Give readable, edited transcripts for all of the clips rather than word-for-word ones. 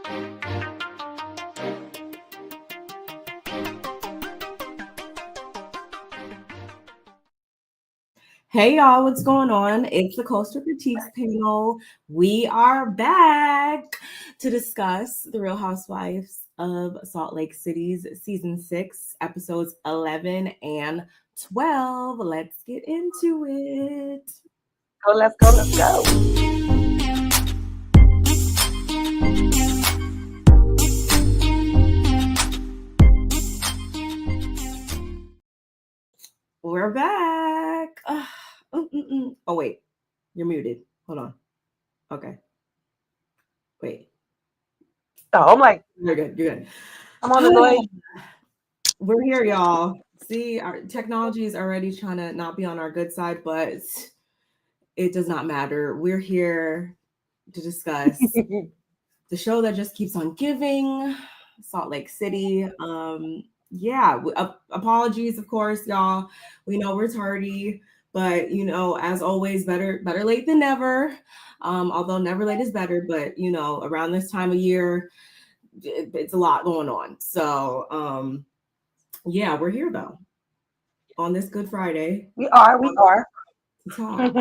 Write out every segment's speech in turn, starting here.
Hey y'all, what's going on? It's the Coastal Critiques panel. We are back to discuss The Real Housewives of Salt Lake City's season 6, episodes 11 and 12. Let's get into it. Oh, let's go. We're back. Oh, wait. You're muted. Hold on. Okay. Wait. Oh, I'm like, you're good. I'm on the way. We're here, y'all. See, our technology is already trying to not be on our good side, but it does not matter. We're here to discuss the show that just keeps on giving, Salt Lake City. Apologies, of course, y'all. We know we're tardy, but as always, better late than never. Although never late is better, but around this time of year, it's a lot going on. So we're here though on this Good Friday. We are. How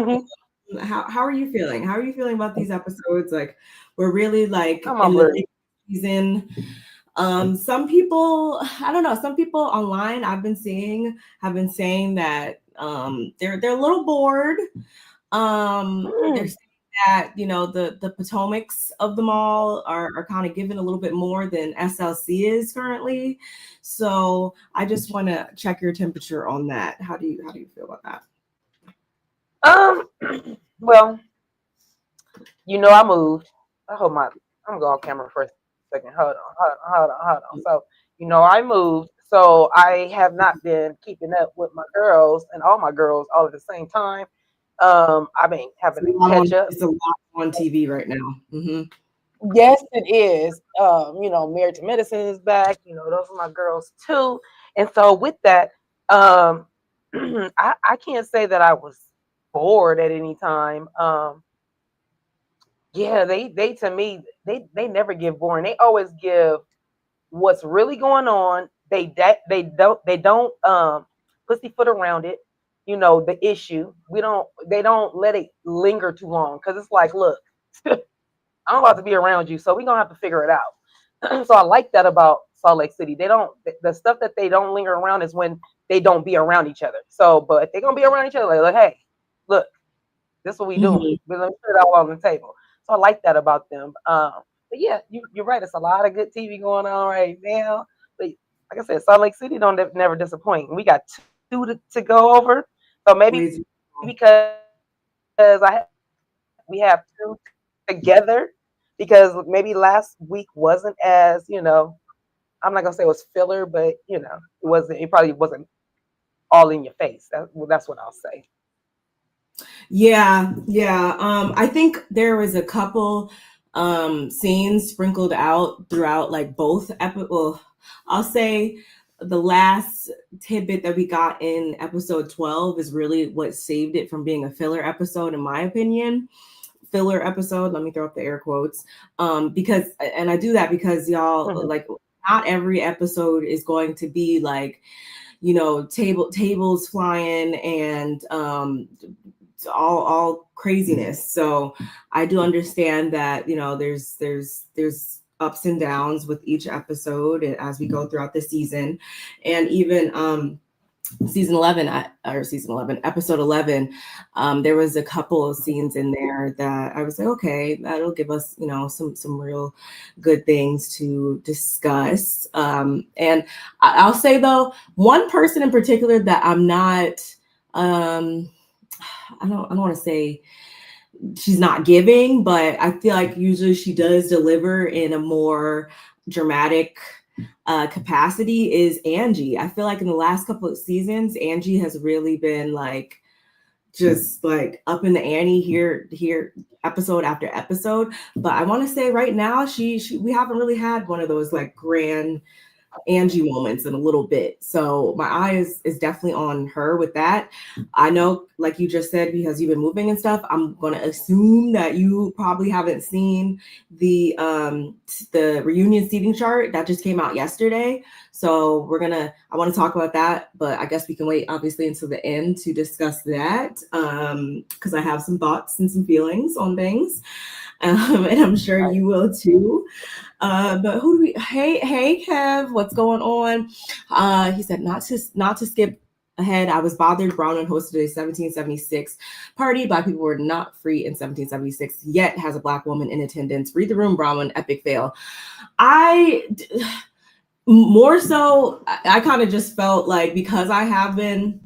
are you feeling? How are you feeling about these episodes? Like, we're really like in the season. Some people, I don't know, some people online I've been seeing have been saying that they're a little bored. They're saying that the Potomacs of them all are kind of given a little bit more than SLC is currently. So I just want to check your temperature on that. How do you feel about that? Well, I moved. I'm gonna go on camera for a second. Hold on. So, I moved. So I have not been keeping up with my girls and all my girls all at the same time. I've been having to catch up. It's a lot on TV right now. Mm-hmm. Yes, it is. Married to Medicine is back. Those are my girls too. And so with that, I can't say that I was bored at any time. They to me, they never give boring. They always give what's really going on. They don't pussyfoot around it. The issue. They don't let it linger too long, because it's like, look, I'm about to be around you, so we're gonna have to figure it out. So I like that about Salt Lake City. The stuff that they don't linger around is when they don't be around each other. So, but if they're gonna be around each other, like, hey, look, this is what we doing. We're gonna put it all on the table. So I like that about them. But yeah, you're right. It's a lot of good TV going on right now. But like I said, Salt Lake City don't never disappoint. We got two to go over. So maybe because we have two together, because maybe last week wasn't as, I'm not gonna say it was filler, but it probably wasn't all in your face. That's what I'll say. Yeah. I think there was a couple scenes sprinkled out throughout like both I'll say the last tidbit that we got in episode 12 is really what saved it from being a filler episode, in my opinion. Filler episode, let me throw up the air quotes, because, and I do that because y'all, like, not every episode is going to be like, tables flying and all craziness. So I do understand that there's ups and downs with each episode as we go throughout the season. And even episode 11, there was a couple of scenes in there that I was like, okay, that'll give us some real good things to discuss. And I'll say though, one person in particular that I'm not I don't want to say she's not giving, but I feel like usually she does deliver in a more dramatic capacity, is Angie. I feel like in the last couple of seasons, Angie has really been like just like up in the ante here episode after episode. But I want to say right now, we haven't really had one of those like grand Angie moments in a little bit. So my eye is definitely on her with that. I know, like you just said, because you've been moving and stuff, I'm gonna assume that you probably haven't seen the reunion seating chart that just came out yesterday. So I want to talk about that, but I guess we can wait obviously until the end to discuss that. Because I have some thoughts and some feelings on things. And I'm sure you will too. But who do we? Hey, Kev, what's going on? He said not to skip ahead. I was bothered. Bronwyn hosted a 1776 party. Black people were not free in 1776. Yet has a Black woman in attendance. Read the room, Bronwyn. Epic fail. More so, I kind of just felt like because I have been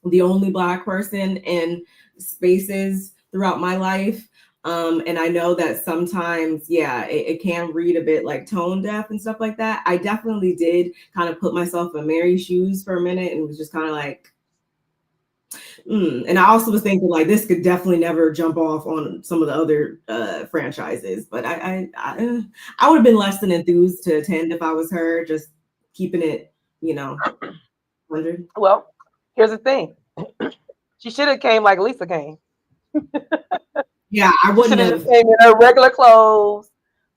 the only Black person in spaces throughout my life. And I know that sometimes, it can read a bit like tone deaf and stuff like that. I definitely did kind of put myself in Mary's shoes for a minute and was just kind of like, And I also was thinking like this could definitely never jump off on some of the other franchises. But I would have been less than enthused to attend if I was her, just keeping it, 100. Well, here's the thing. She should have came like Lisa came. Yeah, I wouldn't have just came in her regular clothes,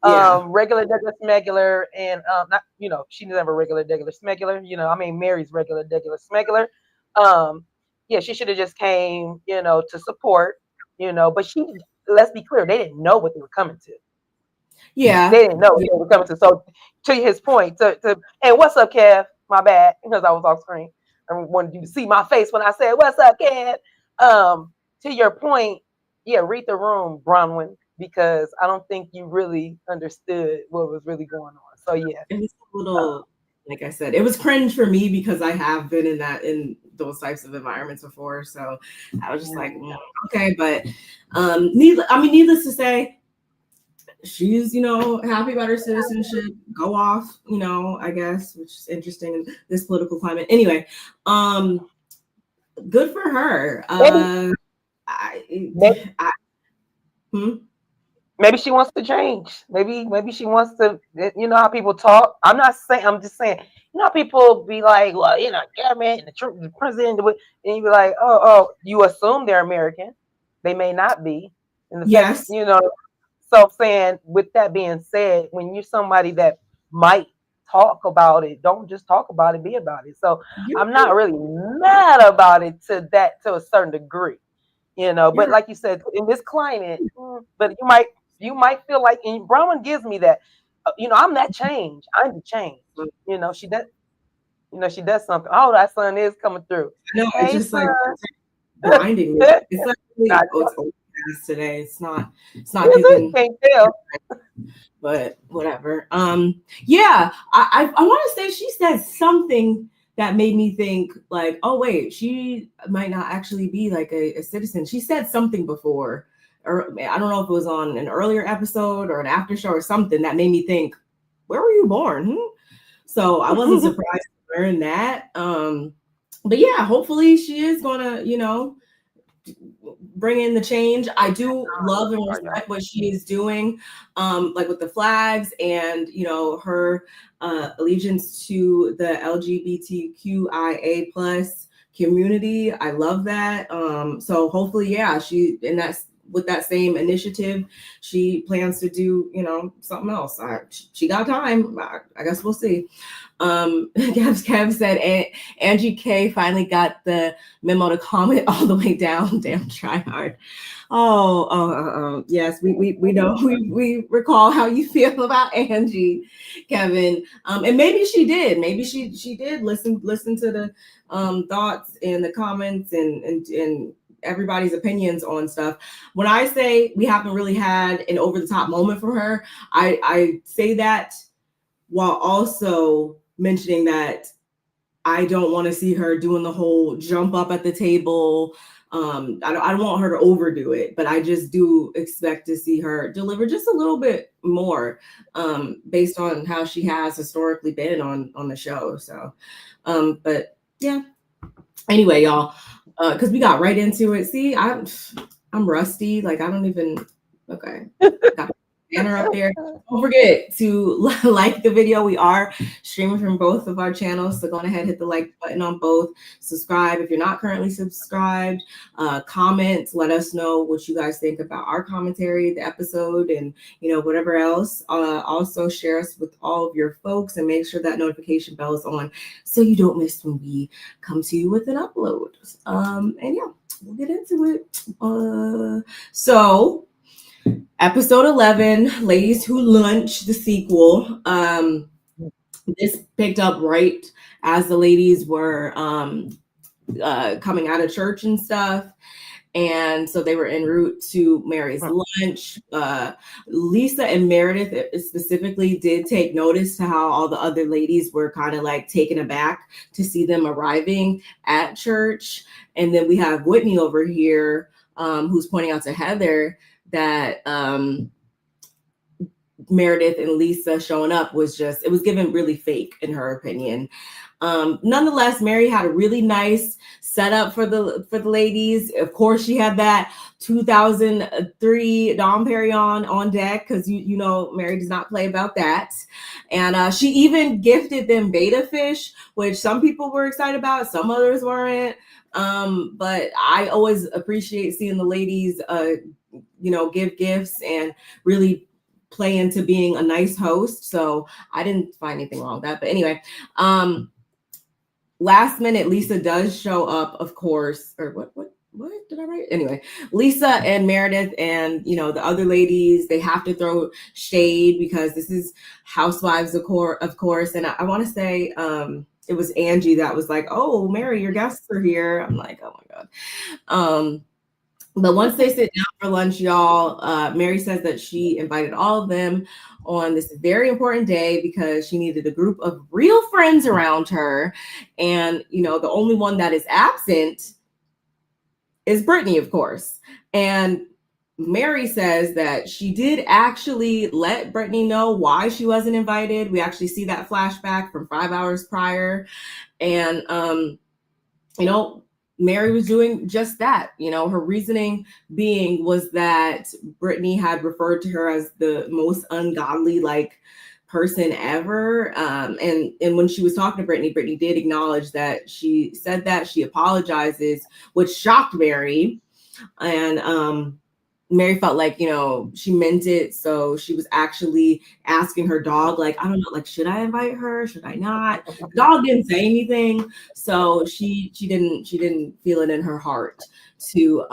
regular degular smegular, and not she never regular degular smegular. Mary's regular degular smegular. She should have just came, to support, but let's be clear, they didn't know what they were coming to. Yeah, they didn't know what they were coming to. So to his point, and what's up, Kev? My bad, because I was off screen. I wanted you to see my face when I said what's up, Kev. To your point. Yeah, read the room, Bronwyn, because I don't think you really understood what was really going on. So yeah, it was a little, like I said, it was cringe for me because I have been in those types of environments before. So I was just like, okay, but needless to say, she's happy about her citizenship. Go off, I guess, which is interesting in this political climate. Anyway, good for her. Maybe she wants to change. Maybe she wants to. How people talk. I'm not saying. I'm just saying. How people be like, well, government and the president, and you be like, oh, you assume they're American. They may not be. Yes. So I'm saying, with that being said, when you're somebody that might talk about it, don't just talk about it, be about it. So I'm not really mad about it to a certain degree. But like you said, in this climate, but you might feel like, and Bronwyn gives me that, I'm that change. I'm the change. She does. She does something. Oh, that sun is coming through. No, it's just like blinding me. It's like it's overcast today. It's not giving. Can't tell. But whatever. I want to say she said something that made me think like, oh wait, she might not actually be like a citizen. She said something before, or I don't know if it was on an earlier episode or an after show or something that made me think, where were you born? So I wasn't surprised to learn that. But yeah, hopefully she is gonna, bring in the change. I do love and respect what she is doing, like with the flags and her allegiance to the LGBTQIA plus community. I love that. So hopefully, that's with that same initiative, she plans to do something else. She got time. I guess we'll see. Kev said Angie K finally got the memo to comment all the way down. Damn, try hard. Yes, we know, we recall how you feel about Angie, Kevin. And maybe she did. Maybe she did listen to the thoughts and the comments and everybody's opinions on stuff. When I say we haven't really had an over the top moment from her, I say that while also mentioning that I don't want to see her doing the whole jump up at the table. I don't want her to overdo it, but I just do expect to see her deliver just a little bit more, based on how she has historically been on the show. So, but yeah. Anyway, y'all, because we got right into it. See, I'm rusty. Like I don't even. Okay. Got banner up there. Don't forget to like the video. We are streaming from both of our channels, so go ahead, hit the like button on both. Subscribe if you're not currently subscribed. Comment, let us know what you guys think about our commentary, the episode, and whatever else. Also share us with all of your folks, and make sure that notification bell is on so you don't miss when we come to you with an upload. And yeah, we'll get into it. So episode 11, Ladies Who Lunch, the sequel. This picked up right as the ladies were coming out of church and stuff. And so they were en route to Mary's lunch. Lisa and Meredith specifically did take notice to how all the other ladies were kind of like taken aback to see them arriving at church. And then we have Whitney over here, who's pointing out to Heather that Meredith and Lisa showing up was given really fake in her opinion. Nonetheless, Mary had a really nice setup for the ladies. Of course, she had that 2003 Dom Perignon on deck because Mary does not play about that. And she even gifted them betta fish, which some people were excited about, some others weren't. But I always appreciate seeing the ladies give gifts and really play into being a nice host. So I didn't find anything wrong with that. But anyway, last minute, Lisa does show up, of course, or what did I write? Anyway, Lisa and Meredith and, the other ladies, they have to throw shade because this is Housewives, of course. And I want to say it was Angie that was like, oh, Mary, your guests are here. I'm like, oh my God. But once they sit down for lunch, y'all, Mary says that she invited all of them on this very important day because she needed a group of real friends around her. And, the only one that is absent is Britani, of course. And Mary says that she did actually let Britani know why she wasn't invited. We actually see that flashback from 5 hours prior. And, Mary was doing just that. Her reasoning being was that Britani had referred to her as the most ungodly person ever. And when she was talking to Britani did acknowledge that she said that. She apologizes, which shocked Mary. And Mary felt like, she meant it. So she was actually asking her dog, I don't know, should I invite her? Should I not? The dog didn't say anything. So she didn't feel it in her heart to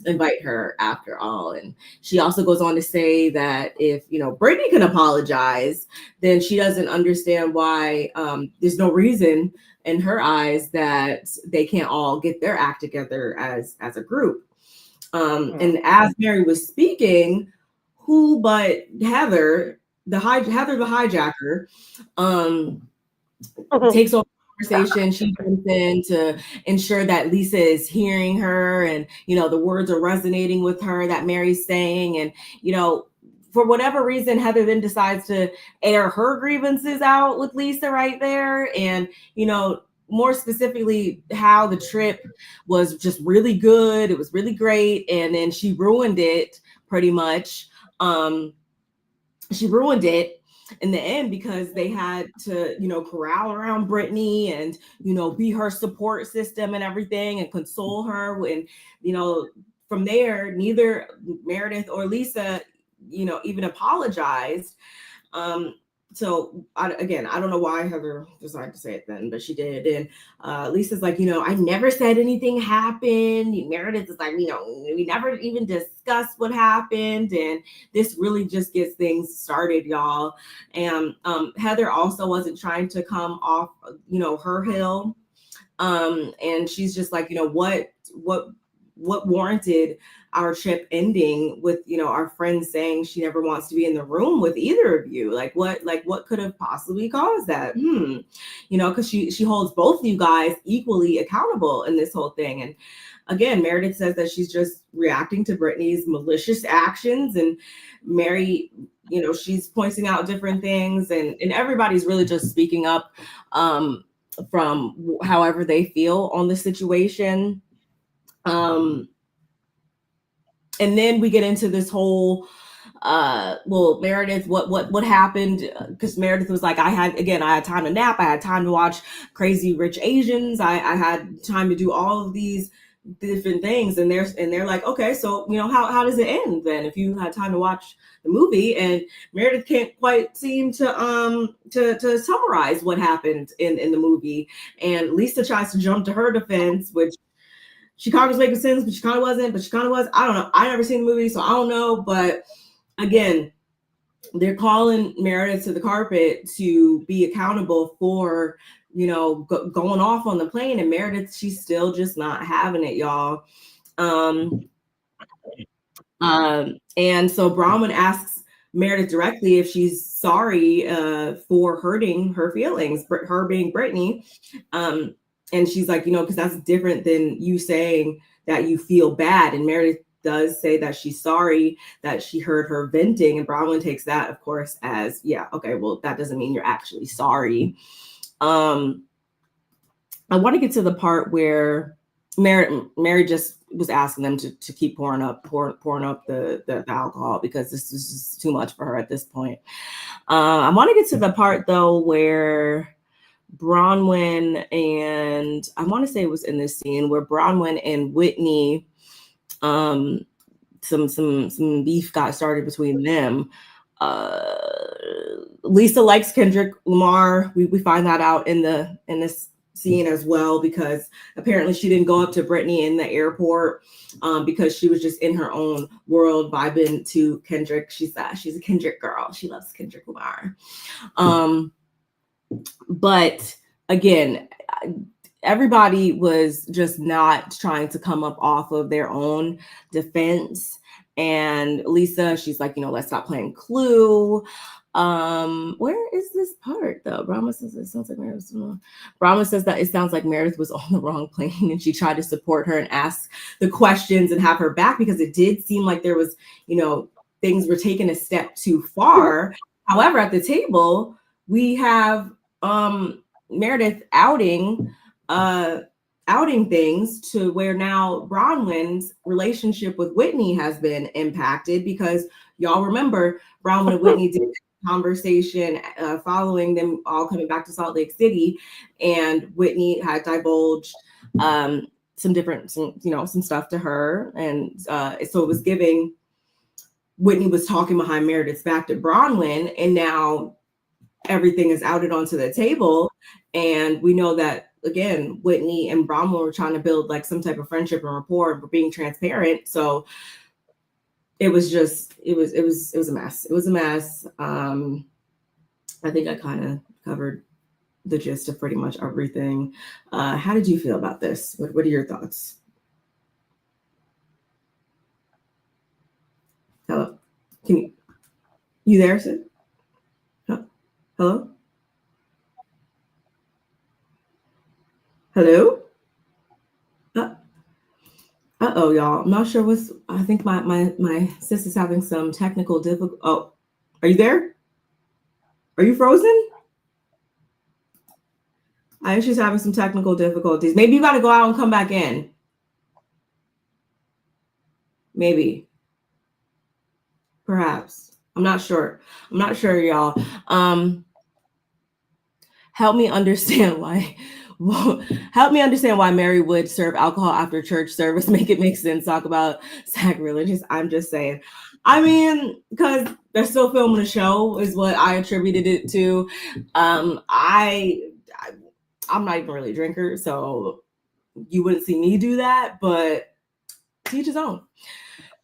invite her after all. And she also goes on to say that if, Britani can apologize, then she doesn't understand why there's no reason in her eyes that they can't all get their act together as a group. And as Mary was speaking, who but Heather the hijacker, takes over the conversation. She comes in to ensure that Lisa is hearing her and, the words are resonating with her that Mary's saying. And, for whatever reason, Heather then decides to air her grievances out with Lisa right there. And, more specifically, how the trip was just really good. It was really great. And then she ruined it pretty much. She ruined it in the end because they had to, corral around Britani and, be her support system and everything and console her. And, from there, neither Meredith or Lisa, even apologized. So I don't know why Heather decided to say it then, but she did. And Lisa's like, I never said anything happened. Meredith is like, we never even discussed what happened. And this really just gets things started, y'all. And Heather also wasn't trying to come off, her hill. And she's just like, what warranted our trip ending with, our friend saying she never wants to be in the room with either of you? What could have possibly caused that? Because she holds both of you guys equally accountable in this whole thing. And again, Meredith says that she's just reacting to Britani's malicious actions, and Mary, she's pointing out different things, and everybody's really just speaking up from however they feel on the situation. And then we get into this whole well, Meredith, what happened? Because Meredith was like, I had time to nap, I had time to watch Crazy Rich Asians, I had time to do all of these different things, and they're like, okay, so how does it end then if you had time to watch the movie? And Meredith can't quite seem to summarize what happened in the movie, and Lisa tries to jump to her defense, which she kind of was making sense, but she kind of wasn't, but she kind of was. I don't know. I never seen the movie, so I don't know. But again, they're calling Meredith to the carpet to be accountable for, going off on the plane. And Meredith, she's still just not having it, y'all. And so Bronwyn asks Meredith directly if she's sorry for hurting her feelings, her being Britani. And she's like, because that's different than you saying that you feel bad. And Meredith does say that she's sorry that she heard her venting. And Bronwyn takes that, of course, as, yeah, okay, well, that doesn't mean you're actually sorry. I want to get to the part where Mary just was asking them to keep pouring up the alcohol, because this is just too much for her at this point. I want to get to the part, though, where Bronwyn and I want to say it was in this scene where Bronwyn and Whitney, some beef got started between them. Lisa likes Kendrick Lamar. We find that out in this scene as well, because apparently she didn't go up to Britani in the airport because she was just in her own world vibing to Kendrick. She's a Kendrick girl. She loves Kendrick Lamar. But again, everybody was just not trying to come up off of their own defense. And Lisa, she's like, let's stop playing Clue. Where is this part though? Brahma says it sounds like Meredith. Brahma says that it sounds like Meredith was on the wrong plane, and she tried to support her and ask the questions and have her back, because it did seem like there was, things were taken a step too far. However, at the table, we have Meredith outing things to where now Bronwyn's relationship with Whitney has been impacted, because y'all remember Bronwyn and Whitney did a conversation following them all coming back to Salt Lake City, and Whitney had divulged some stuff to her, and so it was giving Whitney was talking behind Meredith's back to Bronwyn, and now everything is outed onto the table. And we know that, again, Whitney and Bronwyn were trying to build like some type of friendship and rapport and being transparent. So it was a mess. It was a mess. I think I kind of covered the gist of pretty much everything. How did you feel about this? What are your thoughts? Hello? You there, Sid? Hello? Hello? Uh-oh, y'all. I'm not sure I think my sis is having some technical difficulty. Oh, are you there? Are you frozen? I think she's having some technical difficulties. Maybe you got to go out and come back in. Maybe. Perhaps. I'm not sure. Y'all. Help me understand why Mary would serve alcohol after church service. Make it make sense. Talk about sacrilegious. I'm just saying. I mean, because they're still filming a show is what I attributed it to. I'm not even really a drinker, so you wouldn't see me do that, but to each his own.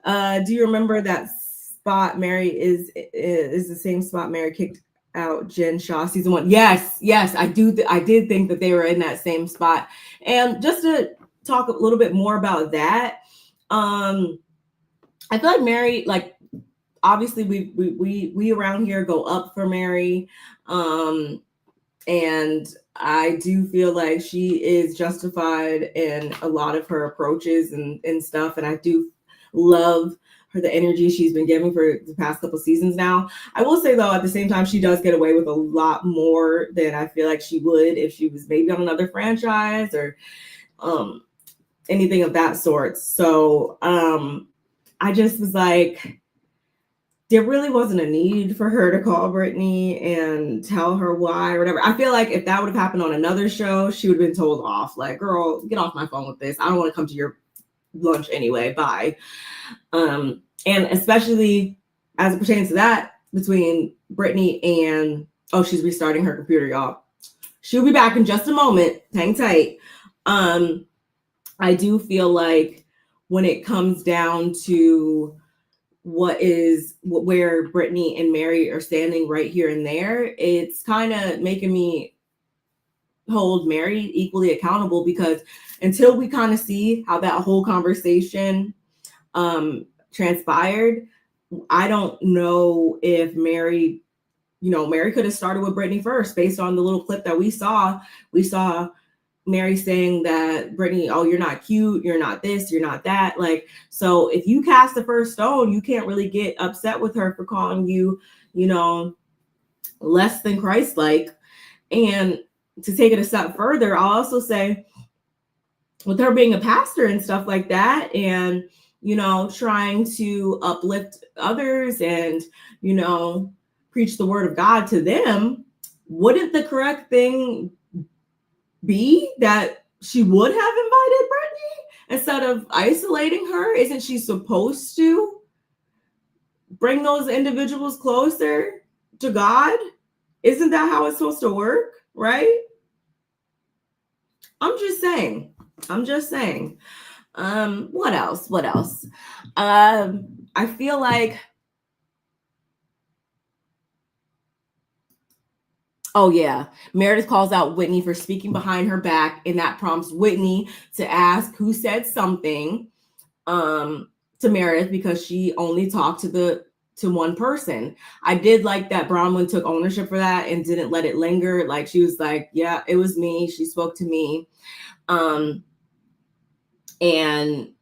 Do you remember that spot Mary is the same spot Mary kicked out Jen Shaw season 1? Yes, I did think that they were in that same spot. And just to talk a little bit more about that, I feel like Mary, like, obviously we around here go up for Mary, and I do feel like she is justified in a lot of her approaches and stuff, and I do love the energy she's been giving for the past couple seasons now. I will say, though, at the same time, she does get away with a lot more than I feel like she would if she was maybe on another franchise or anything of that sort. So I just was like, there really wasn't a need for her to call Britney and tell her why or whatever. I feel like if that would have happened on another show, she would have been told off. Like, girl, get off my phone with this. I don't want to come to your lunch anyway. Bye. And especially as it pertains to that, between Britney and she's restarting her computer, y'all. She'll be back in just a moment. Hang tight. I do feel like when it comes down to where Britney and Mary are standing right here and there, it's kind of making me hold Mary equally accountable, because until we kind of see how that whole conversation transpired, I don't know if Mary could have started with Britney first based on the little clip that we saw. We saw Mary saying that Britney, oh, you're not cute, you're not this, you're not that. Like, so if you cast the first stone, you can't really get upset with her for calling you, less than Christ-like. And to take it a step further, I'll also say, with her being a pastor and stuff like that, and trying to uplift others and preach the word of God to them, wouldn't the correct thing be that she would have invited Britney instead of isolating her? Isn't she supposed to bring those individuals closer to God? Isn't that how it's supposed to work, right? I'm just saying. What else? I feel like, oh yeah, Meredith calls out Whitney for speaking behind her back, and that prompts Whitney to ask who said something to Meredith, because she only talked to one person. I did like that Bronwyn took ownership for that and didn't let it linger. Like, she was like, yeah, it was me. She spoke to me. And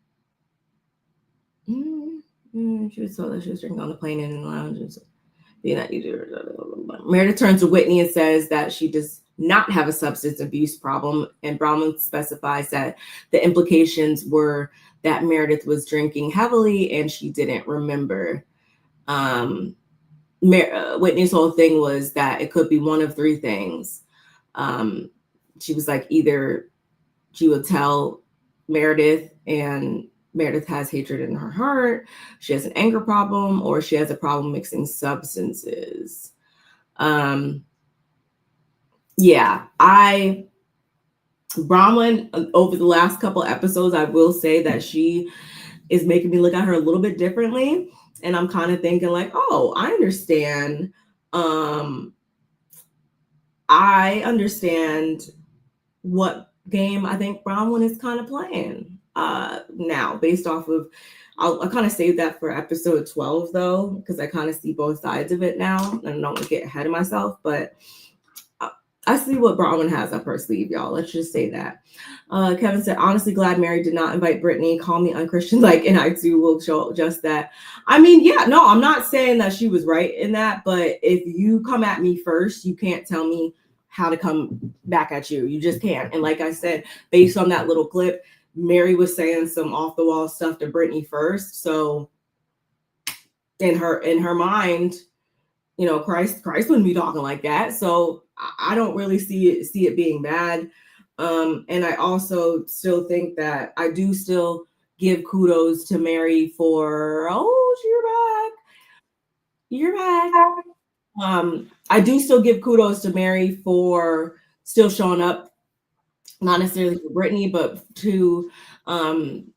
she was told that she was drinking on the plane and in the lounge. Meredith turns to Whitney and says that she does not have a substance abuse problem, and Bronwyn specifies that the implications were that Meredith was drinking heavily and she didn't remember. Whitney's whole thing was that it could be one of three things. She was like, either she would tell Meredith and Meredith has hatred in her heart, she has an anger problem, or she has a problem mixing substances. Bronwyn, over the last couple episodes, I will say that she is making me look at her a little bit differently. And I'm kind of thinking like, oh, I understand. I understand what game I think Bronwyn is kind of playing now, based off of, I'll kind of save that for episode 12 though, because I kind of see both sides of it now, and I don't want to get ahead of myself, but I see what Bronwyn has up her sleeve, y'all. Let's just say that. Kevin said, honestly glad Mary did not invite Britney. Call me unchristian-like, and I too will show just that. I mean, yeah, no, I'm not saying that she was right in that, but if you come at me first, you can't tell me how to come back at you. You just can't. And like I said, based on that little clip, Mary was saying some off-the-wall stuff to Britney first. So in her mind, Christ wouldn't be talking like that. So I don't really see it being bad. And I also still think that I do still give kudos to Mary for, you're back. I do still give kudos to Mary for still showing up, not necessarily for Britney, but to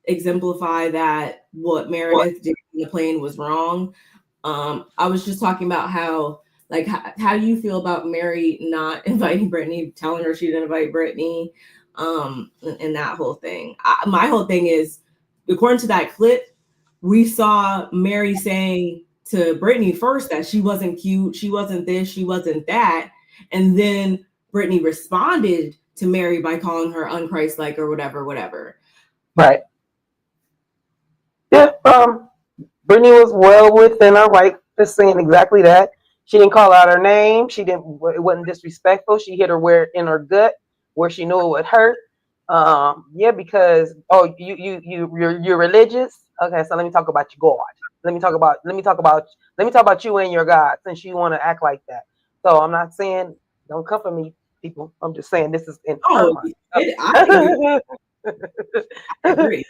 exemplify that what Meredith did in the plane was wrong. I was just talking about how do you feel about Mary not inviting Britney, telling her she didn't invite Britney, and that whole thing. My whole thing is, according to that clip, we saw Mary saying to Britney first that she wasn't cute, she wasn't this, she wasn't that, and then Britney responded to Mary by calling her unchristlike or whatever. Right. Yeah. Britney was well within her right for saying exactly that. She didn't call out her name. It wasn't disrespectful. She hit her where in her gut, where she knew it would hurt. Because you're religious. Okay, so let me talk about your God. let me talk about you and your God, since you want to act like that. So I'm not saying don't come for me, people. I'm just saying this is in her Oh, mind. I agree. I agree.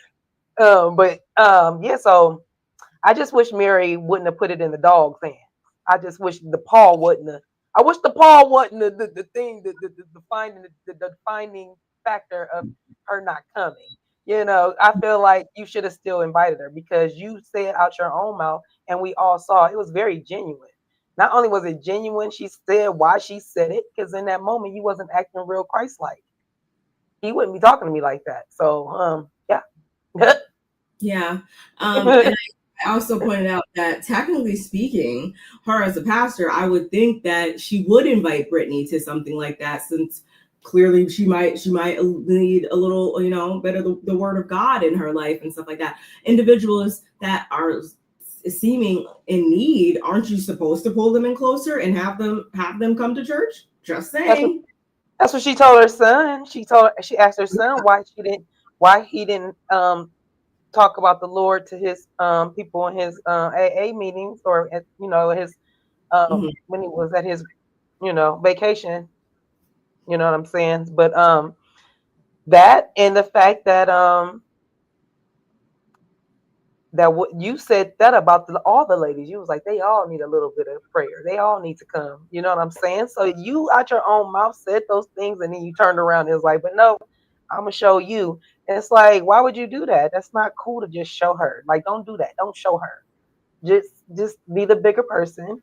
Yeah, so I just wish Mary wouldn't have put it in the dog's hands. I just wish the paw wouldn't have. I wish the paw wasn't the thing, the defining factor of her not coming. I feel like you should have still invited her, because you said out your own mouth, and we all saw it was very genuine. Not only was it genuine, she said why she said it, because in that moment you wasn't acting real Christ-like. He wouldn't be talking to me like that. So, yeah. Yeah. And I also pointed out that technically speaking, her as a pastor, I would think that she would invite Britney to something like that, since clearly she might need a little, better the word of God in her life and stuff like that. Individuals that are seeming in need, aren't you supposed to pull them in closer and have them come to church? Just That's what saying. that's what she told her son. She asked her son why he didn't talk about the Lord to his people in his AA meetings, or at, his Mhm. when he was at his vacation. You know what I'm saying? But that, and the fact that what you said that about all the ladies, you was like, they all need a little bit of prayer. They all need to come. You know what I'm saying? So you out your own mouth said those things, and then you turned around and was like, but no, I'm gonna show you. And it's like, why would you do that? That's not cool to just show her. Like, don't do that. Don't show her. Just be the bigger person.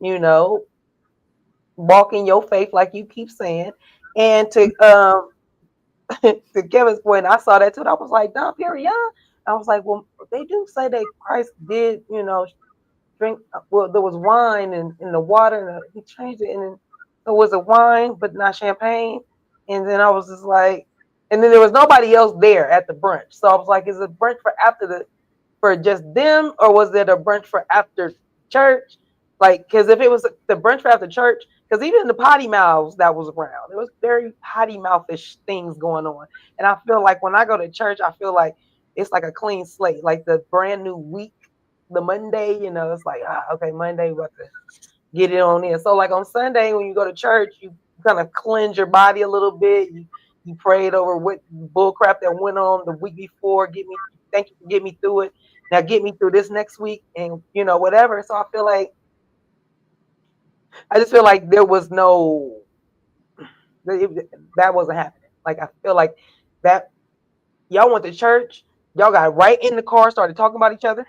You know, walk in your faith, like you keep saying. And to Kevin's point, I saw that too. I was like, Dom Perignon. I was like, well, they do say that Christ did, drink. Well, there was wine in the water, and he changed it, and it was a wine, but not champagne. And then I was just like, and then there was nobody else there at the brunch. So I was like, is it brunch for just them, or was it a brunch for after church? Like, because if it was the brunch for after church, because even the potty mouths that was around, there was very potty mouthish things going on. And I feel like when I go to church, I feel like it's like a clean slate, like the brand new week, the Monday, it's like, okay, Monday, we have to get it on in. So like on Sunday, when you go to church, you kind of cleanse your body a little bit. You prayed over what bull crap that went on the week before. Thank you for getting me through it. Now get me through this next week, and whatever. So I just feel like there was that wasn't happening. Like, I feel like that y'all went to church, y'all got right in the car, started talking about each other.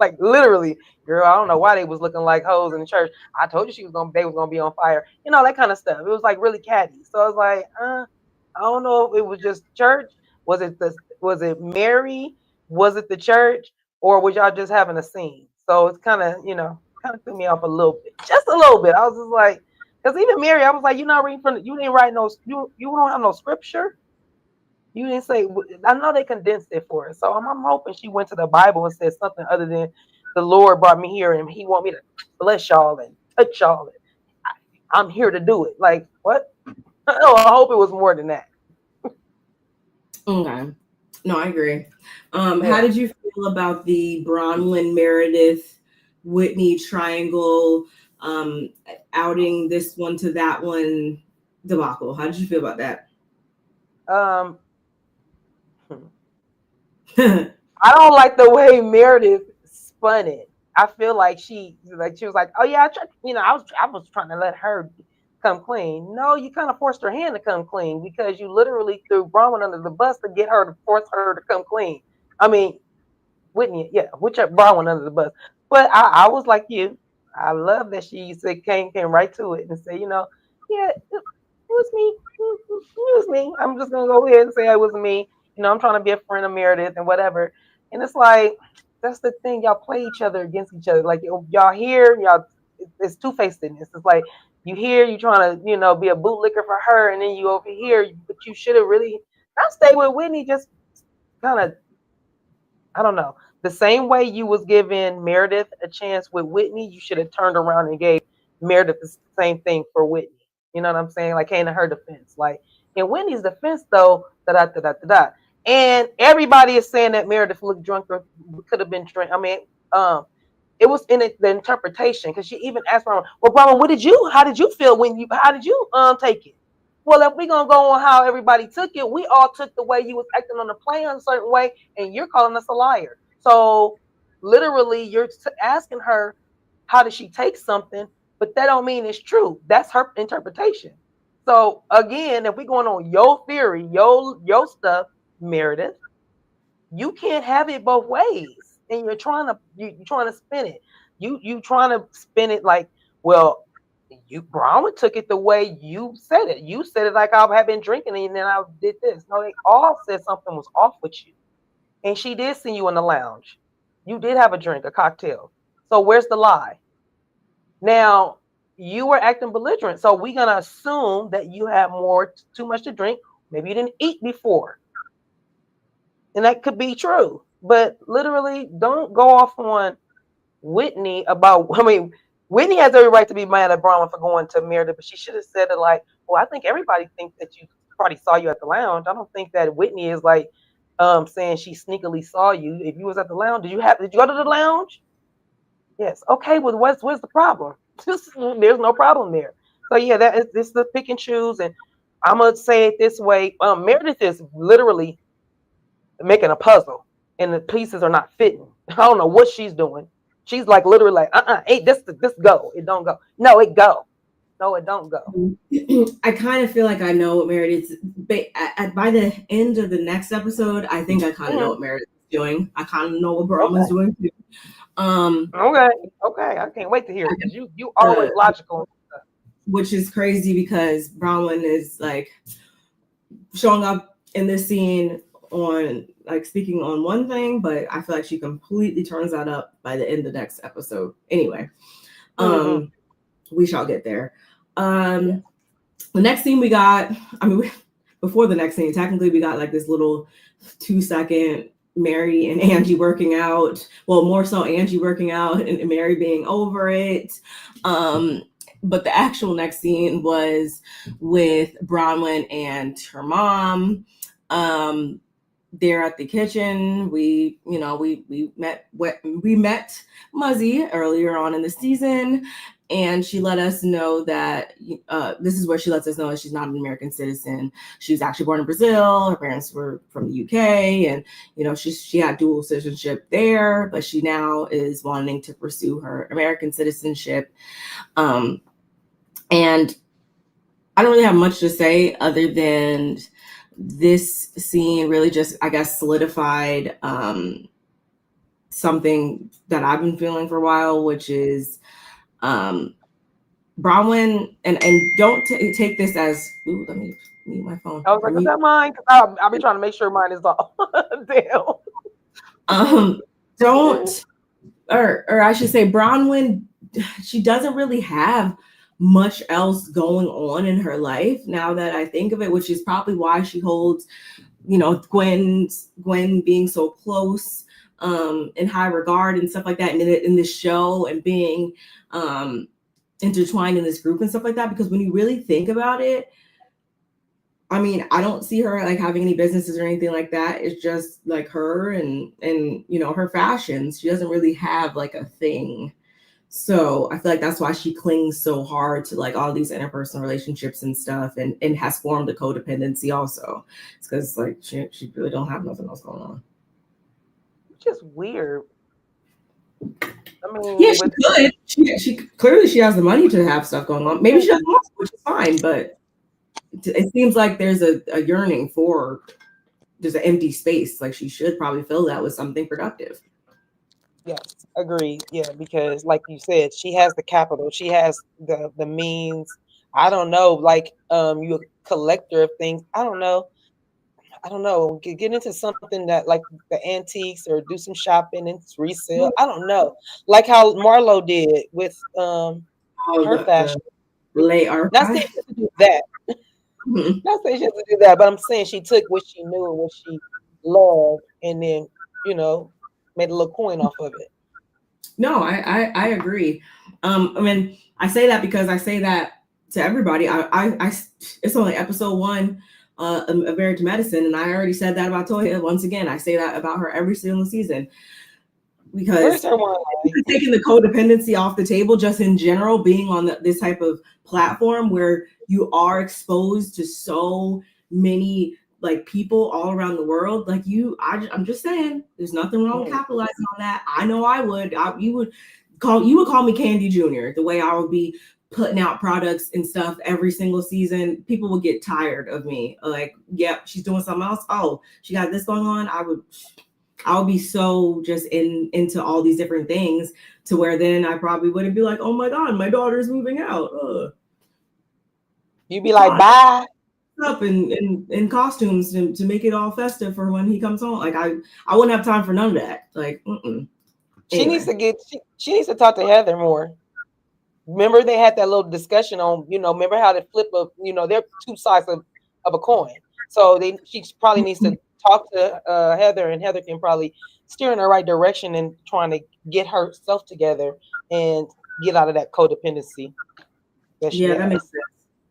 Like, literally, girl, I don't know why they was looking like hoes in the church. I told you they was gonna be on fire, that kind of stuff. It was like really catty. So I was like, I don't know if it was just church. Was it Mary? Was it the church? Or was y'all just having a scene? So it's kind of threw me off a little bit, just a little bit. I was just like, because even Mary, I was like, you're not reading you didn't write you don't have no scripture. You didn't say. I know they condensed it for us, so I'm hoping she went to the Bible and said something other than the Lord brought me here and He want me to bless y'all and touch y'all. And I'm here to do it. Like, what? No, I hope it was more than that. Okay. No, I agree. How Yeah. did you feel about the Bronwyn, Meredith, Whitney triangle, um, outing this one to that one debacle? How did you feel about that? Um, I don't like the way Meredith spun it. I feel like she was like, oh yeah, I was trying to let her come clean. No, you kind of forced her hand to come clean, because you literally threw Bronwyn under the bus to get her to force her to come clean. I mean, Whitney, yeah, which Bronwyn under the bus. But I was like you. I love that she said came right to it and said, yeah, it was me. It was me. I'm just gonna go ahead and say it was me. I'm trying to be a friend of Meredith and whatever. And it's like, that's the thing. Y'all play each other against each other. Like, y'all here, it's two-facedness. It's like you here, you trying to, be a bootlicker for her, and then you over here, but you should have really not stayed with Whitney. Just kind of, I don't know. The same way you was giving Meredith a chance with Whitney, you should have turned around and gave Meredith the same thing for Whitney. You know what I'm saying? Like, came to her defense. Like, in Whitney's defense, though, da da da da da. And everybody is saying that Meredith looked drunk or could have been drunk. I mean, it was in the interpretation, because she even asked Bronwyn, well, Bronwyn, how did you feel how did you take it? Well, if we're gonna go on how everybody took it, we all took the way you was acting on the plane a certain way, and you're calling us a liar. So literally, you're asking her how did she take something, but that don't mean it's true. That's her interpretation. So again, if we're going on your theory, your stuff, Meredith, you can't have it both ways, and you're trying to spin it. You trying to spin it like, well, Bronwyn took it the way you said it. You said it like I have been drinking and then I did this. No, they all said something was off with you, and she did see you in the lounge. You did have a drink, a cocktail. So where's the lie? Now you were acting belligerent, so we're gonna assume that you had too much to drink. Maybe you didn't eat before. And that could be true, but literally don't go off on Whitney about, Whitney has every right to be mad at Bronwyn for going to Meredith, but she should have said it like, well, I think everybody thinks that you probably saw you at the lounge. I don't think that Whitney is like saying she sneakily saw you. If you was at the lounge, did you go to the lounge? Yes. Okay, well, where's the problem? There's no problem there. So yeah, this is the pick and choose, and I'm gonna say it this way. Meredith is literally making a puzzle and the pieces are not fitting. I don't know what she's doing. She's like literally like, hey, this go. It don't go. No, it go. No, it don't go. I kind of feel like I know what Meredith's, by the end of the next episode, I think I kind of know what Meredith's doing. I kind of know what Bronwyn's doing too. Okay. I can't wait to hear it, because you always logical. Which is crazy because Bronwyn is like showing up in this scene on like speaking on one thing, but I feel like she completely turns that up by the end of the next episode. Anyway, we shall get there. The next scene we got, before the next scene, technically we got like this little 2-second Mary and Angie working out. Well, more so Angie working out and Mary being over it. But the actual next scene was with Bronwyn and her mom. There at the kitchen, we met Muzzy earlier on in the season, and she let us know that this is where she lets us know that she's not an American citizen. She was actually born in Brazil. Her parents were from the UK, and she had dual citizenship there, but she now is wanting to pursue her American citizenship. And I don't really have much to say other than this scene really just, I guess, solidified something that I've been feeling for a while, which is Bronwyn, and don't take this as, ooh, let me mute my phone. I was like, is that mine? I'll be trying to make sure mine is off. Damn. Or I should say Bronwyn, she doesn't really have much else going on in her life now that I think of it, which is probably why she holds, Gwen being so close in high regard and stuff like that in this show, and being intertwined in this group and stuff like that. Because when you really think about it, I don't see her like having any businesses or anything like that. It's just like her and her fashions. She doesn't really have like a thing. So I feel like that's why she clings so hard to like all these interpersonal relationships and stuff, and has formed a codependency also. It's because like she really don't have nothing else going on. Which is weird. Yeah, she could. She clearly she has the money to have stuff going on. Maybe she doesn't want to, which is fine, but it seems like there's a yearning for, there's an empty space. Like she should probably fill that with something productive. Yes, agreed. Yeah, because like you said, she has the capital, she has the means. I don't know, like you're a collector of things. I don't know. Get into something that like the antiques, or do some shopping and resale. I don't know, like how Marlo did with her fashion. Not saying she has to do that. Not saying she has to do that, but I'm saying she took what she knew and what she loved, and then made a little coin off of it. No, I agree. I say that because I say that to everybody. I it's only episode 1 of Married to Medicine, and I already said that about Toya. Once again, I say that about her every single season. Where's because her one line? taking the codependency off the table, just in general, being on this type of platform where you are exposed to so many like people all around the world, like I'm just saying, there's nothing wrong with capitalizing on that. I know I would. You would call me Candy Jr. The way I would be putting out products and stuff every single season. People would get tired of me. Like, yep, she's doing something else. Oh, she got this going on. I'll be so just into all these different things to where then I probably wouldn't be like, oh my God, my daughter's moving out. You'd be like, bye. Up in costumes to make it all festive for when he comes home. Like I wouldn't have time for none of that. Like, She needs to she needs to talk to Heather more. Remember they had that little discussion on, remember how they flip of, they're two sides of a coin. So she probably needs to talk to Heather, and Heather can probably steer in the right direction and trying to get herself together and get out of that codependency. That makes sense.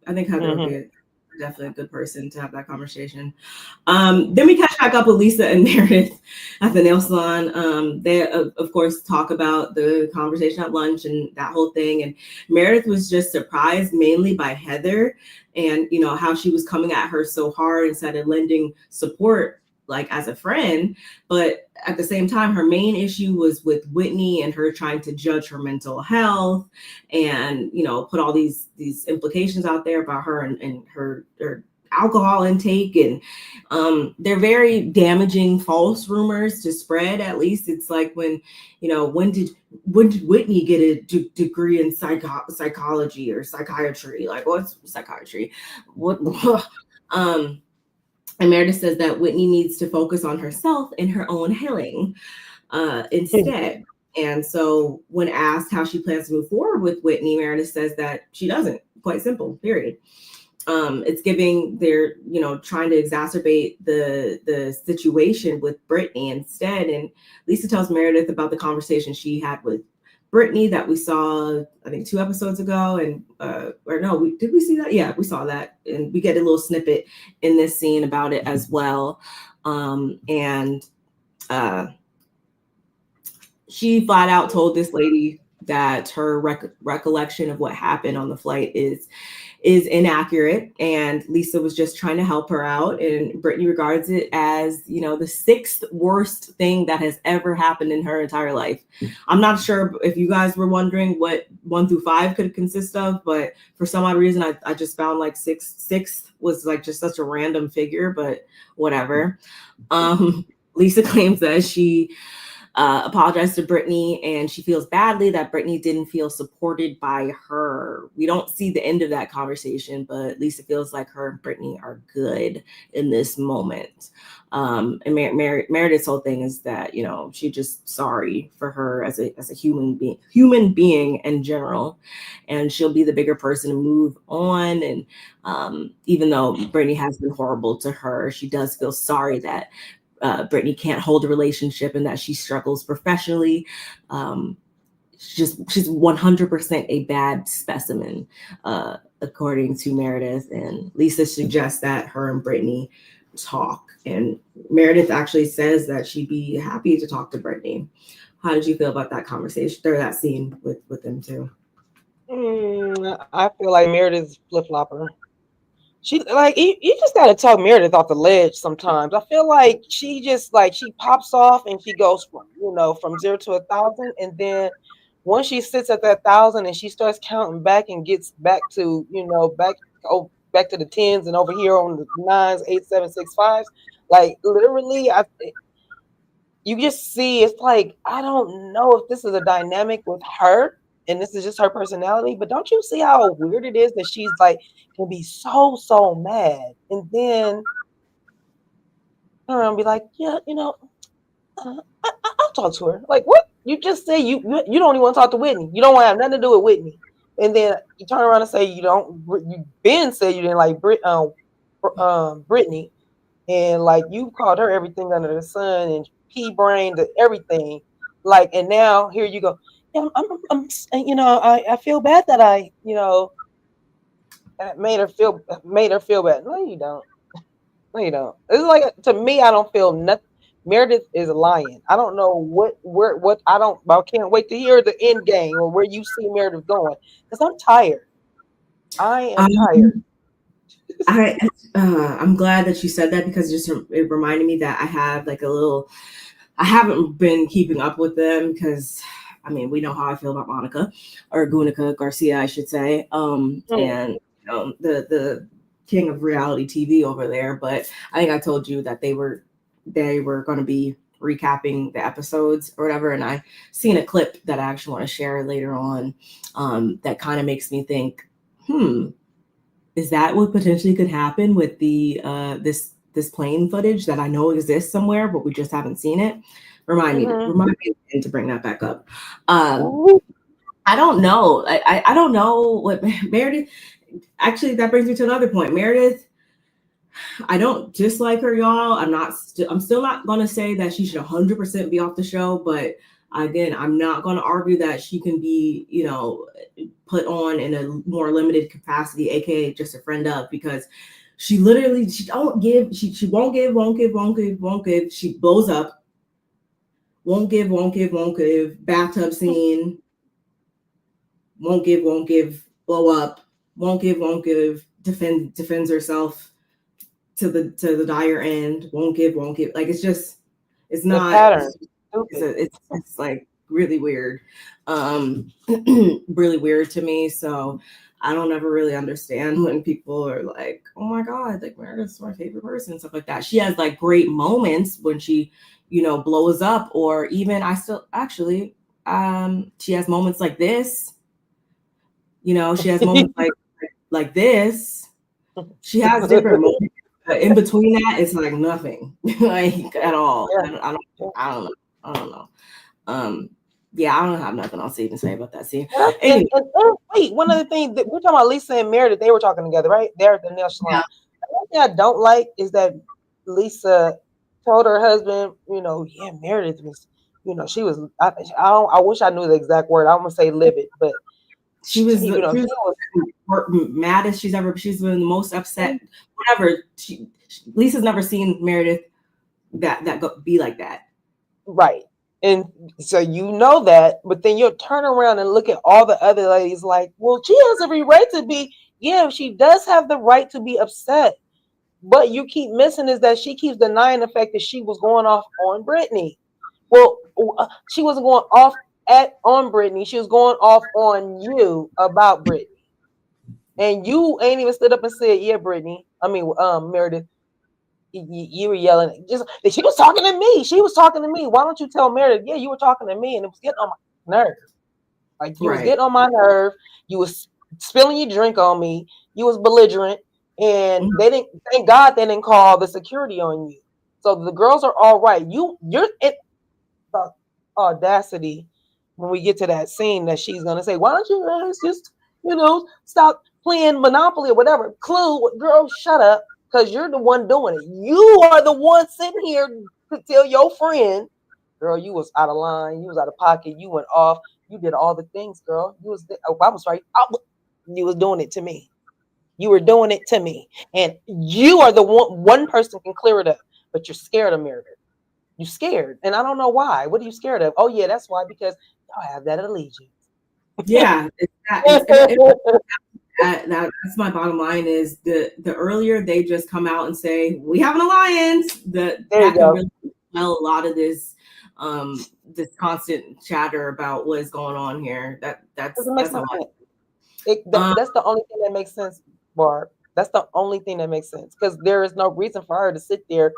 I think Heather would be definitely a good person to have that conversation. Then we catch back up with Lisa and Meredith at the nail salon. They of course talk about the conversation at lunch and that whole thing. And Meredith was just surprised mainly by Heather and how she was coming at her so hard instead of lending support like as a friend. But at the same time, her main issue was with Whitney and her trying to judge her mental health and put all these implications out there about her and her alcohol intake. And they're very damaging false rumors to spread. At least it's like when did Whitney get a degree in psychology or psychiatry? Like, what's psychiatry? What and Meredith says that Whitney needs to focus on herself and her own healing instead. And so when asked how she plans to move forward with Whitney, Meredith says that she doesn't. Quite simple, period. It's giving they're trying to exacerbate the situation with Britani instead. And Lisa tells Meredith about the conversation she had with Britani that we saw, I think 2 episodes ago. And did we see that? Yeah, we saw that. And we get a little snippet in this scene about it as well. She flat out told this lady that her recollection of what happened on the flight is inaccurate, and Lisa was just trying to help her out. And Britani regards it as the 6th worst thing that has ever happened in her entire life. I'm not sure if you guys were wondering what 1 through 5 could consist of, but for some odd reason I just found like 6th was like just such a random figure, but whatever. Lisa claims that she apologized to Britani, and she feels badly that Britani didn't feel supported by her. We don't see the end of that conversation, but Lisa feels like her and Britani are good in this moment. And Meredith's whole thing is that she's just sorry for her as a human being in general, and she'll be the bigger person to move on. And even though Britani has been horrible to her, she does feel sorry that Britani can't hold a relationship and that she struggles professionally. She's 100% a bad specimen, according to Meredith. And Lisa suggests that her and Britani talk. And Meredith actually says that she'd be happy to talk to Britani. How did you feel about that conversation or that scene with them too? I feel like Meredith's flip-flopper. She like you just gotta talk Meredith off the ledge sometimes. I feel like she just like she pops off and she goes from 0 to 1,000, and then once she sits at that 1,000 and she starts counting back and gets back to back to the 10s and over here on the 9s, 8, 7, 6, 5s, like literally you just see it's like I don't know if this is a dynamic with her and this is just her personality, but don't you see how weird it is that she's like can be so mad and then be like, yeah, I'll talk to her. Like, what? You just say you don't even want to talk to Whitney. You don't want to have nothing to do with Whitney, and then you turn around and say you don't. You been said you didn't like Britani, and like you called her everything under the sun and pea-brained everything. Like, and now here you go. Yeah, I'm I feel bad that I made her feel bad. No, you don't. No, you don't. It's like to me, I don't feel nothing. Meredith is lying. I don't know what I can't wait to hear the end game or where you see Meredith going because I'm tired. I am tired. Um, I I'm glad that you said that because it reminded me that I have like a little. I haven't been keeping up with them because I mean we know how I feel about Monica or Gunica Garcia, I should say, Mm, and the king of reality TV over there. But I think I told you that they were going to be recapping the episodes or whatever, and I seen a clip that I actually want to share later on that kind of makes me think, is that what potentially could happen with the this plane footage that I know exists somewhere, but we just haven't seen it? mm-hmm. Remind me to bring that back up. Um, Ooh, I don't know. I don't know what Meredith. Actually, that brings me to another point. Meredith, I don't dislike her, y'all. I'm still not gonna say that she should 100% be off the show, but again, I'm not gonna argue that she can be, put on in a more limited capacity, aka just a friend of, because she literally she don't give, she won't give. She blows up, won't give. Bathtub scene, won't give, blow up, won't give. Defends herself to the dire end, won't give. Like it's the not pattern. Stupid. it's like really weird. Really weird to me. So I don't ever really understand when people are like, oh my god, like Meredith's my favorite person, stuff like that. She has like great moments when she, blows up, or even I still actually she has moments like this, she has moments like this. She has different moments. But in between that, it's like nothing, like at all. Yeah. I don't know. I don't know. Um, yeah, I don't have nothing else to even say about that scene. Yeah, Anyway, and wait, one other thing that we're talking about Lisa and Meredith, they were talking together, right? They're at the nail yeah, salon. One thing I don't like is that Lisa told her husband, yeah, Meredith was, she was. I wish I knew the exact word. I'm gonna say livid, but she was he she was. was maddest she's ever. She's been the most upset. Whatever. Lisa's never seen Meredith be like that. Right. And so you know that, but then you'll turn around and look at all the other ladies like, well, she has every right to be. Yeah, she does have the right to be upset. But you keep missing is that she keeps denying the fact that she was going off on Britney. Well, she wasn't going off on Britney. She was going off on you about Britney. And you ain't even stood up and said, yeah, Britney. I mean, Meredith, you were yelling. Just she was talking to me. She was talking to me. Why don't you tell Meredith? Yeah, you were talking to me, and it was getting on my nerve. Like you was Right. getting on my nerve. You was spilling your drink on me. You was belligerent, and Mhm. they didn't. Thank God they didn't call the security on you. So the girls are all right. You're it. The audacity when we get to that scene that she's gonna say, "Why don't you guys just stop playing Monopoly or whatever?" Clue, girl, shut up. Because you're the one doing it. You are the one sitting here to tell your friend, girl, you was out of line. You was out of pocket. You went off. You did all the things, girl. You was. Oh, I was right. You was doing it to me. You were doing it to me, and you are the one. One person can clear it up, but you're scared of Meredith. You scared, and I don't know why. What are you scared of? Oh yeah, that's why because y'all have that allegiance. Yeah, that's my bottom line. Is the earlier they just come out and say we have an alliance, There you that can go. really smell a lot of this constant chatter about what is going on here. Doesn't make That's a no lot. sense. Um, That's the only thing that makes sense, Barb. That's the only thing that makes sense because there is no reason for her to sit there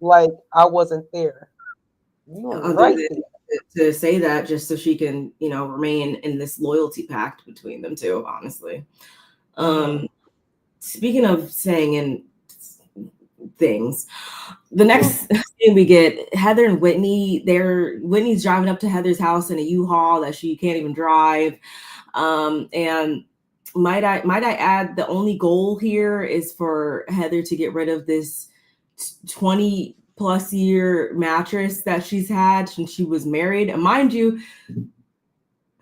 like I wasn't there. You were other right than there. to say that just so she can remain in this loyalty pact between them two. Honestly, Mm-hmm. um, speaking of saying in things. The next thing we get, Heather and Whitney. Whitney's driving up to Heather's house in a U-Haul that she can't even drive. And might I add, the only goal here is for Heather to get rid of this 20 plus year mattress that she's had since she was married. And mind you,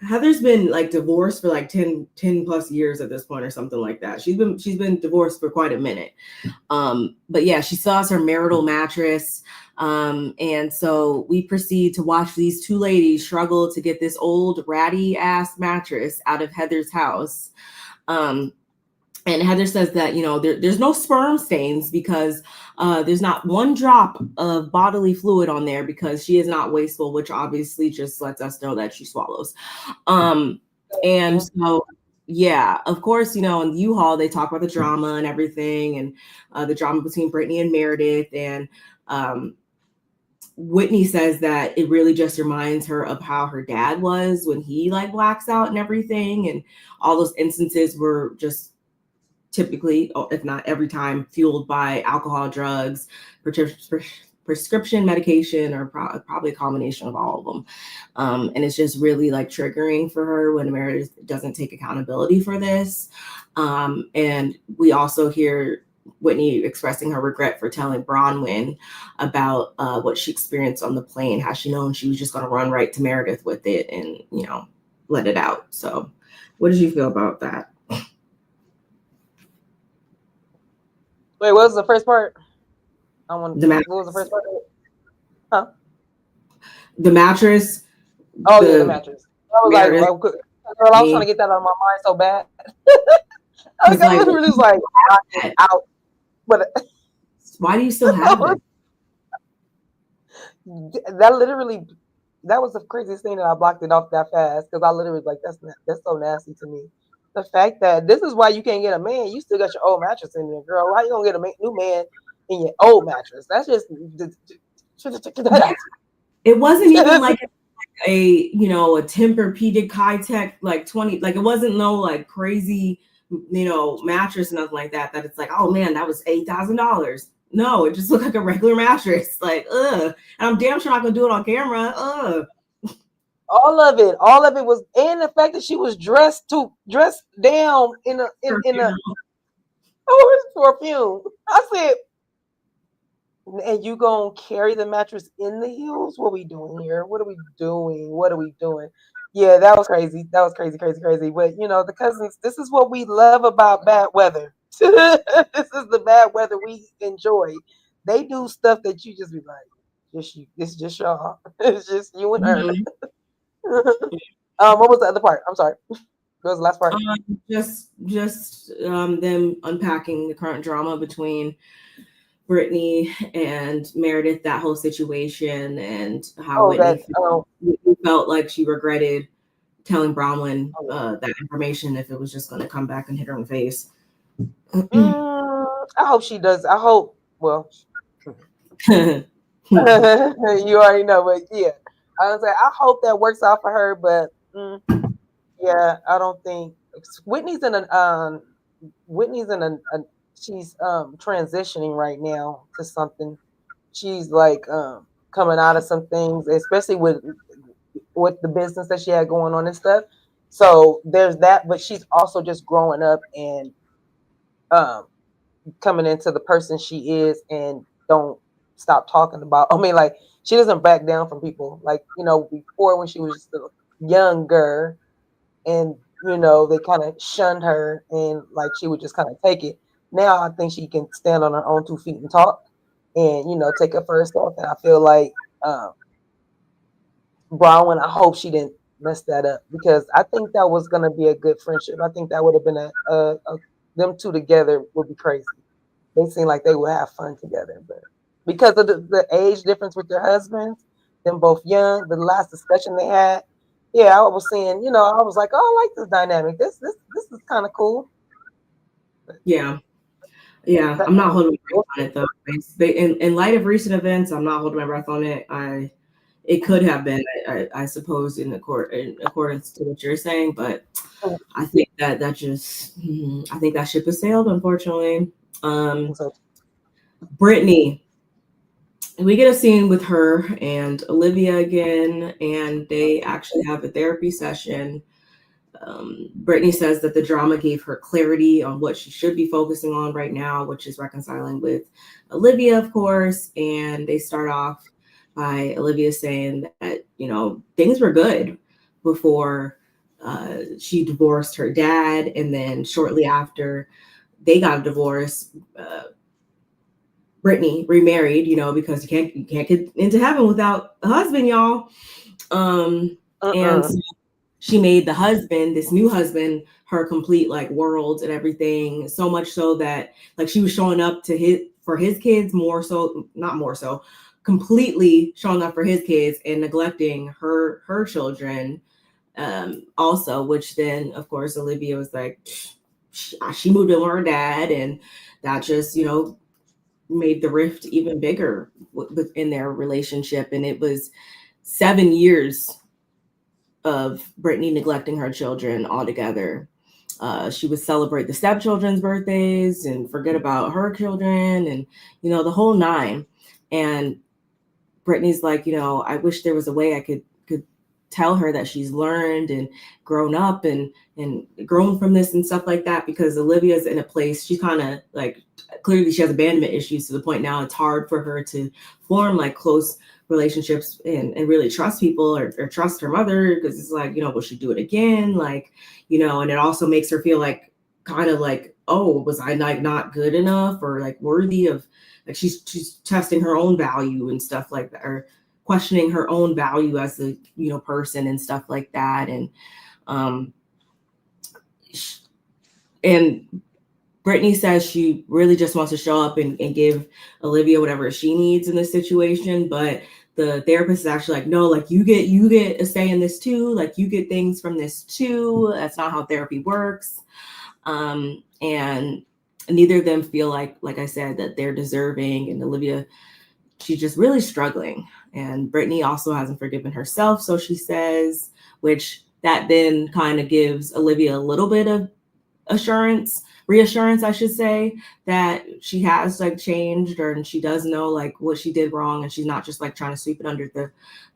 Heather's been like divorced for like 10 plus years at this point or something like that. She's been divorced for quite a minute. But yeah, she still has her marital mattress. And so we proceed to watch these two ladies struggle to get this old ratty ass mattress out of Heather's house. And Heather says that, there's no sperm stains because there's not one drop of bodily fluid on there because she is not wasteful, which obviously just lets us know that she swallows. And so, yeah, of course, in U-Haul, they talk about the drama and everything, and the drama between Britani and Meredith. And Whitney says that it really just reminds her of how her dad was when he blacks out and everything. And all those instances were just typically, if not every time, fueled by alcohol, drugs, prescription medication, or probably a combination of all of them. And it's just really triggering for her when Meredith doesn't take accountability for this. And we also hear Whitney expressing her regret for telling Bronwyn about what she experienced on the plane. Had she known, she was just going to run right to Meredith with it and, let it out. So what did you feel about that? Wait, what was the first part? What was the first part? Huh? The mattress. Oh, yeah, the mattress. I was Meredith, girl, I was trying to get that out of my mind so bad. I literally was out. But why do you still have it? That was the craziest thing that I blocked it off that fast, because I literally was like, that's so nasty to me. The fact that this is why you can't get a man. You still got your old mattress in there, girl. Why you gonna get a new man in your old mattress? That's just. It wasn't even like a Tempur-Pedic high-tech 20. It wasn't no crazy mattress, nothing like that. That it's oh man, that was $8,000. No, it just looked like a regular mattress. And I'm damn sure not gonna do it on camera. All of it was, and the fact that she was dressed down in a perfume. I said, and you gonna carry the mattress in the heels? What are we doing here? What are we doing? Yeah, that was crazy. Crazy. But the cousins, this is what we love about bad weather. This is the bad weather we enjoy. They do stuff that you just be like, it's just y'all. It's just you and her. Mm-hmm. What was the other part? I'm sorry. What was the last part? Just them unpacking the current drama between Britani and Meredith, that whole situation, and how Whitney felt like she regretted telling Bronwyn that information if it was just going to come back and hit her in the face. I hope she does. I hope. Well, you already know, but yeah. I was like, I hope that works out for her, but yeah, I don't think Whitney's in a she's transitioning right now to something. She's coming out of some things, especially with the business that she had going on and stuff. So there's that, but she's also just growing up and coming into the person she is, and don't stop talking about. She doesn't back down from people. Before, when she was younger, and they kind of shunned her, and she would just kind of take it. Now I think she can stand on her own 2 feet and talk, and take up for herself. And I feel like Bronwyn, I hope she didn't mess that up, because I think that was gonna be a good friendship. I think that would have been them two together would be crazy. They seem like they would have fun together, but because of the age difference with their husbands, them both young, the last discussion they had, yeah, I was saying, I was like, oh, I like this dynamic. This is kind of cool. But, yeah, I'm not holding my breath on it though. In light of recent events, I'm not holding my breath on it. It could have been, I suppose, in accordance to what you're saying, but I think that ship has sailed, unfortunately. Britani, we get a scene with her and Olivia again, and they actually have a therapy session. Britani says that the drama gave her clarity on what she should be focusing on right now, which is reconciling with Olivia, of course. And they start off by Olivia saying that, things were good before she divorced her dad. And then shortly after they got a divorce, Brittany remarried, because you can't get into heaven without a husband, y'all. And so she made the husband, this new husband, her complete like world and everything. So much so that like she was showing up for his kids more so, not more so, completely showing up for his kids and neglecting her children. Also, which then of course Olivia was like, she moved in with her dad, and that just made the rift even bigger within their relationship. And it was 7 years of Brittany neglecting her children altogether. She would celebrate the stepchildren's birthdays and forget about her children, and the whole nine. And Brittany's like, I wish there was a way I could tell her that she's learned and grown up and grown from this and stuff like that, because Olivia's in a place, she kind of like, clearly she has abandonment issues to the point now it's hard for her to form like close relationships and really trust people or trust her mother, because it's like, will she do it again? Like, and it also makes her feel like kind of like, oh, was I like not good enough or like worthy of, like she's testing her own value and stuff like that, or questioning her own value as a person and stuff like that. And Brittany says she really just wants to show up and give Olivia whatever she needs in this situation, but the therapist is actually like, no, like you get a say in this too, like you get things from this too. That's not how therapy works. And neither of them feel like I said, that they're deserving. And Olivia, she's just really struggling. And Brittany also hasn't forgiven herself, so she says, which that then kind of gives Olivia a little bit of reassurance, I should say, that she has like changed, and she does know like what she did wrong, and she's not just like trying to sweep it under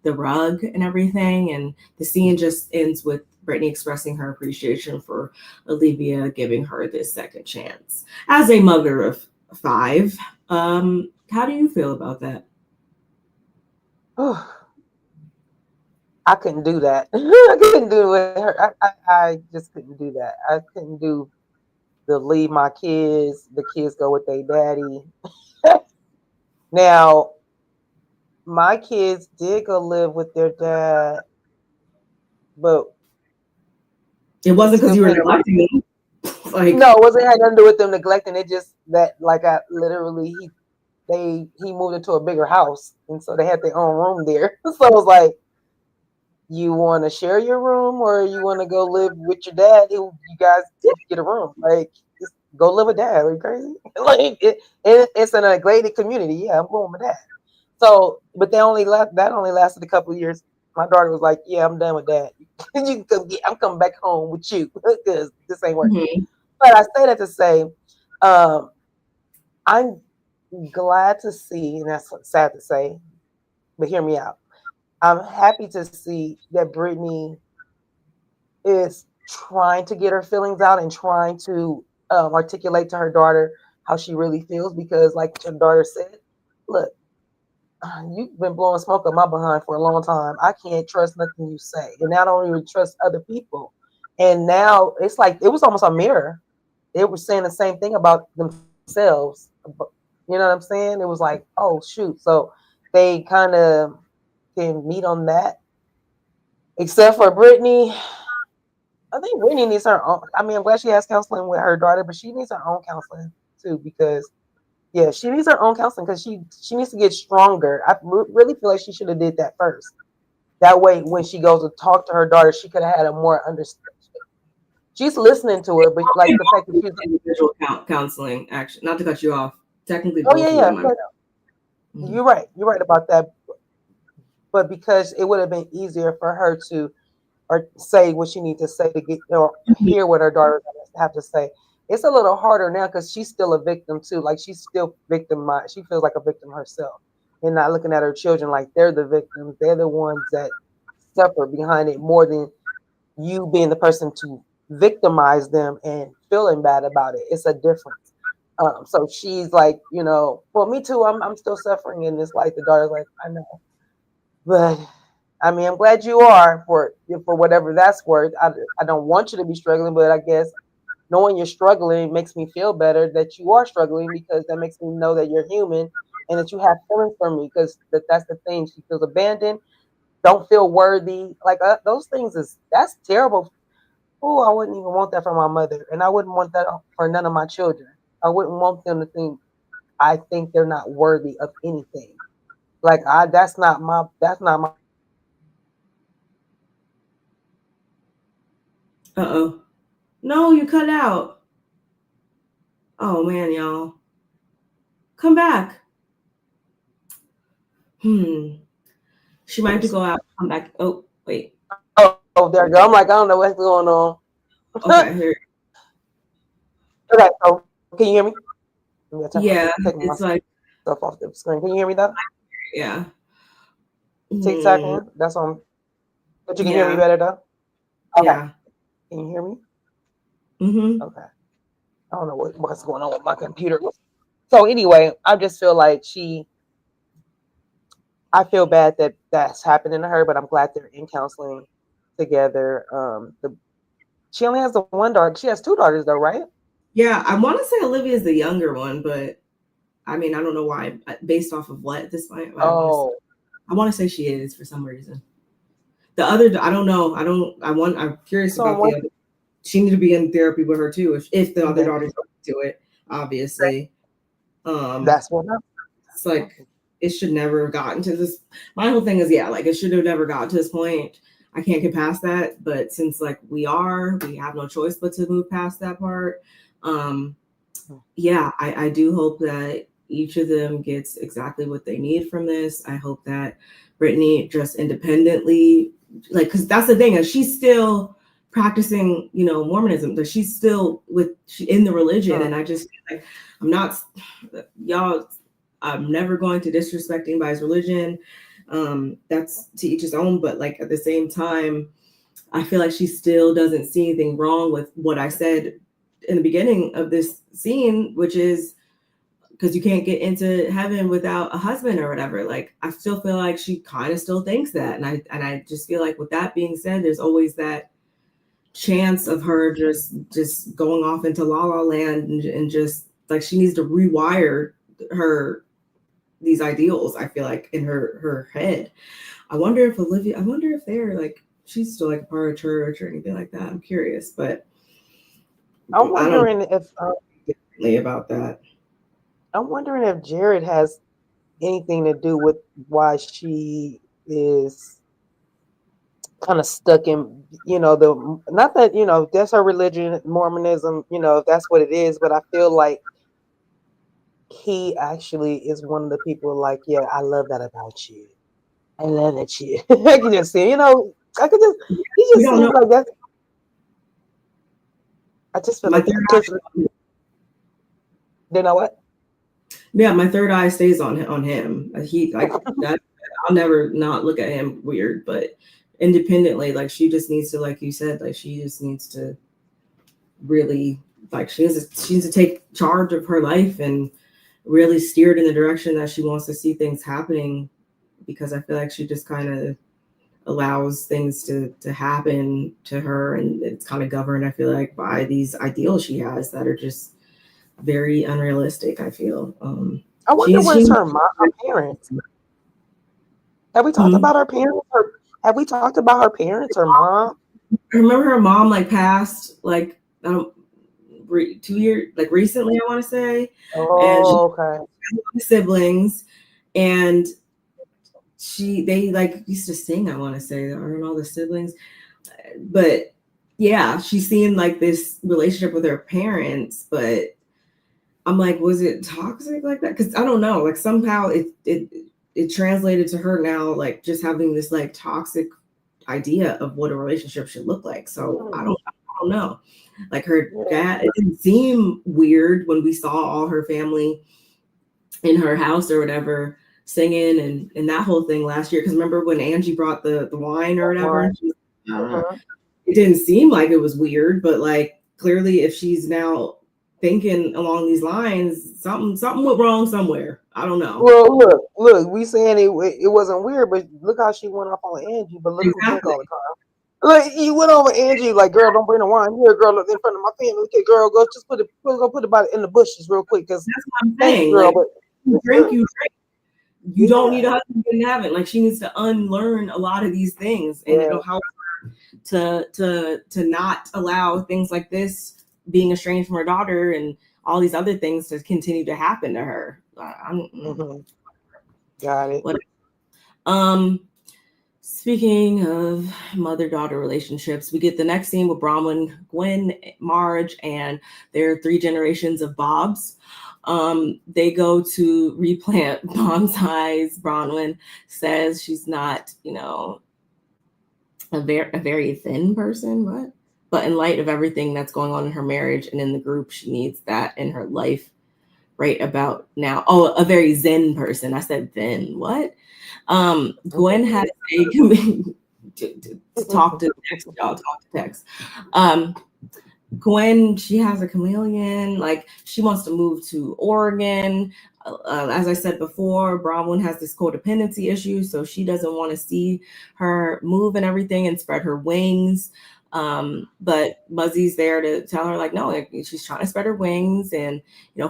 the rug and everything. And the scene just ends with Brittany expressing her appreciation for Olivia giving her this second chance. As a mother of 5, how do you feel about that? I couldn't do that. I couldn't do it with her. I just couldn't do that. I couldn't do the leave my kids, the kids go with their daddy. Now, my kids did go live with their dad, but it wasn't because you were neglecting them. Like, no, it wasn't had nothing to do with them neglecting. It just that like I literally he moved into a bigger house, and so they had their own room there. So it was like, you want to share your room or you want to go live with your dad? You guys get a room. Like, just go live with dad. Are you crazy? Like, it's a neglected community. Yeah, I'm going with dad. So, but that only lasted a couple of years. My daughter was like, "Yeah, I'm done with dad. You can come I'm coming back home with you because this ain't working." Mm-hmm. But I say that to say, I'm glad to see, and that's sad to say, but hear me out. I'm happy to see that Brittany is trying to get her feelings out and trying to articulate to her daughter how she really feels, because like your daughter said, look, you've been blowing smoke up my behind for a long time. I can't trust nothing you say. And I don't even trust other people. And now it's like, it was almost a mirror. They were saying the same thing about themselves. You know what I'm saying? It was like, oh, shoot. So they kind of can meet on that. Except for Brittany, I think Brittany needs her own. I mean, I'm glad she has counseling with her daughter, but she needs her own counseling too, because yeah, she needs her own counseling because she needs to get stronger. I really feel like she should have did that first. That way, when she goes to talk to her daughter, she could have had a more understanding. She's listening to her, but like the fact that she's individual counseling, actually, not to cut you off. Technically, oh yeah. You're right. You're right about that. But because it would have been easier for her to or say what she needs to say to get or hear what her daughter have to say. It's a little harder now because she's still a victim too. Like she's still victimized. She feels like a victim herself, and not looking at her children like they're the victims. They're the ones that suffer behind it more than you being the person to victimize them and feeling bad about it. It's a difference. So she's like, well, me too. I'm still suffering in this life. The daughter's like, I know, but I mean, I'm glad you are for whatever that's worth. I don't want you to be struggling, but I guess knowing you're struggling makes me feel better that you are struggling, because that makes me know that you're human and that you have feelings for me. Because that's the thing. She feels abandoned, don't feel worthy. Like those things that's terrible. Oh, I wouldn't even want that for my mother, and I wouldn't want that for none of my children. I wouldn't want them to think I think they're not worthy of anything. Like that's not my Uh-oh. No, you cut out. Oh man, y'all. Come back. She might have to go out, come back. Oh, wait. Oh, there you go. I'm like, I don't know what's going on. Okay, here. Okay, so can you hear me? Yeah, Taking it's like, myself off the screen. Can you hear me though? yeah. Tic-tacking. That's on. But you can hear me Yeah, better though? Okay. yeah. Can you hear me? Mm-hmm. Okay. I don't know what's going on with my computer. So anyway, I just feel like I feel bad that that's happening to her, but I'm glad they're in counseling together. She only has the one daughter. She has two daughters though, right? Yeah, I want to say Olivia is the younger one, but I mean, I don't know why. Based off of what at this point, Oh, I want to say she is for some reason. The other, I don't know. I'm curious so about the other. She need to be in therapy with her too, if the other daughter's to it, obviously. that's what happened. It's like it should never have gotten to this. My whole thing is, yeah, like it should have never gotten to this point. I can't get past that, but since like we have no choice but to move past that part. Yeah, I do hope that each of them gets exactly what they need from this. I hope that Britani just independently, like, because that's the thing, is she's still practicing, Mormonism, that she's still in the religion, and I just like I'm not, y'all. I'm never going to disrespect anybody's religion. That's to each his own, but like at the same time, I feel like she still doesn't see anything wrong with what I said in the beginning of this scene, which is because you can't get into heaven without a husband or whatever. Like, I still feel like she kind of still thinks that. And I just feel like with that being said, there's always that chance of her just going off into la la land and just like she needs to rewire these ideals, I feel like, in her head. I wonder if they're like, she's still like a part of church or anything like that. I'm curious, but I'm wondering about that. I'm wondering if Jared has anything to do with why she is kind of stuck in, not that, that's her religion, Mormonism, if that's what it is, but I feel like he actually is one of the people like, yeah, I love that about you. I love that you. I can just see, he just seems like that. I just feel like you know what? Yeah, my third eye stays on him. He like that. I'll never not look at him weird, but independently, like she just needs to, like you said, like she just needs to really, like she needs to take charge of her life and really steer it in the direction that she wants to see things happening, because I feel like she just kind of allows things to happen to her, and it's kind of governed, I feel like, by these ideals she has that are just very unrealistic, I feel. I wonder where's her parents. Have we talked about her parents? Have we talked about her parents or mom? I remember her mom like passed like 2 years, like recently, I want to say. Oh, okay. Siblings, and they like used to sing, I want to say, aren't all the siblings, but yeah, she's seeing like this relationship with her parents, but I'm like, was it toxic like that? Because I don't know, like somehow it translated to her now, like just having this like toxic idea of what a relationship should look like. So I don't know. Like her dad, it didn't seem weird when we saw all her family in her house or whatever singing and that whole thing last year. Because remember when Angie brought the wine or whatever? It didn't seem like it was weird, but like clearly, if she's now thinking along these lines, something went wrong somewhere. I don't know. Well, look, we saying it wasn't weird, but look how she went off on Angie. But look who took all the car. Look, you went over Angie like, girl, don't bring the wine here, girl. Look in front of my family. Okay, girl, go just put it by in the bushes real quick, cause That's what I'm thank you, saying. girl, Like, but you drink, you drink. You don't need yeah, a husband, you didn't have it. Like, she needs to unlearn a lot of these things, and yeah. it'll help to not allow things like this, being estranged from her daughter and all these other things, to continue to happen to her. Mm-hmm. Got it. What? Speaking of mother-daughter relationships, we get the next scene with Bronwyn, Gwen, Marge, and their 3 generations of Bobs. They go to replant bonsais. Bronwyn says she's not, a very thin person. What? But in light of everything that's going on in her marriage and in the group, she needs that in her life right about now. Oh, a very zen person. I said thin. What? Gwen has a to talk to text, y'all talk to text. Gwen, she has a chameleon. Like, she wants to move to Oregon. As I said before, Bronwyn has this codependency issue, so she doesn't want to see her move and everything and spread her wings. But Muzzy's there to tell her, like, no, like, she's trying to spread her wings and,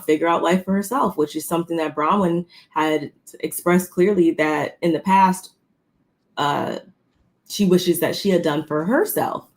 figure out life for herself, which is something that Bronwyn had expressed clearly that in the past, she wishes that she had done for herself.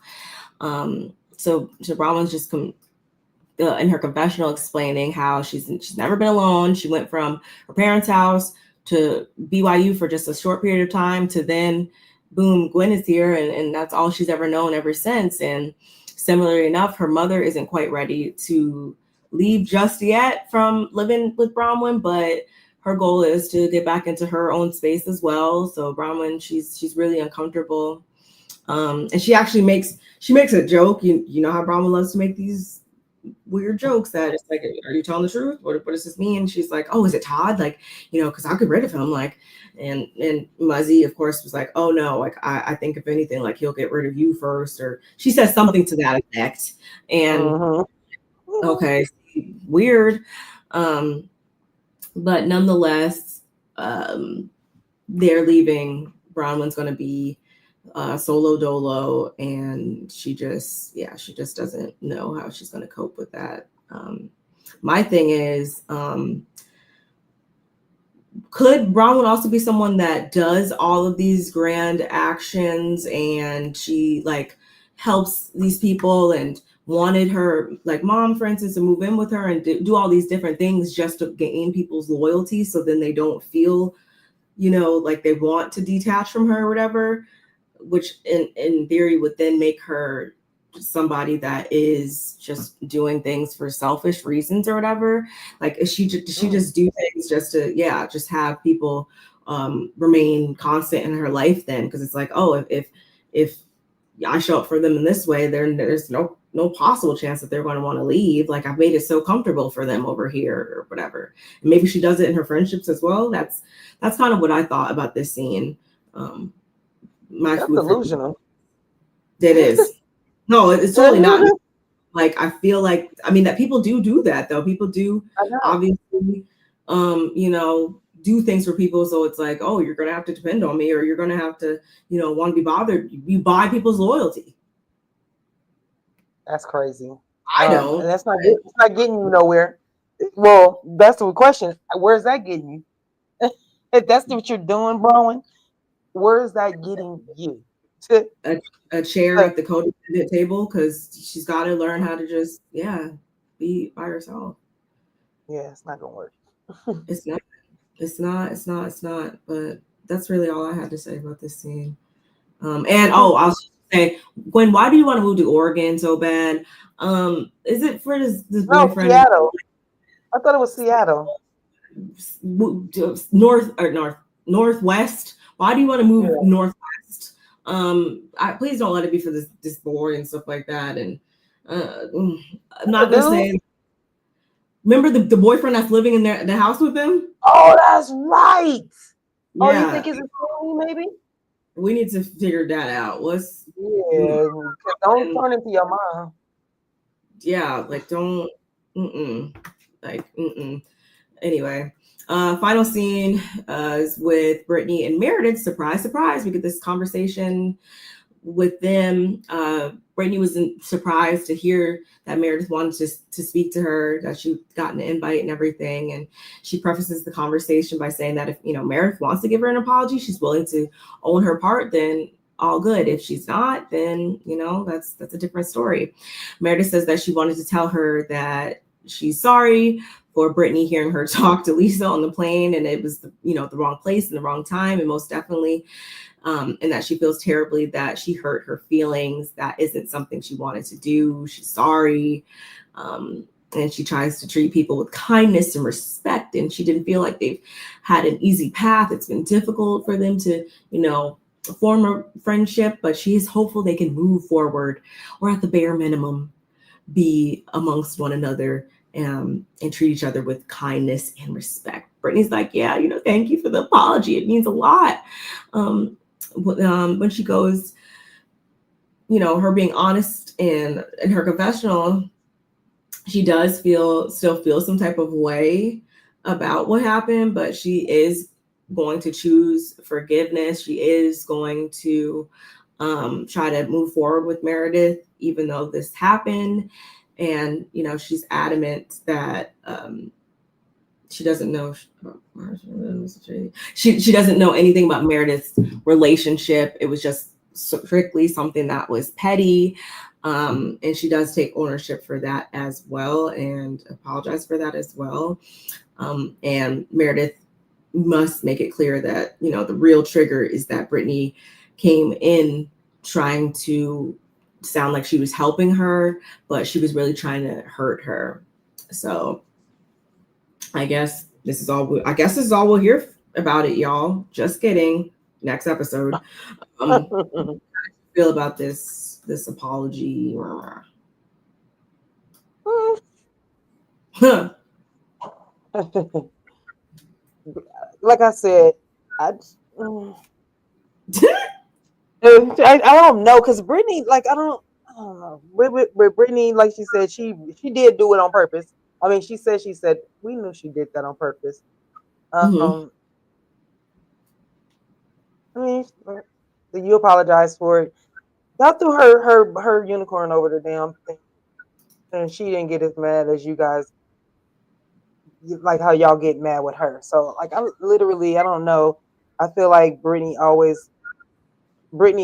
So Bronwyn's just in her confessional explaining how she's never been alone. She went from her parents' house to BYU for just a short period of time to then, boom, Gwen is here, and that's all she's ever known ever since. And similarly enough, her mother isn't quite ready to leave just yet from living with Bronwyn, but her goal is to get back into her own space as well. So Bronwyn, she's really uncomfortable. And she actually makes a joke. You know how Bronwyn loves to make these weird jokes that it's like, are you telling the truth? What does this mean? She's like, oh, is it Todd? Like, because I'll get rid of him. Like, and Muzzy, of course, was like, oh no, like I think if anything, like he'll get rid of you first, or she says something to that effect. And okay, weird. But nonetheless, they're leaving. Bronwyn's going to be solo dolo, and she just doesn't know how she's going to cope with that. My thing is, could Bronwyn also be someone that does all of these grand actions, and she like helps these people and wanted her, like mom, for instance, to move in with her and do all these different things just to gain people's loyalty, so then they don't feel, like they want to detach from her or whatever, which in theory would then make her somebody that is just doing things for selfish reasons or whatever. Like, does she just do things just to just have people remain constant in her life then? Because it's like, oh, if I show up for them in this way, there's no possible chance that they're going to want to leave. Like, I've made it so comfortable for them over here or whatever. And maybe she does it in her friendships as well. That's kind of what I thought about this scene. That's delusional. It is. No, it's totally not. Like, I feel like, that people do that though. People do obviously, do things for people. So it's like, oh, you're going to have to depend on me, or you're going to have to, want to be bothered. You buy people's loyalty. That's crazy. I don't. And it's not getting you nowhere. Well, that's the question. Where's that getting you? If that's what you're doing, Bronwyn, where is that getting you? A chair at the codependent table, because she's got to learn how to just be by herself. Yeah, it's not gonna work. It's not. But that's really all I had to say about this scene. And I'll say, Gwen, why do you want to move to Oregon so bad? Is it for this boyfriend? No, Seattle. I thought it was Seattle. Northwest. Why do you want to move northwest? Please don't let it be for this board and stuff like that. And I'm not gonna say. Remember the boyfriend that's living in the house with them? Oh, that's right. Yeah. Oh, you think it's a family, maybe? We need to figure that out. Don't turn into your mom. Yeah, like don't. Anyway, final scene is with Brittany and Meredith. Surprise, surprise. We get this conversation with them, Brittany wasn't surprised to hear that Meredith wanted to speak to her, that she'd gotten an invite and everything. And she prefaces the conversation by saying that if, Meredith wants to give her an apology, she's willing to own her part, then all good. If she's not, then, that's a different story. Meredith says that she wanted to tell her that she's sorry for Brittany hearing her talk to Lisa on the plane, and it was the wrong place and the wrong time, and most definitely, and that she feels terribly that she hurt her feelings. That isn't something she wanted to do. She's sorry. And she tries to treat people with kindness and respect, and she didn't feel like they've had an easy path. It's been difficult for them to, form a friendship, but she is hopeful they can move forward, or at the bare minimum, be amongst one another and treat each other with kindness and respect. Brittany's like, yeah, thank you for the apology. It means a lot. When she goes, her being honest in her confessional, she does still feel some type of way about what happened, but she is going to choose forgiveness. She is going to try to move forward with Meredith, even though this happened. And, she's adamant that she doesn't know. She doesn't know anything about Meredith's relationship. It was just strictly something that was petty. And she does take ownership for that as well and apologize for that as well. And Meredith must make it clear that, the real trigger is that Brittany came in trying to sound like she was helping her, but she was really trying to hurt her. So I guess this is all we'll hear about it, y'all. Just kidding. Next episode. How do you feel about this apology? Like I said, I don't know, because Brittany, like, I don't know. With Brittany, like she said, she did do it on purpose. I mean, she said we knew she did that on purpose. I mean, you apologize for it. Y'all threw her unicorn over the damn thing, and she didn't get as mad as you guys, like how y'all get mad with her. So, like, I don't know. I feel like Brittany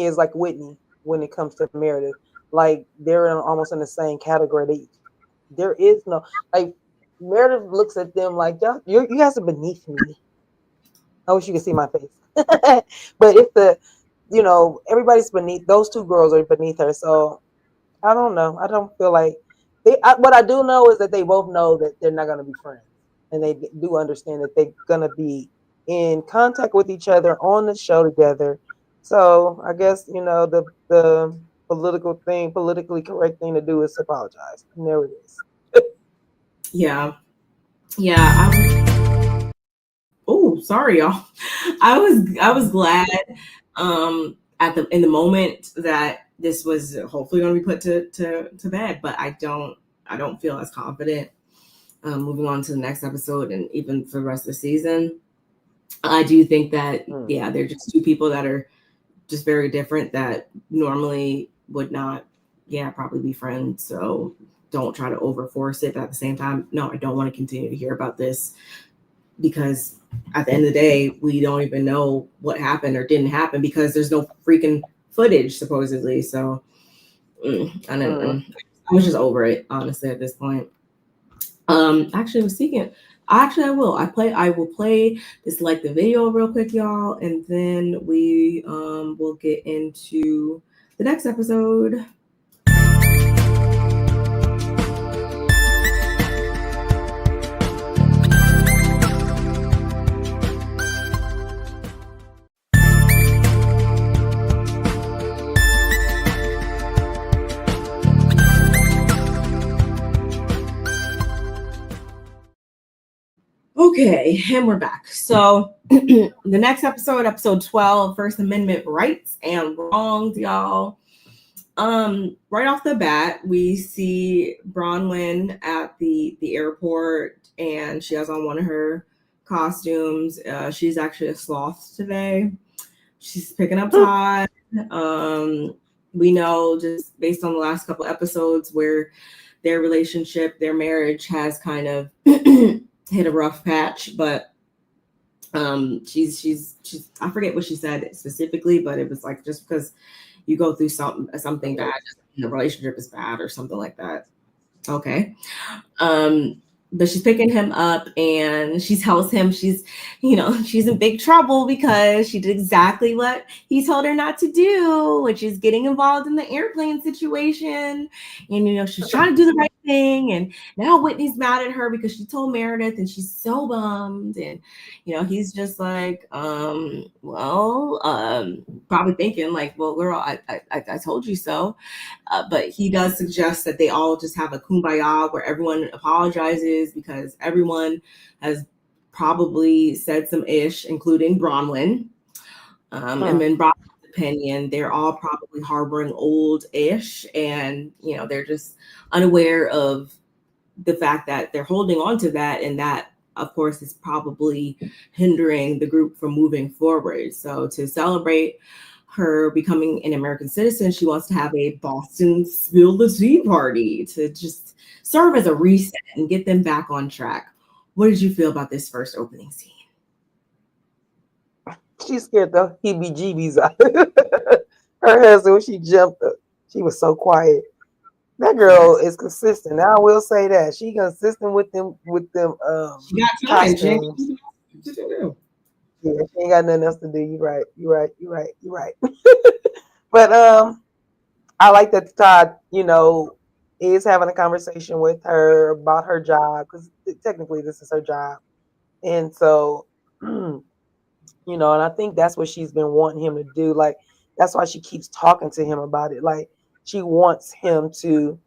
is like Whitney when it comes to Meredith. Like, they're almost in the same category. There is no, like, Meredith looks at them like, y'all, you guys are beneath me. I wish you could see my face. But if everybody's beneath, those two girls are beneath her. So I don't know. I don't feel like what I do know is that they both know that they're not going to be friends. And they do understand that they're going to be in contact with each other on the show together. So I guess, the politically correct thing to do is apologize. And there it is. Yeah. Oh, sorry, y'all. I was glad in the moment that this was hopefully going to be put to bed, but I don't feel as confident moving on to the next episode and even for the rest of the season. I do think that they're just two people that are just very different that normally would not probably be friends. So don't try to overforce it. But at the same time, no, I don't want to continue to hear about this, because at the end of the day, we don't even know what happened or didn't happen because there's no freaking footage supposedly. So I was just over it, honestly, at this point. Actually, I was thinking, I will play this like the video real quick, y'all, and then we will get into the next episode. Okay, and we're back. So the next episode 12, First Amendment rights and wrongs, y'all. Right off the bat, we see Bronwyn at the airport, and she has on one of her costumes. She's actually a sloth today. She's picking up Todd. We know just based on the last couple episodes where their relationship, their marriage has kind of hit a rough patch, but she's I forget what she said specifically, but it was like just because you go through something bad, the relationship is bad or something like that. Okay. Um, but she's picking him up and she tells him she's in big trouble because she did exactly what he told her not to do, which is getting involved in the airplane situation. And, she's trying to do the right thing. And now Whitney's mad at her because she told Meredith and she's so bummed. And, he's just like, probably thinking like, well, girl, I told you so. But he does suggest that they all just have a kumbaya where everyone apologizes because everyone has probably said some ish, including Bronwyn. And in Bronwyn's opinion, they're all probably harboring old ish, and they're just unaware of the fact that they're holding on to that, and that of course is probably hindering the group from moving forward. So to celebrate her becoming an American citizen, she wants to have a Boston Spill the Tea party to just serve as a reset and get them back on track. What did you feel about this first opening scene? She scared the heebie-jeebies out. Her husband, when she jumped up, she was so quiet. That girl is consistent. I will say that she consistent with them. She got time. Costumes. Yeah, she ain't got nothing else to do. You're right. But I like that Todd, is having a conversation with her about her job, because technically this is her job, and so and I think that's what she's been wanting him to do. Like, that's why she keeps talking to him about it. Like, she wants him to,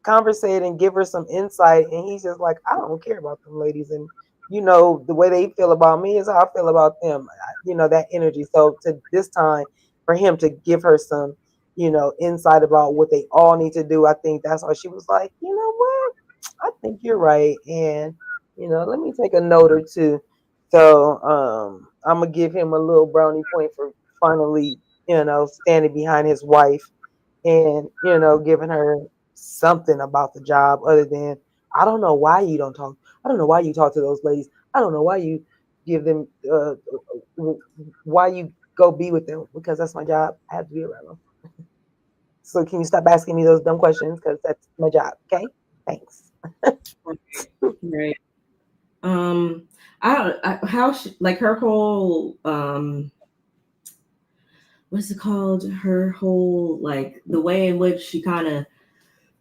conversate and give her some insight. And he's just like, I don't care about them ladies. And, the way they feel about me is how I feel about them, that energy. So to this time, for him to give her some, insight about what they all need to do, I think that's why she was like, you know what? I think you're right. And, let me take a note or two. So I'm gonna give him a little brownie point for finally, standing behind his wife and giving her something about the job other than, I don't know why you don't talk. I don't know why you talk to those ladies. I don't know why you give them why you go be with them, because that's my job. I have to be around them. So can you stop asking me those dumb questions, because that's my job. Okay, thanks. Right. I don't how she, like her whole what's it called, her whole, like, the way in which she kind of,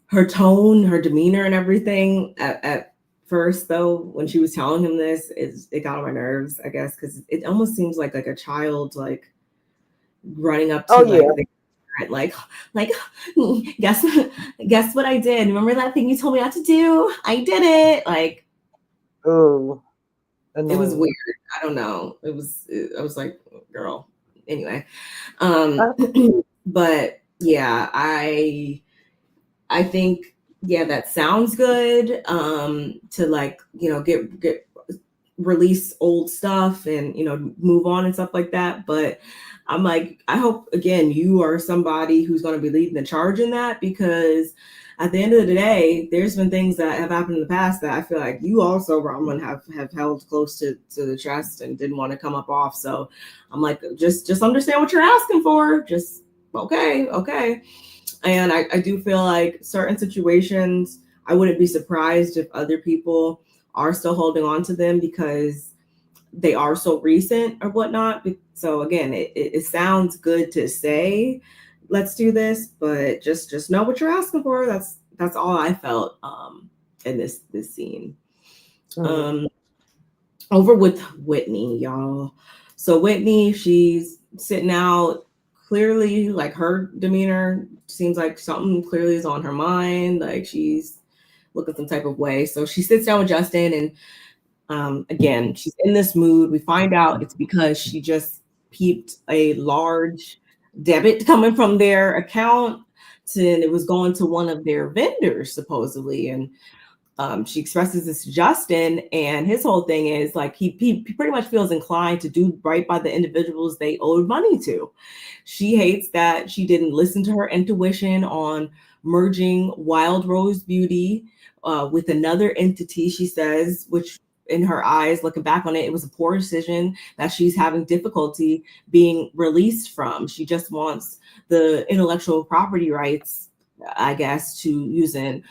her tone, her demeanor and everything at first, though, when she was telling him this, it got on my nerves, I guess, because it almost seems like a child, like, running up to like like guess what I did, remember that thing you told me not to do, I did it, like, oh, it was weird. I don't know. I was like, girl. Anyway. But yeah, I think, yeah, that sounds good. To, like, get release old stuff and, move on and stuff like that. But I'm like, I hope, again, you are somebody who's going to be leading the charge in that, because at the end of the day, there's been things that have happened in the past that I feel like you also, Bronwyn, have held close to the chest and didn't want to come up off. So I'm like, just understand what you're asking for. Just okay. And I do feel like certain situations, I wouldn't be surprised if other people are still holding on to them because they are so recent or whatnot. So again, it sounds good to say, let's do this, but just know what you're asking for. That's all I felt in this scene. Over with Whitney, y'all. So Whitney, she's sitting out. Clearly, like, her demeanor seems like something clearly is on her mind. Like, she's looking some type of way. So she sits down with Justin, and again, she's in this mood. We find out it's because she just peeped a large debit coming from their account, and it was going to one of their vendors supposedly. And she expresses this to Justin, and his whole thing is like he pretty much feels inclined to do right by the individuals they owed money to. She hates that she didn't listen to her intuition on merging Wild Rose Beauty with another entity, she says, which in her eyes, looking back on it, it was a poor decision that she's having difficulty being released from. She just wants the intellectual property rights, I guess, to using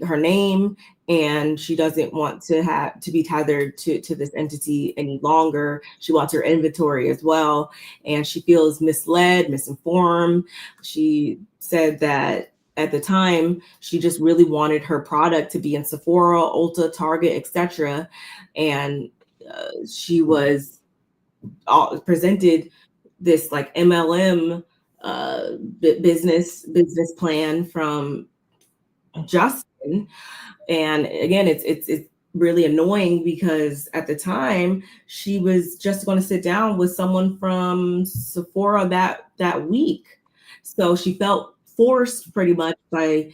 her name, and she doesn't want to be tethered to this entity any longer. She wants her inventory as well, and she feels misled, misinformed. She said that at the time she just really wanted her product to be in Sephora, Ulta, Target, etc., and she was presented this like MLM business plan from Justin. And again, it's really annoying because at the time she was just going to sit down with someone from Sephora that week. So she felt forced pretty much by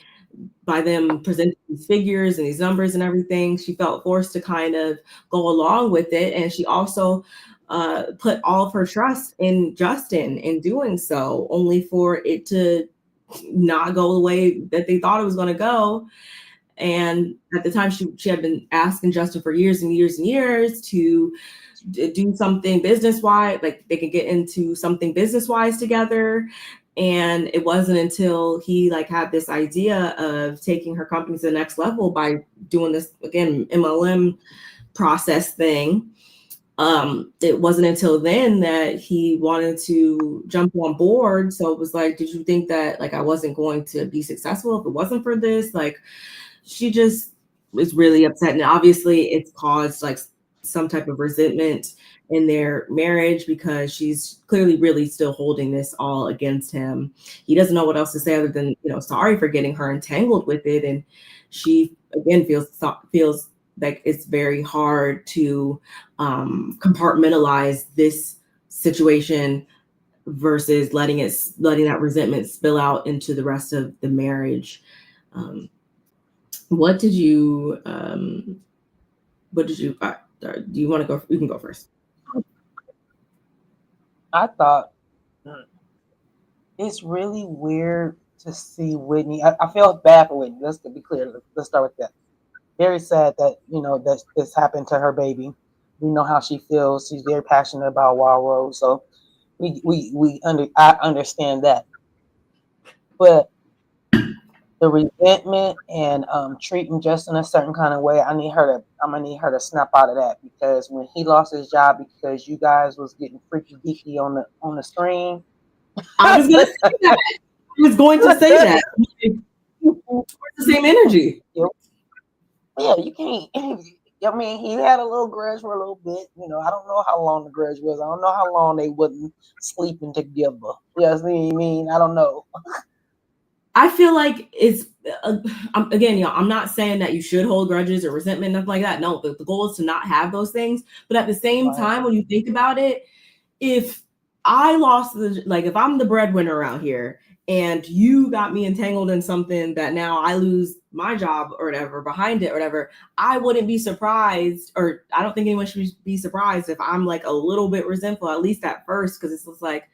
them presenting these figures and these numbers and everything. She felt forced to kind of go along with it. And she also put all of her trust in Justin in doing so, only for it to not go the way that they thought it was going to go. And at the time, she had been asking Justin for years and years and years to do something business-wise, like they could get into something business-wise together. And it wasn't until he like had this idea of taking her company to the next level by doing this, again, MLM process thing. It wasn't until then that he wanted to jump on board. So it was like, did you think that like I wasn't going to be successful if it wasn't for this? Like, she just is really upset. And obviously it's caused like some type of resentment in their marriage because she's clearly really still holding this all against him. He doesn't know what else to say other than, sorry for getting her entangled with it. And she again feels like it's very hard to compartmentalize this situation versus letting that resentment spill out into the rest of the marriage. What did you do you want to go? You can go first. I thought it's really weird to see Whitney. I felt bad for Whitney. Let's be clear. Let's start with that. Very sad that that this happened to her baby. We know how she feels. She's very passionate about Wild Rose, so I understand that. But the resentment and treating Justin a certain kind of way, I'm gonna need her to snap out of that, because when he lost his job because you guys was getting freaky deaky on the screen. I was gonna say that. I was going to say that. It's the same energy. Yeah, you can't. I mean, he had a little grudge for a little bit. I don't know how long the grudge was. I don't know how long they wasn't sleeping together. You know what I mean? I don't know. I feel like it's again, I'm not saying that you should hold grudges or resentment, nothing like that. No, the goal is to not have those things. But at the same time, when you think about it, if I lost if I'm the breadwinner around here and you got me entangled in something that now I lose my job or whatever behind it or whatever, I wouldn't be surprised, or I don't think anyone should be surprised if I'm like a little bit resentful, at least at first, because it's just like,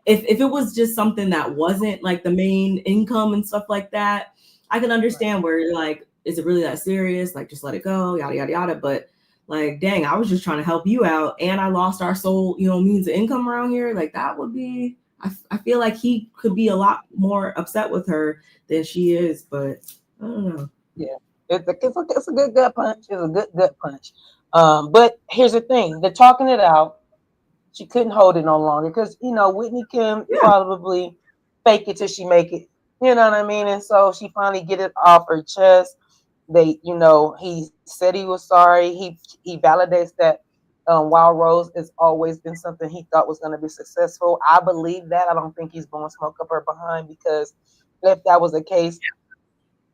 if it was just something that wasn't like the main income and stuff like that, I can understand where you're like, is it really that serious? Like, just let it go, yada, yada, yada. But like, dang, I was just trying to help you out and I lost our sole, means of income around here. Like, that would be, I feel like he could be a lot more upset with her than she is, but I don't know. Yeah, it's a good gut punch. It's a good gut punch. But here's the thing: they're talking it out. She couldn't hold it no longer because Whitney can probably fake it till she make it. You know what I mean? And so she finally get it off her chest. He said he was sorry. He validates that Wild Rose has always been something he thought was going to be successful. I believe that. I don't think he's blowing smoke up her behind, because if that was the case,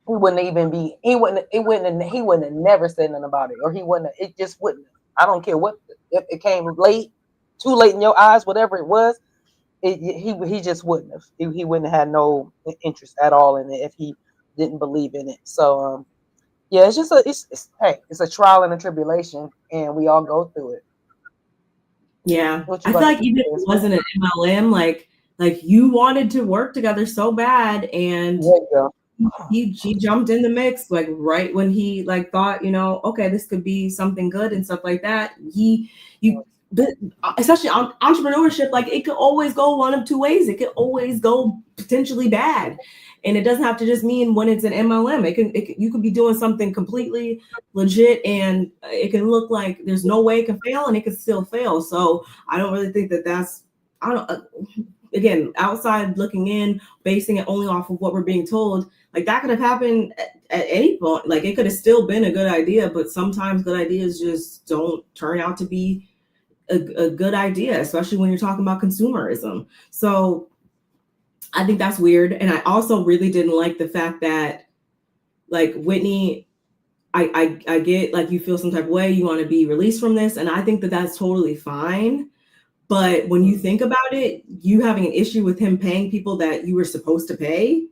he wouldn't even be. He wouldn't have never said nothing about it, or he wouldn't. It just wouldn't. I don't care what, if it came late. Too late in your eyes, whatever it was, he just wouldn't have. He wouldn't have had no interest at all in it if he didn't believe in it. So Yeah, it's just it's a trial and a tribulation, and we all go through it. Yeah, What you I feel about to like even if it wasn't an MLM, like you wanted to work together so bad, and There you go. he jumped in the mix like right when he like thought, okay, this could be something good and stuff like that. But especially on entrepreneurship, like it could always go one of two ways. It could always go potentially bad, and it doesn't have to just mean when it's an MLM. You could be doing something completely legit, and it can look like there's no way it can fail, and it could still fail. So I don't really think that's. I don't. Again, outside looking in, basing it only off of what we're being told, like that could have happened at any point. Like it could have still been a good idea, but sometimes good ideas just don't turn out to be a good idea, especially when you're talking about consumerism. So I think that's weird. And I also really didn't like the fact that like Whitney, I get like you feel some type of way, you want to be released from this. And I think that that's totally fine. But when you think about it, you having an issue with him paying people that you were supposed to pay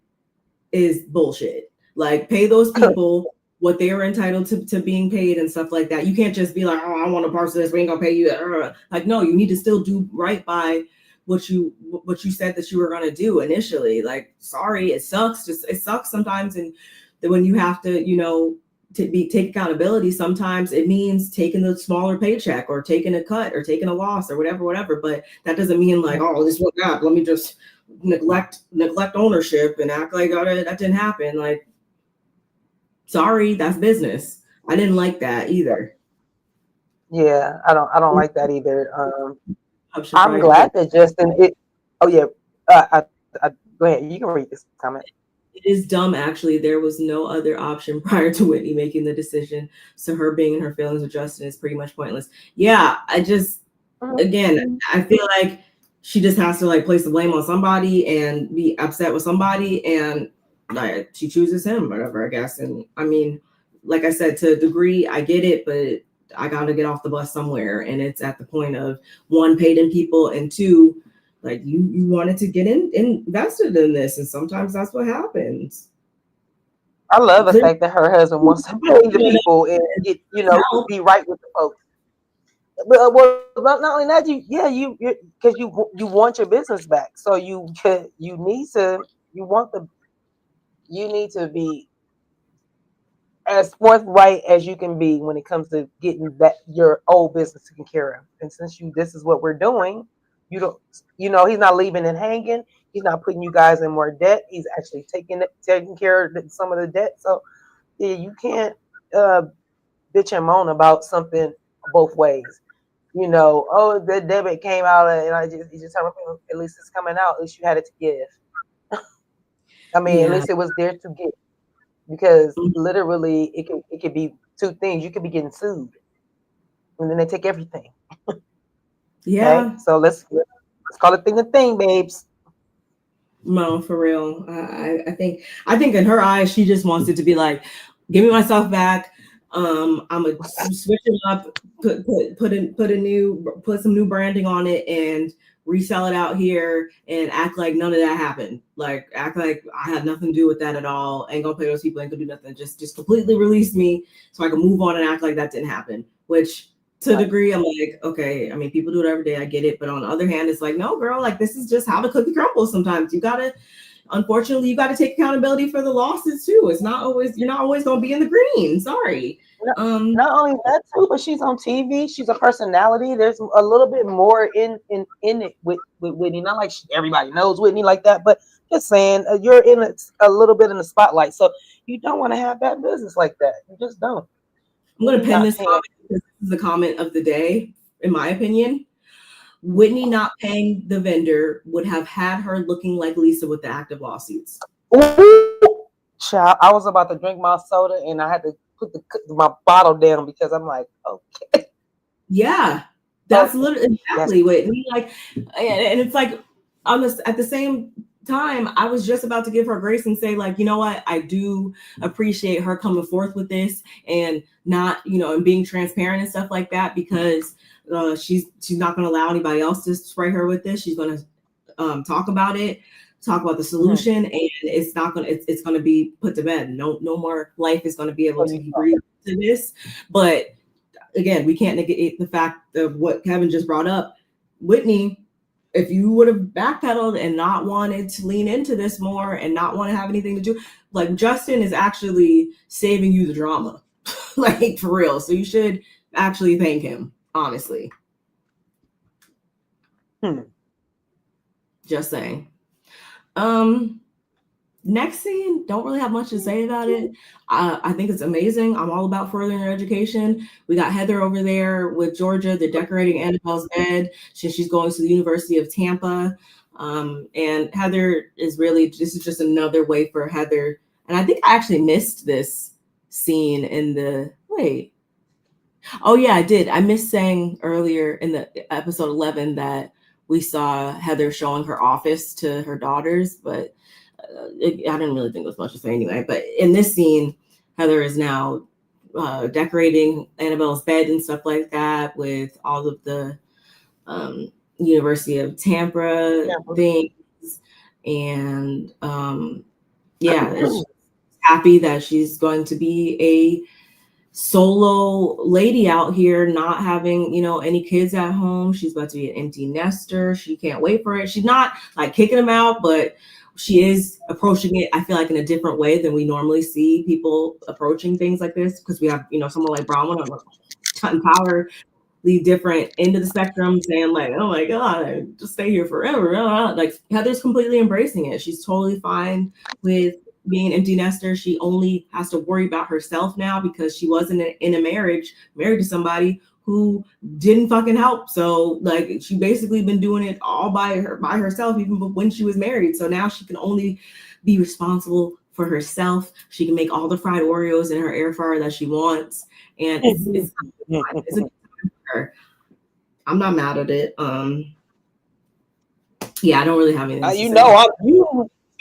is bullshit. Like pay those people what they are entitled to being paid and stuff like that. You can't just be like, oh, I want a part of this, we ain't gonna pay you. Like, no, you need to still do right by what you said that you were gonna do initially. Like, sorry, it sucks. It sucks sometimes, and that when you have to, take accountability, sometimes it means taking the smaller paycheck or taking a cut or taking a loss or whatever. But that doesn't mean like, oh, this worked out, let me just neglect ownership and act like that didn't happen. Like, sorry, that's business. I didn't like that either. Yeah, I don't like that either. I'm glad that Justin. Go ahead. You can read this comment. It is dumb, actually. There was no other option prior to Whitney making the decision. So her being in her feelings with Justin is pretty much pointless. Yeah, again, I feel like she just has to like place the blame on somebody and be upset with somebody, and like she chooses him, whatever, I guess. And I mean, like I said, to a degree, I get it, but I got to get off the bus somewhere. And it's at the point of one, paid in people, and two, like you wanted to get invested in this, and sometimes that's what happens. I love the fact that her husband wants to pay the people and get, be right with the folks. But well, not only that, because you want your business back, so you need to be as forthright as you can be when it comes to getting your old business taken care of. And since this is what we're doing, he's not leaving it hanging. He's not putting you guys in more debt. He's actually taking care of some of the debt. So yeah, you can't bitch and moan about something both ways. Oh, the debit came out and you just at least it's coming out. At least you had it to give. I mean, at least it was there to give. Because literally it could be two things. You could be getting sued, and then they take everything. Yeah. Okay? So let's call it a thing, babes. No, for real. I think in her eyes, she just wants it to be like, give me myself back. I'm gonna switch it up, put some new branding on it, and resell it out here and act like none of that happened. Like act like I had nothing to do with that at all. Ain't gonna pay those people, ain't gonna do nothing. Just completely release me so I can move on and act like that didn't happen. Which to a degree, I'm like, okay, I mean, people do it every day, I get it. But on the other hand, it's like, no, girl, like this is just how the cookie crumbles sometimes. Unfortunately, you got to take accountability for the losses too. You're not always going to be in the green. Sorry. Not only that too, but she's on TV. She's a personality. There's a little bit more in it with Whitney. Not like everybody knows Whitney like that, but just saying you're in a little bit in the spotlight. So you don't want to have that business like that. You just don't. I'm going to pin this comment because this is the comment of the day, in my opinion. Whitney not paying the vendor would have had her looking like Lisa with the active lawsuits. Ooh, child, I was about to drink my soda and I had to put my bottle down because I'm like, okay. Yeah, that's literally exactly Whitney. Like, and it's like at the same time, I was just about to give her grace and say, like, you know what, I do appreciate her coming forth with this and not, and being transparent and stuff like that, because she's not going to allow anybody else to spray her with this. She's going to talk about it. talk about the solution, and it's not gonna it's gonna be put to bed. No more life is gonna be able to be breathed to this. But again, we can't negate the fact of what Kevin just brought up. Whitney, if you would have backpedaled and not wanted to lean into this more and not want to have anything to do, like Justin is actually saving you the drama, like for real. So you should actually thank him, honestly. Just saying. Next scene, don't really have much to say about it. I think it's amazing. I'm all about furthering your education. We got Heather over there with Georgia. They're decorating Annabelle's bed since she's going to the University of Tampa. And Heather is really, this is just another way for Heather. And I think I actually missed this scene in the, wait. Oh yeah, I did. I missed saying earlier in the episode 11 that we saw Heather showing her office to her daughters, but I didn't really think it was much to say anyway. But in this scene, Heather is now decorating Annabelle's bed and stuff like that with all of the University of Tampa things. And yeah, happy that she's going to be a solo lady out here, not having, you know, any kids at home. She's about to be an empty nester. She can't wait for it. She's not like kicking them out, but she is approaching it, I feel like, in a different way than we normally see people approaching things like this, because we have, you know, someone like Bronwyn on a entirely different end of the spectrum saying like, oh my God, I just stay here forever. Like Heather's completely embracing it. She's totally fine with being an empty nester. She only has to worry about herself now because she wasn't in a marriage, married to somebody who didn't fucking help. So like she basically been doing it all by herself, even when she was married. So now she can only be responsible for herself. She can make all the fried Oreos in her air fryer that she wants. And it's a good time for her. I'm not mad at it. Yeah, I don't really have anything to say.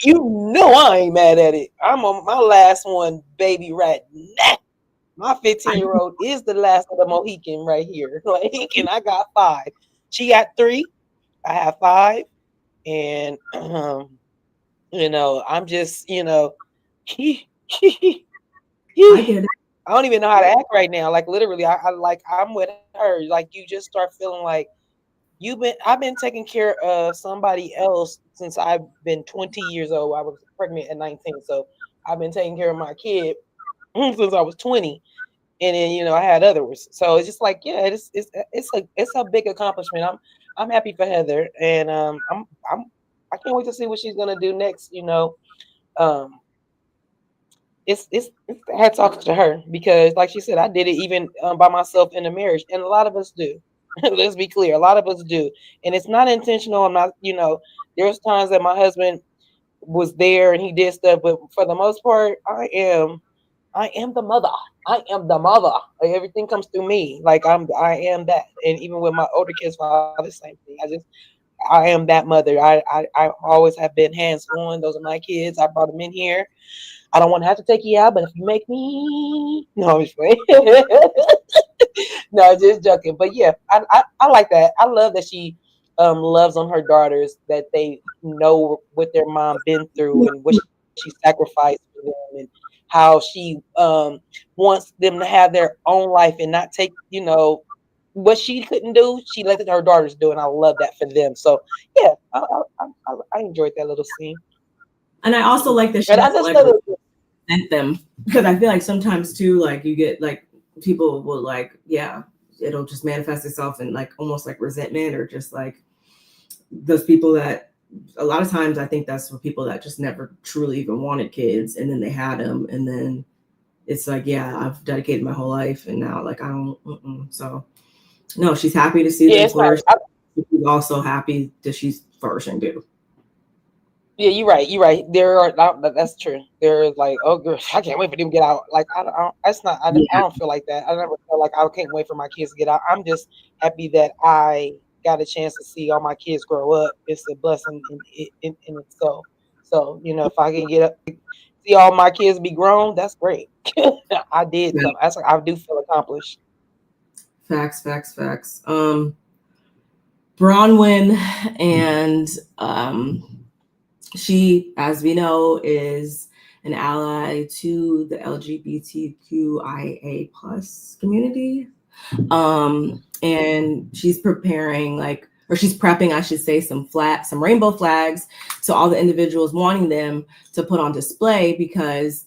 You know I ain't mad at it. I'm on my last one, baby, right now. My 15-year-old is the last of the Mohican right here. Like, and I got 5. She got 3. I have 5. And you know, I'm just, you know, I get it. I don't even know how to act right now. Like literally, I'm with her. Like you just start feeling like I've been taking care of somebody else since I've been 20 years old. I was pregnant at 19. So I've been taking care of my kid since I was 20. And then, you know, I had others. So it's just like, yeah, it's a big accomplishment. I'm happy for Heather. And I can't wait to see what she's gonna do next, you know. It's hats off to her because like she said, I did it even by myself in a marriage. And a lot of us do. Let's be clear. A lot of us do. And it's not intentional. I'm not, you know, there's times that my husband was there and he did stuff, but for the most part, I am the mother. I am the mother. Like, everything comes through me. Like I am that. And even with my older kids, father, same thing. I am that mother. I always have been hands on. Those are my kids. I brought them in here. I don't want to have to take you out, but if you make me, no, I'm just playing. No, just joking. But yeah, I like that. I love that she loves on her daughters, that they know what their mom been through and what she sacrificed for them, and how she wants them to have their own life and not take, you know, what she couldn't do. She let her daughters do, and I love that for them. So yeah, I enjoyed that little scene. And I also like that she resent them, because I feel like sometimes too, like you get like people will like, yeah, it'll just manifest itself in like almost like resentment, or just like those people that a lot of times I think that's for people that just never truly even wanted kids, and then they had them, and then it's like, yeah, I've dedicated my whole life and now like I don't. So no, she's happy to see them flourish. She's also happy that she's flourishing too. Yeah, you're right. You're right. That's true. They're like, oh, girl, I can't wait for them to get out. Like, I don't feel like that. I never feel like I can't wait for my kids to get out. I'm just happy that I got a chance to see all my kids grow up. It's a blessing in itself. So, you know, if I can get up, see all my kids be grown, that's great. I did. Yeah. I do feel accomplished. Facts. Bronwyn and She, as we know, is an ally to the LGBTQIA plus community. And she's preparing or she's prepping, I should say, some rainbow flags to all the individuals wanting them to put on display because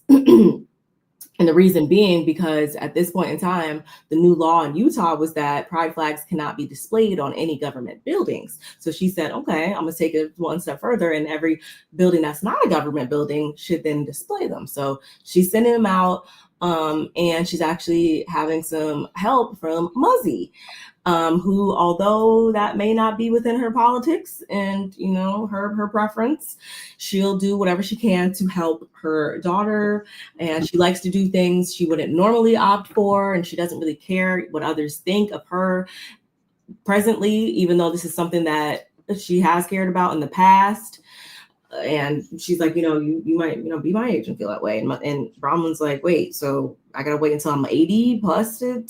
and the reason being because at this point in time, the new law in Utah was that pride flags cannot be displayed on any government buildings. So she said, okay, I'm going to take it one step further, and every building that's not a government building should then display them. So she's sending them out, and she's actually having some help from Muzzy, who, although that may not be within her politics and her preference, she'll do whatever she can to help her daughter. And she likes to do things she wouldn't normally opt for, and she doesn't really care what others think of her presently, even though this is something that she has cared about in the past. And she's like, you might, be my age and feel that way. And Bronwyn's like, wait, so I gotta wait until I'm 80 plus to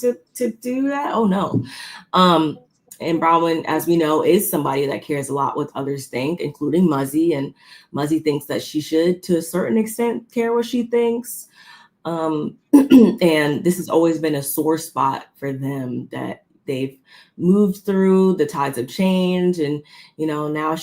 do that? Oh no. And Bronwyn, as we know, is somebody that cares a lot what others think, including Muzzy. And Muzzy thinks that she should, to a certain extent, care what she thinks. And this has always been a sore spot for them that they've moved through. The tides of change, and now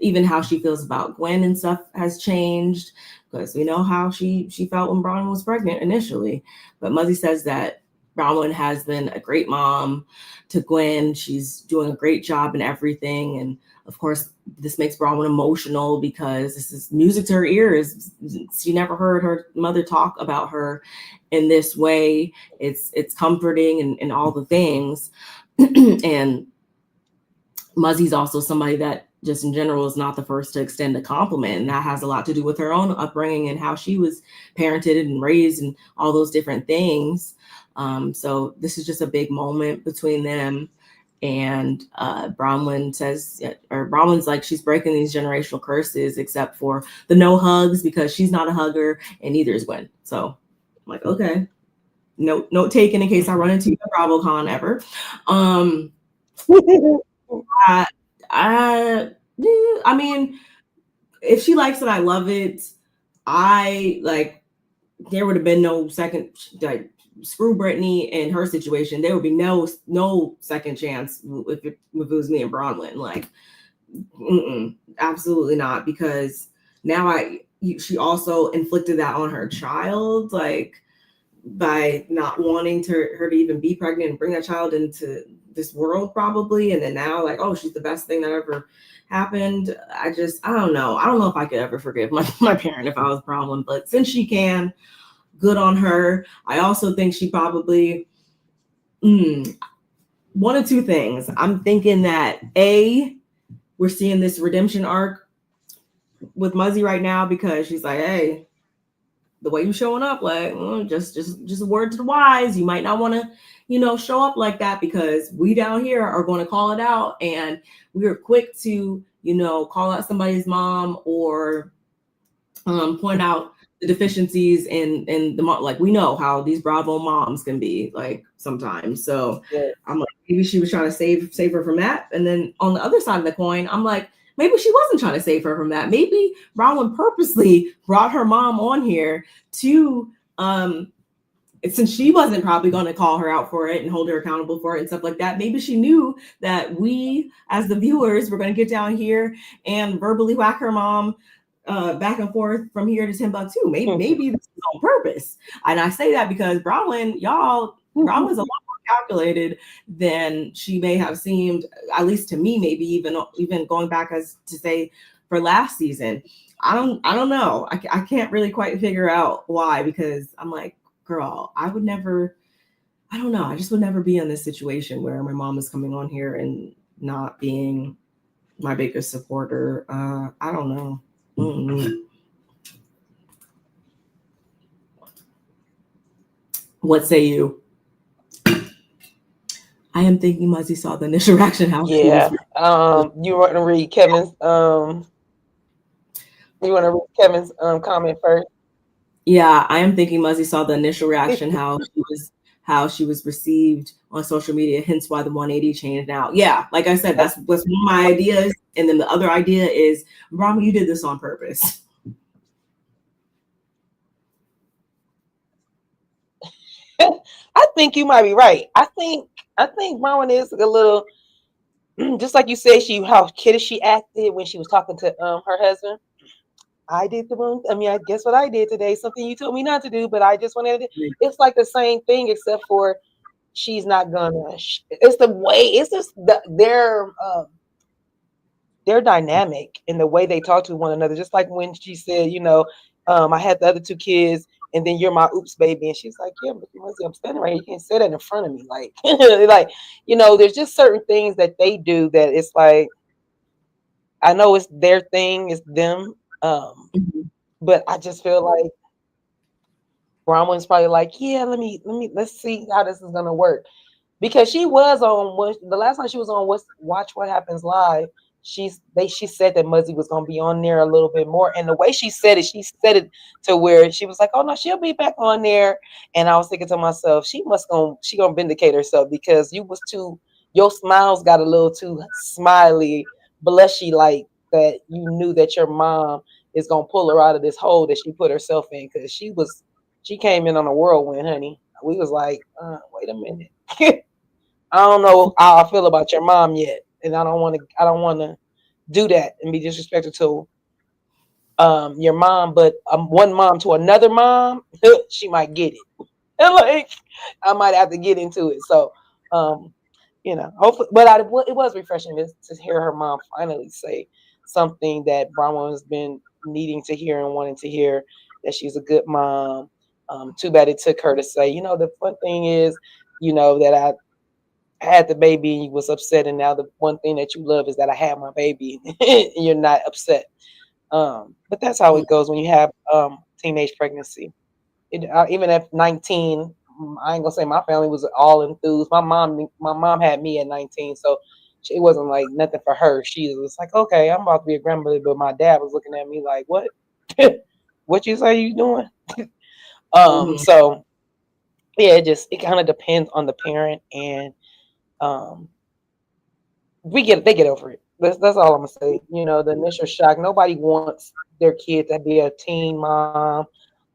even how she feels about Gwen and stuff has changed, because we know how she felt when Bronwyn was pregnant initially. But Muzzy says that Bronwyn has been a great mom to Gwen. She's doing a great job in everything. And of course, this makes Bronwyn emotional because this is music to her ears. She never heard her mother talk about her in this way. It's comforting and all the things. And Muzzy's also somebody that just in general is not the first to extend a compliment. And that has a lot to do with her own upbringing and how she was parented and raised and all those different things. So this is just a big moment between them. And Bronwyn's like, she's breaking these generational curses, except for the no hugs, because she's not a hugger and neither is Gwen. So I'm like, okay, note taken in case I run into a BravoCon ever. I mean, if she likes it, I love it. There would have been no second, screw Britani and her situation. There would be no second chance if it was me and Bronwyn. Absolutely not, because now she also inflicted that on her child, by not wanting her to even be pregnant and bring that child into this world, probably. And then now, oh, she's the best thing that ever happened. I don't know. I don't know if I could ever forgive my parent if I was a problem, but since she can, good on her. I also think she probably, one of two things. I'm thinking that we're seeing this redemption arc with Muzzy right now, because she's like, hey, the way you showing up, just a word to the wise. You might not want to, show up like that, because we down here are going to call it out, and we are quick to, call out somebody's mom or point out the deficiencies in the mom. We know how these Bravo moms can be sometimes. So yeah. I'm like, maybe she was trying to save her from that. And then on the other side of the coin, I'm like, maybe she wasn't trying to save her from that. Maybe Bronwyn purposely brought her mom on here to, since she wasn't probably going to call her out for it and hold her accountable for it and stuff like that. Maybe she knew that we, as the viewers, were going to get down here and verbally whack her mom back and forth from here to Timbuktu. Maybe this is on purpose. And I say that because Bronwyn's a lot more calculated than she may have seemed, at least to me, maybe even going back as to say for last season. I don't know. I can't really quite figure out why, because I'm like, girl, I don't know. I just would never be in this situation where my mom is coming on here and not being my biggest supporter. I don't know. Mm-hmm. What say you? I am thinking Muzzy saw the initial reaction. How? Yeah. You want to read Kevin's? You want to read Kevin's comment first? Yeah, I am thinking Muzzy saw the initial reaction. How she was how she was received on social media, hence why the 180 changed out. Yeah, like I said, that's one of my ideas. And then the other idea is, Bronwyn, you did this on purpose. I think you might be right. I think Bronwyn is a little, just like you said, how kiddish she acted when she was talking to her husband. I did the wrong. I mean, I guess what I did today, something you told me not to do, but I just wanted to. It's like the same thing, except for she's not gonna. It's the way. It's just their dynamic and the way they talk to one another. Just like when she said, I had the other two kids, and then you're my oops baby, and she's like, yeah, but I'm standing right here. You can't say that in front of me, like, like, there's just certain things that they do that it's like, I know it's their thing, it's them, but I just feel like Bronwyn's probably like, yeah, let's see how this is gonna work. Because she was on the last time she was on Watch What Happens Live, she said that Muzzy was gonna be on there a little bit more. And the way she said it to where she was like, oh no, she'll be back on there. And I was thinking to myself, she gonna vindicate herself, because your smiles got a little too smiley, blushy, like that you knew that your mom is gonna pull her out of this hole that she put herself in, because she came in on a whirlwind, honey. We was like, wait a minute. I don't know how I feel about your mom yet, and I don't want to do that and be disrespectful to your mom. But one mom to another mom, she might get it. And like, I might have to get into it. So, hopefully, but it was refreshing to hear her mom finally say something that Bronwyn has been needing to hear and wanting to hear, that she's a good mom. Too bad it took her to say, the fun thing is, that I had the baby and you was upset, and now the one thing that you love is that I had my baby and you're not upset. But that's how it goes when you have teenage pregnancy. Even at 19, I ain't gonna say my family was all enthused. My mom had me at 19, so it wasn't like nothing for her. She was like, okay, I'm about to be a grandmother, but my dad was looking at me like, what? What you say you doing? So yeah, it kind of depends on the parent, and um they get over it. That's all I'm gonna say. The initial shock. Nobody wants their kid to be a teen mom,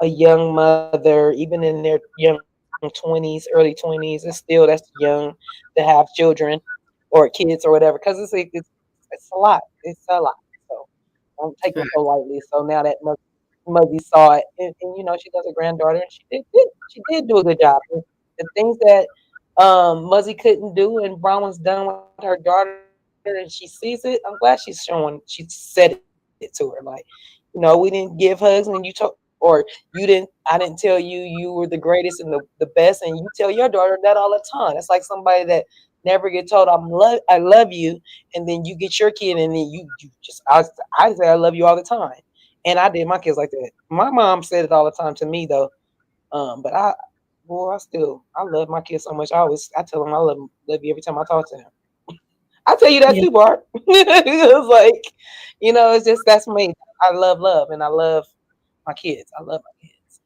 a young mother, even in their young 20s, early 20s. That's young to have children or kids or whatever, because it's a lot. It's a lot. So don't take it so lightly. So now that Muzzy saw it, and she does a granddaughter, and she did do a good job. And the things that Muzzy couldn't do, and Bronwyn's done with her daughter, and she sees it. I'm glad she said it to her. Like, we didn't give hugs when you talk, or I didn't tell you were the greatest and the best, and you tell your daughter that all the time. It's like somebody that never get told I love you, and then you get your kid, and then you just I say I love you all the time. And I did my kids like that. My mom said it all the time to me though. But I love my kids so much. I tell them I love you every time I talk to them. I tell you that too, Barb. It's like, it's just, that's me. I love, and I love my kids. I love my kids.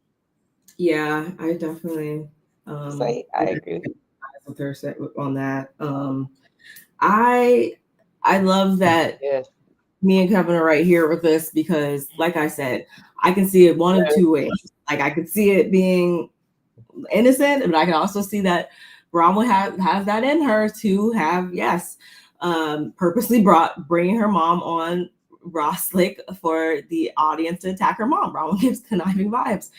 Yeah, I definitely I agree with her on that. I love that Yes. me and Kevin are right here with this, because, like I said, I can see it one of two ways. Like, I could see it being innocent, but I can also see that Bronwyn has that in her to have, yes, purposely bringing her mom on RHOSLC for the audience to attack her mom. Bronwyn gives conniving vibes.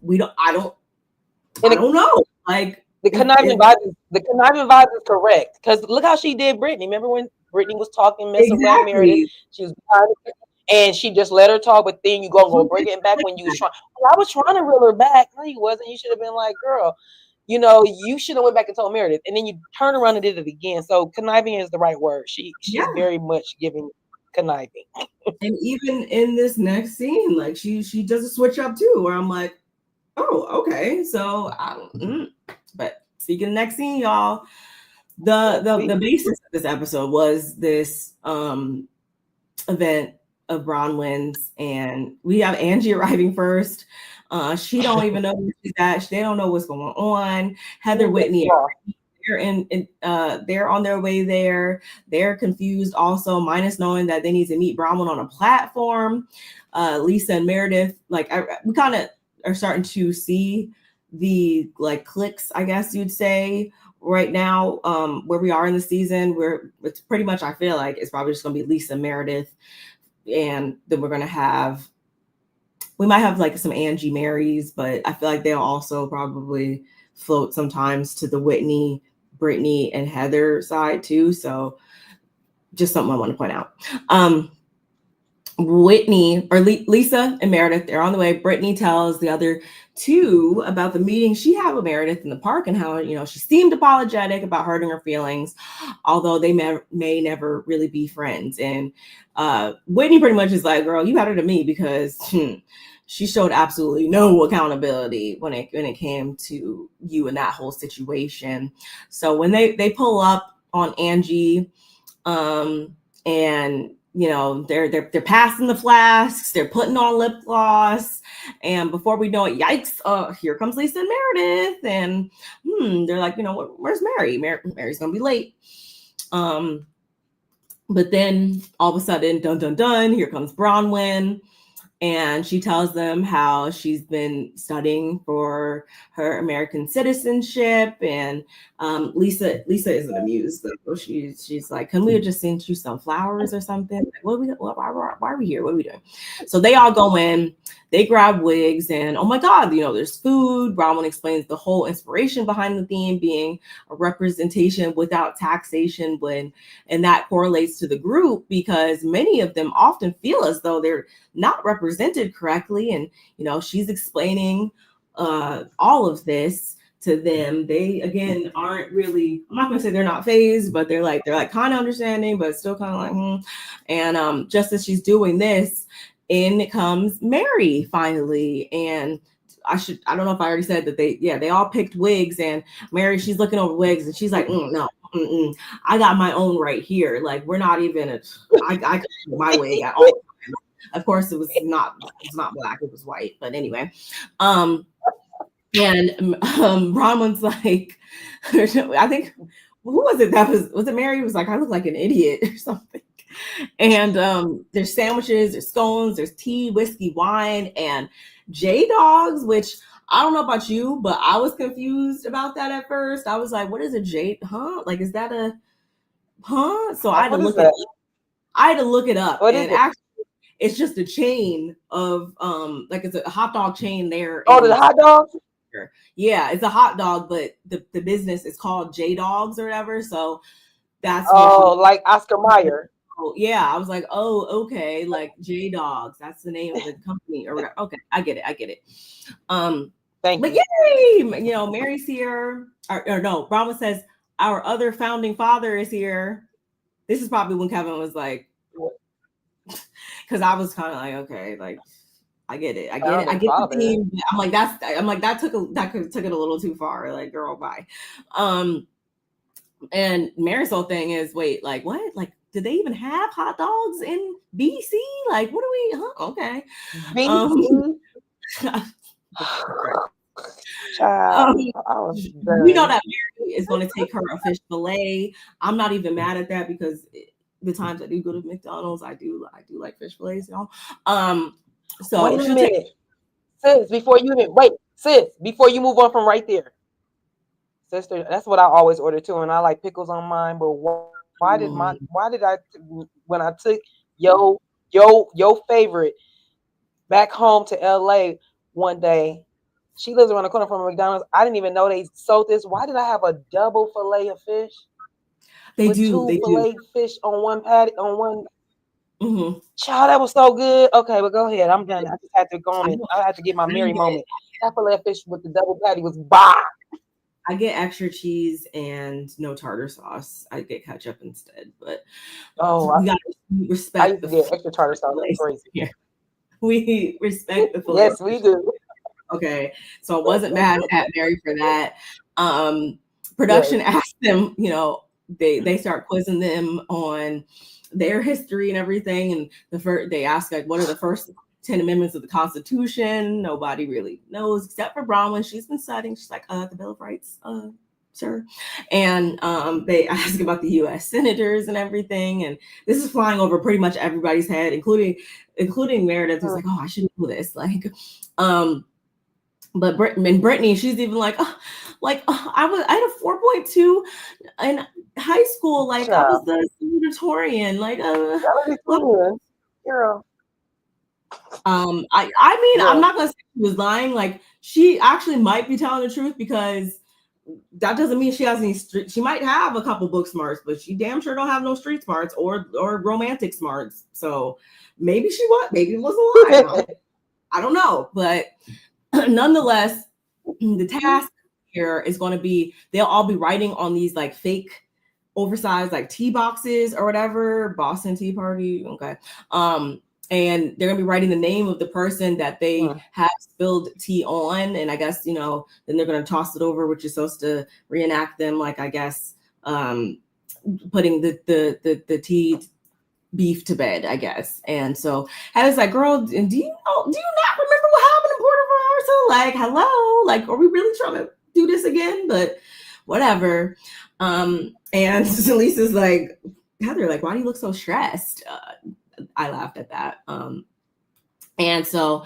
I don't know. Like, the conniving vibe is correct, because look how she did Britani. Remember when Britani was talking mess around Meredith? She was behind her, and she just let her talk, but then you go bring it back when you was trying. Well, I was trying to reel her back. No, you wasn't. You should have been like, girl, you should have went back and told Meredith, and then you turn around and did it again. So conniving is the right word. She's very much giving conniving. And even in this next scene, like, she does a switch up too, where I'm like, oh, okay. So but speaking of next scene, y'all, the basis of this episode was this event of Bronwyn's, and we have Angie arriving first. She don't even know where she's at. They don't know what's going on. Heather, Whitney, they're on their way there. They're confused also, minus knowing that they need to meet Bronwyn on a platform. Lisa and Meredith, like we kind of are starting to see the like clicks, I guess you'd say, right now, where we are in the season, where it's pretty much, I feel like it's probably just gonna be Lisa and Meredith, and then we're gonna we might have like some Angie Marys, but I feel like they'll also probably float sometimes to the Whitney, Britani, and Heather side too. So just something I want to point out. Whitney or Lisa and Meredith, they're on the way. Britani tells the other two about the meeting she had with Meredith in the park and how, she seemed apologetic about hurting her feelings, although they may never really be friends. And Whitney pretty much is like, girl, you better than me, because she showed absolutely no accountability when it came to you in that whole situation. So when they pull up on Angie, and they're passing the flasks, they're putting on lip gloss, and before we know it, yikes, here comes Lisa and Meredith, and they're like, where's Mary? Mary's gonna be late. But then all of a sudden, dun dun dun, here comes Bronwyn. And she tells them how she's been studying for her American citizenship. And Lisa isn't amused. She's like, can we have just sent you some flowers or something? Like, why are we here? What are we doing? So they all go in, they grab wigs, and oh my God, there's food. Bronwyn explains the whole inspiration behind the theme being a representation without taxation, and that correlates to the group because many of them often feel as though they're not represented correctly. And she's explaining all of this to them. They again aren't really, I'm not gonna say they're not phased, but they're like kind of understanding, but still kind of like And just as she's doing this, in comes Mary finally. And I don't know if I already said that they all picked wigs, and Mary, she's looking over wigs and she's like, no, I got my own right here. Like, we're not even I got my wig at all. Of course, it was not black, it was white. But anyway, and Bronwyn's like, I think, who was it? Was it Mary? Was like, I look like an idiot or something. And there's sandwiches, there's scones, there's tea, whiskey, wine, and J-Dogs, which I don't know about you, but I was confused about that at first. I was like, what is a J? Huh? Like, is that a huh? So I had to look it up. I had to look it up. And actually, it's just a chain of like it's a hot dog chain there. Oh, the hot dogs? Yeah, it's a hot dog, but the business is called J-Dogs or whatever. So that's like Oscar Mayer. Yeah, I was like, oh, okay, like J-Dogs. That's the name of the company or whatever. Okay, I get it. Thank you. Yay! Mary's here. Or no, Bronwyn says our other founding father is here. This is probably when Kevin was like, because I was kind of like, okay, like I get it. I get the theme. I'm like that took it a little too far. Like, girl, bye. And Mary's whole thing is, wait, like what? Like, did they even have hot dogs in BC? Like, what do we? Huh? Okay. BC. We know that Mary is going to take her a fish fillet. I'm not even mad at that because the times I do go to McDonald's, I do like fish fillets, y'all. So wait a minute, sis. Before you move on from right there, sister, that's what I always order too, and I like pickles on mine. But why did I when I took your favorite back home to LA one day? She lives around the corner from McDonald's. I didn't even know they sold this. Why did I have a double fillet of fish? They do. Fillet fish on one patty on one. Mm-hmm. Child, that was so good. Okay, but go ahead. I'm done. I just had to go on. I had to get my Mary moment. That fillet of fish with the double patty was bah. I get extra cheese and no tartar sauce. I get ketchup instead. But we gotta respect. I used to get extra tartar sauce. That's crazy. Yeah. We respect the fillet. Yes, we do. Okay, so I wasn't mad at Mary for that. Production asked them, they start quizzing them on their history and everything. And they ask like, what are the first 10 amendments of the Constitution? Nobody really knows except for Bronwyn. She's been studying. She's like, the Bill of Rights, sir. And they ask about the U.S. senators and everything. And this is flying over pretty much everybody's head, including Meredith, who's like, oh, I should know this. Like, but Brittany, she's even like, I had a 4.2 in high school. Like, I was the valedictorian. Like, girl. I'm not gonna say she was lying. Like, she actually might be telling the truth, because that doesn't mean she has any street. She might have a couple book smarts, but she damn sure don't have no street smarts or romantic smarts. So maybe maybe it was a lie. I don't know, but nonetheless, the task here is going to be, they'll all be writing on these like fake oversized like tea boxes or whatever, Boston Tea Party. Okay. And they're gonna be writing the name of the person that they have spilled tea on, and I guess, then they're gonna toss it over, which is supposed to reenact them, like, I guess, putting the tea beef to bed, I guess. And so Heather's like, girl, do you not remember what happened in Port Royal? Like, hello, like, are we really trying to do this again? But whatever. And Lisa's like, Heather, like, why do you look so stressed? I laughed at that. And so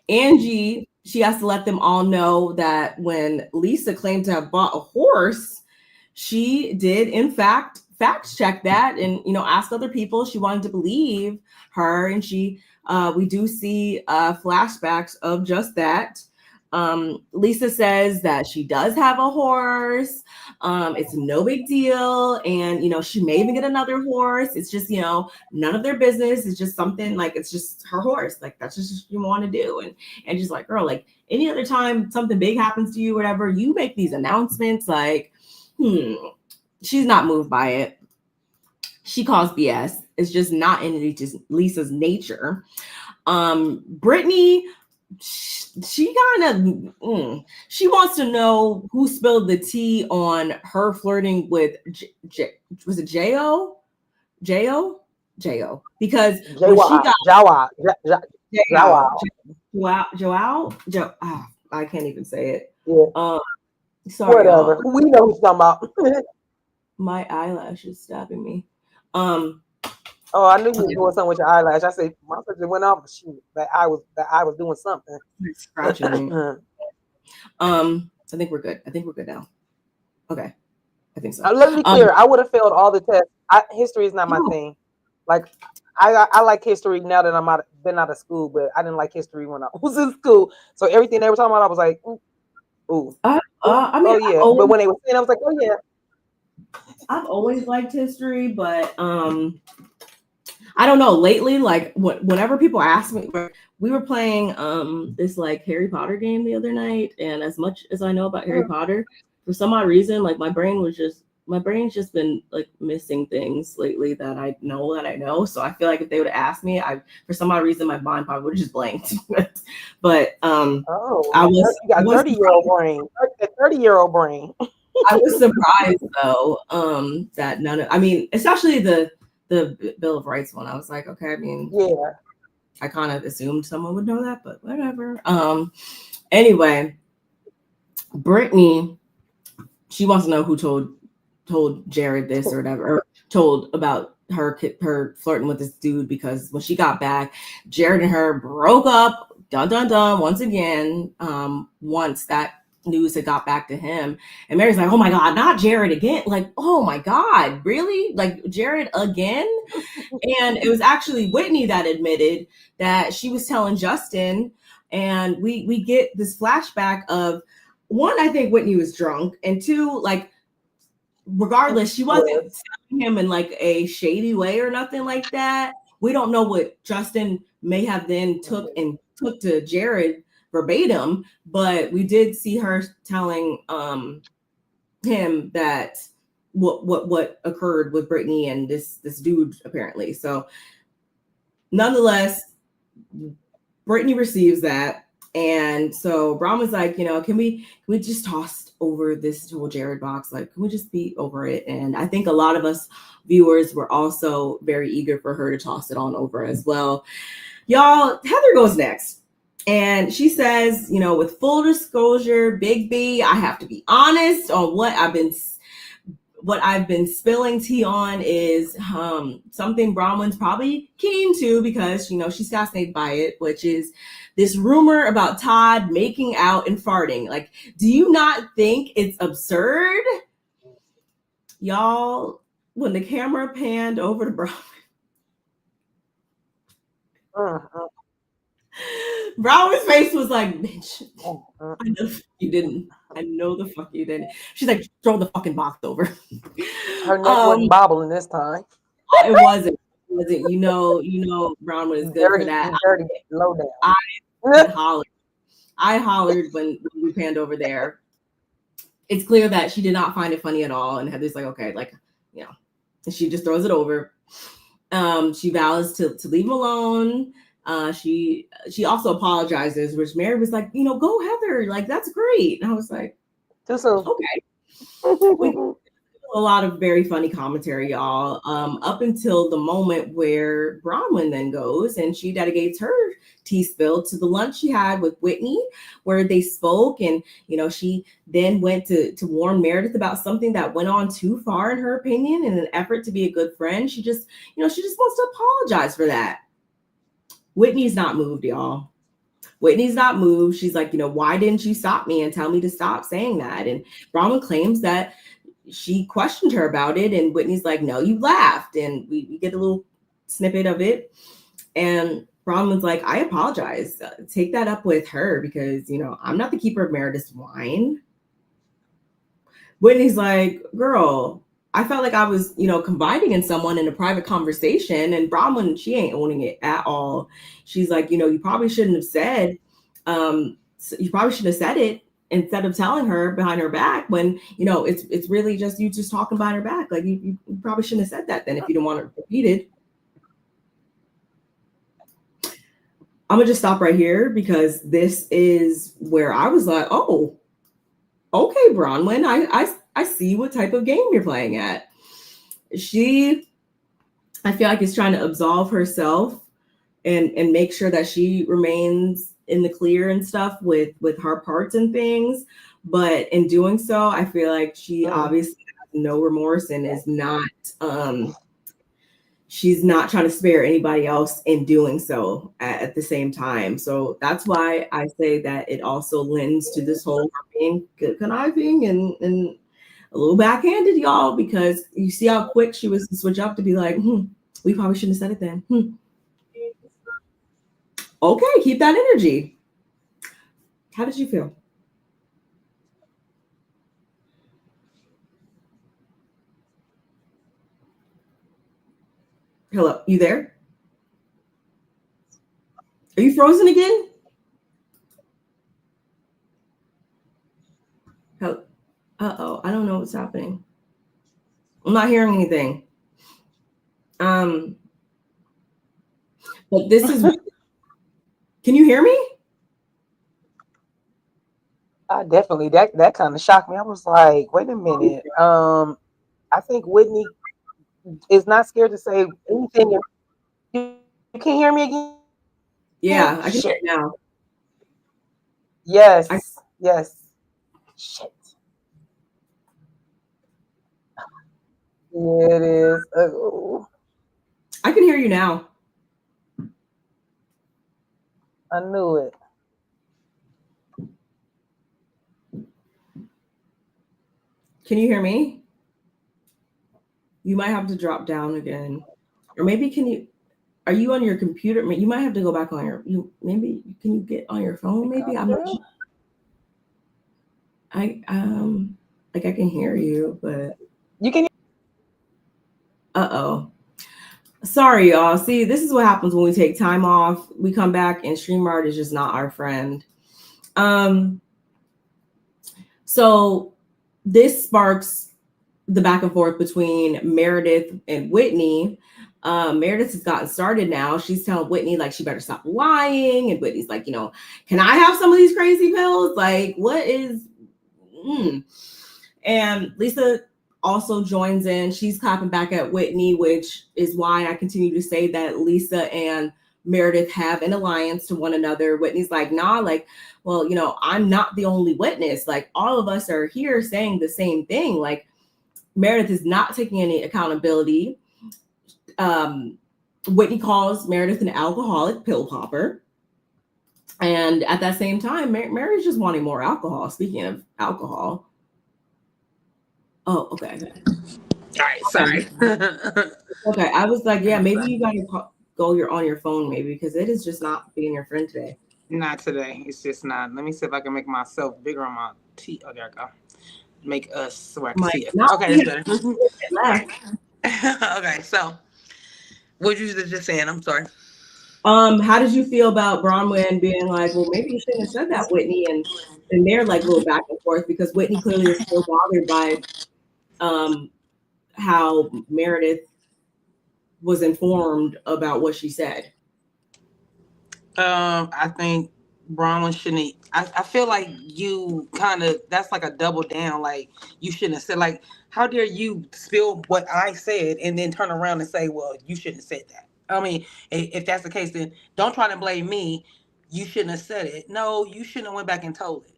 Angie, she has to let them all know that when Lisa claimed to have bought a horse, she did in fact check that and, ask other people. She wanted to believe her. And we do see flashbacks of just that. Lisa says that she does have a horse. It's no big deal. And, she may even get another horse. It's just, none of their business. It's just something like, it's just her horse. Like, that's just what you want to do. And she's like, girl, like any other time something big happens to you, whatever, you make these announcements. Like, she's not moved by it. She calls BS. It's just not in Lisa's nature. Britani, she kind of she wants to know who spilled the tea on her flirting with was it J.O. Because when she got Joao, I can't even say it. Yeah. Sorry, whatever. We know who's talking about. My eyelash is stabbing me. Oh, I knew you were doing something with your eyelash. I said my sister went off. That I was doing something. It's scratching me. I think we're good. now. Okay, I think so. Let me be clear. I would have failed all the tests. History is not my thing. Like I like history now that been out of school, but I didn't like history when I was in school. So everything they were talking about, I was like, ooh. But when they were saying, I was like, oh yeah. I've always liked history, but I don't know. Lately, like whenever people ask me, we were playing this like Harry Potter game the other night, and as much as I know about Harry Potter, for some odd reason, like my brain's just been like missing things lately that I know. So I feel like if they would have asked me, for some odd reason, my mind probably would have just blanked. But you got 30-year-old brain. A 30-year-old brain. I was surprised though that especially the Bill of Rights one. I was like, okay, I kind of assumed someone would know that, but whatever. Anyway, Britani, she wants to know who told Jared this or whatever, or told about her flirting with this dude, because when she got back, Jared and her broke up. Dun dun dun. Once again, once that news had got back to him, and Mary's like, oh my god, not Jared again. Like, oh my god, really? Like Jared again? And it was actually Whitney that admitted that she was telling Justin, and we get this flashback of, one, I think Whitney was drunk, and two, like, regardless, she wasn't telling him in like a shady way or nothing like that. We don't know what Justin may have then took to Jared verbatim, but we did see her telling him that what occurred with Britani and this dude apparently. So nonetheless, Britani receives that, and so Bronwyn's like, can we just toss over this whole Jared box. Like, can we just be over it? And I think a lot of us viewers were also very eager for her to toss it on over as well. Y'all, Heather goes next. And she says, you know, with full disclosure, Big B, I have to be honest on what I've been spilling tea on is something Bronwyn's probably keen to because, you know, she's fascinated by it, which is this rumor about Todd making out and farting. Like, do you not think it's absurd? Y'all, when the camera panned over to Bronwyn, Bronwyn's face was like, bitch, I know you didn't. I know the fuck you didn't. She's like, throw the fucking box over. Her neck wasn't bobbling this time. It wasn't. You know, Bronwyn is good for that. Dirty, low down. I hollered when we panned over there. It's clear that she did not find it funny at all. And Heather's like, okay, like, you know, and she just throws it over. She vows to leave him alone. She also apologizes, which Mary was like, you know, go Heather, like that's great. And I was like, too soon. Okay. A lot of very funny commentary, y'all. Up until the moment where Bronwyn then goes and she dedicates her tea spill to the lunch she had with Whitney, where they spoke, and you know, she then went to warn Meredith about something that went on too far in her opinion. In an effort to be a good friend, she just wants to apologize for that. Whitney's not moved, y'all. Whitney's not moved. She's like, you know, why didn't you stop me and tell me to stop saying that? And Bronwyn claims that she questioned her about it, and Whitney's like, no, you laughed. And we get a little snippet of it. And Bronwyn's like, I apologize. Take that up with her because, you know, I'm not the keeper of Meredith's wine. Whitney's like, girl, I felt like I was, you know, confiding in someone in a private conversation. And Bronwyn, she ain't owning it at all. She's like, you know, you probably shouldn't have said it instead of telling her behind her back when, you know, it's really just you just talking behind her back. Like you probably shouldn't have said that then if you don't want it repeated. I'm gonna just stop right here because this is where I was like, oh, okay, Bronwyn, I see what type of game you're playing at. I feel like is trying to absolve herself and make sure that she remains in the clear and stuff with her parts and things. But in doing so, I feel like she obviously has no remorse and is not, she's not trying to spare anybody else in doing so at the same time. So that's why I say that it also lends to this whole being conniving and a little backhanded, y'all, because you see how quick she was to switch up to be like, we probably shouldn't have said it then. Okay, keep that energy. How did you feel? Hello, you there? Are you frozen again? Uh-oh, I don't know what's happening. I'm not hearing anything. But this is, can you hear me? Definitely. That kind of shocked me. I was like, wait a minute. I think Whitney is not scared to say anything. You can't hear me again? Yeah, I can hear you now. Yes. Yes. Shit. Yeah, it is. I can hear you now. I knew it. Can you hear me? You might have to drop down again. Or maybe are you on your computer? You might have to go back on can you get on your phone maybe? I'm not sure. I can hear you, but you can. Uh-oh. Sorry, y'all. See, this is what happens when we take time off. We come back and StreamYard is just not our friend. So this sparks the back and forth between Meredith and Whitney. Meredith has gotten started now. She's telling Whitney like she better stop lying, and Whitney's like, you know, can I have some of these crazy pills? Like, what is And Lisa also joins in. She's clapping back at Whitney, which is why I continue to say that Lisa and Meredith have an alliance to one another. Whitney's like, nah, like, well, you know, I'm not the only witness. Like, all of us are here saying the same thing. Like, Meredith is not taking any accountability. Whitney calls Meredith an alcoholic pill popper. And at that same time, Mary's just wanting more alcohol. Speaking of alcohol. Oh, okay. All right, sorry. Okay, I was like, yeah, maybe you gotta go on your phone, maybe, because it is just not being your friend today. Not today. It's just not. Let me see if I can make myself bigger on my T. Oh, there I go. Make us so I can see it. Okay, that's better. Okay, so what you just saying? I'm sorry. How did you feel about Bronwyn being like, well, maybe you shouldn't have said that, Whitney, and they're like a little back and forth because Whitney clearly is still bothered by how Meredith was informed about what she said. I think Bronwyn shouldn't. I feel like you kind of, that's like a double down. Like, you shouldn't have said, like, how dare you spill what I said and then turn around and say, well, you shouldn't have said that. I mean, if that's the case, then don't try to blame me. You shouldn't have said it. No, you shouldn't have went back and told it.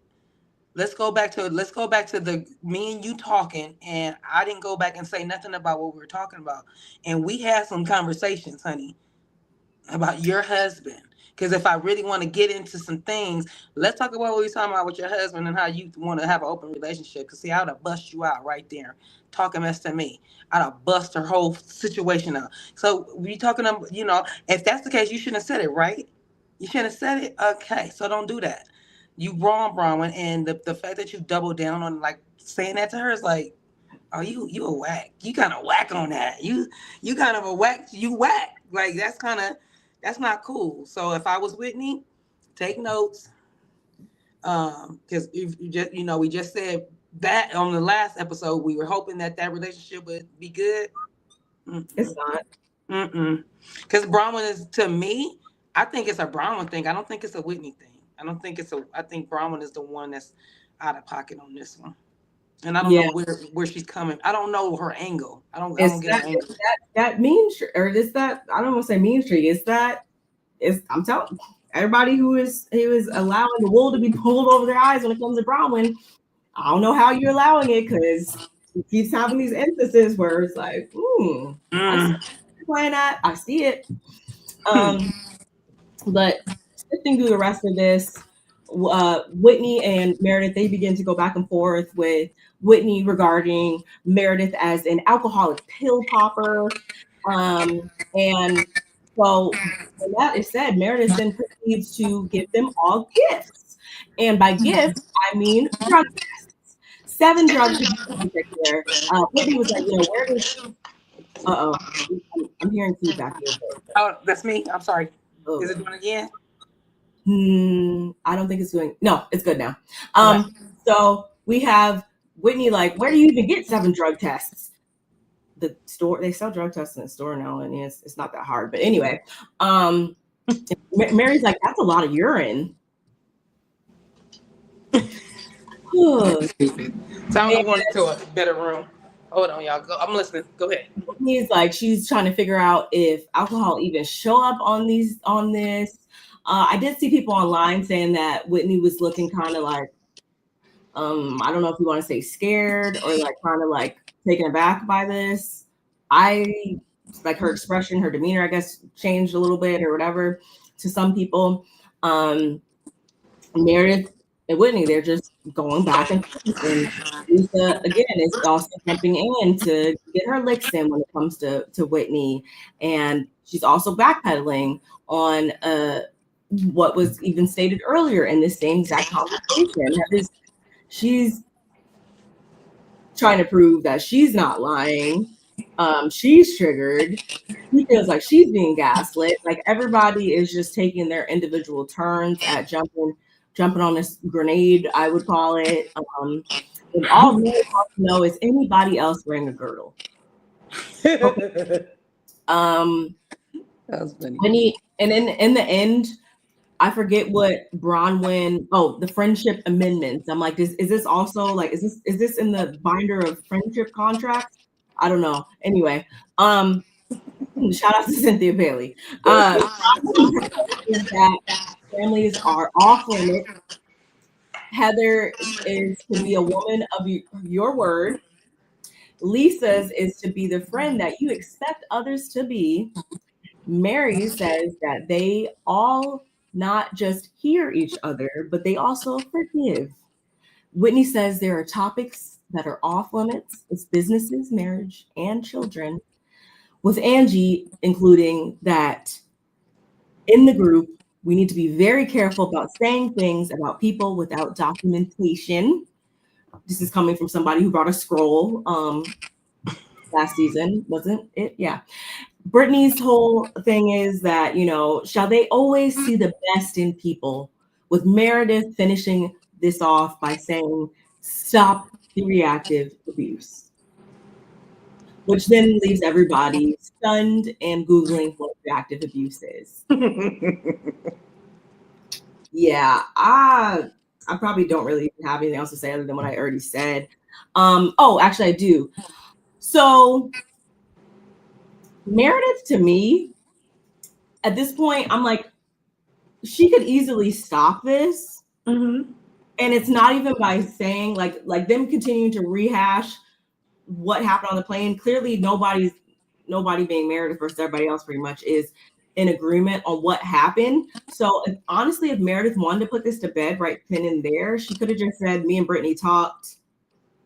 Let's go back to the me and you talking, and I didn't go back and say nothing about what we were talking about. And we had some conversations, honey, about your husband. Because if I really want to get into some things, let's talk about what we're talking about with your husband and how you want to have an open relationship. Because, see, I would have bust you out right there, talking mess to me. I'd have bust her whole situation out. So we talking, you know, if that's the case, you shouldn't have said it, right? You shouldn't have said it? Okay, so don't do that. You wrong, Bronwyn. And the fact that you double down on, like, saying that to her is like, oh, you a whack. You kind of whack on that. You kind of a whack. You whack. Like, that's not cool. So if I was Whitney, take notes. Because if you just, you know, we just said that on the last episode, we were hoping that relationship would be good. It's not. Because Bronwyn is, to me, I think it's a Bronwyn thing. I don't think it's a Whitney thing. I think Bronwyn is the one that's out of pocket on this one. And I don't know where she's coming. I don't know her angle. I don't get her angle. That mean streak, or is that, I don't want to say mean streak. I'm telling everybody who is allowing the wool to be pulled over their eyes when it comes to Bronwyn. I don't know how you're allowing it, because he keeps having these instances where it's like, I see you're playing at. I see it. But shifting through the rest of this, Whitney and Meredith, they begin to go back and forth with Whitney regarding Meredith as an alcoholic pill popper. And so when that is said, Meredith then proceeds to give them all gifts. And by gifts, I mean drug tests. 7 drug tests in particular. Whitney was like, you know, where does I'm hearing feedback here. Oh, that's me. I'm sorry. Oh. Is it doing it again? I don't think it's doing. No, it's good now. Okay. So we have Whitney like, where do you even get 7 drug tests? The store, they sell drug tests in the store now, and it's not that hard. But anyway, Mary's like, that's a lot of urine. Stupid. So I'm going to a better room. Hold on, y'all. I'm listening. Go ahead. He's like, she's trying to figure out if alcohol even show up on this. I did see people online saying that Whitney was looking kind of like, I don't know if you want to say scared or like kind of like taken aback by this. I like her expression, her demeanor, I guess, changed a little bit or whatever to some people. Meredith and Whitney, they're just going back and forth. And Lisa, again, is also jumping in to get her licks in when it comes to Whitney. And she's also backpedaling on what was even stated earlier in this same exact conversation. She's trying to prove that she's not lying. She's triggered. She feels like she's being gaslit. Like, everybody is just taking their individual turns at jumping on this grenade, I would call it. And all we want to know is, anybody else wearing a girdle? Okay. That was funny. And in the end, I forget what Bronwyn. Oh, the friendship amendments. I'm like, is this also like is this in the binder of friendship contracts? I don't know. Anyway, shout out to Cynthia Bailey. Is that families are off limits. Heather is to be a woman of your word. Lisa's is to be the friend that you expect others to be. Mary says that they all not just hear each other, but they also forgive. Whitney says there are topics that are off limits. It's businesses, marriage, and children. With Angie including that in the group, we need to be very careful about saying things about people without documentation. This is coming from somebody who brought a scroll last season, wasn't it? Yeah. Brittany's whole thing is that, shall they always see the best in people? With Meredith finishing this off by saying, stop the reactive abuse, which then leaves everybody stunned and Googling what reactive abuse is. Yeah, I probably don't really have anything else to say other than what I already said. Actually I do. So Meredith, to me, at this point, I'm like, she could easily stop this. Mm-hmm. And it's not even by saying like them continuing to rehash what happened on the plane. Clearly nobody being Meredith versus everybody else pretty much is in agreement on what happened. So honestly, if Meredith wanted to put this to bed right then and there, she could have just said, me and Brittany talked,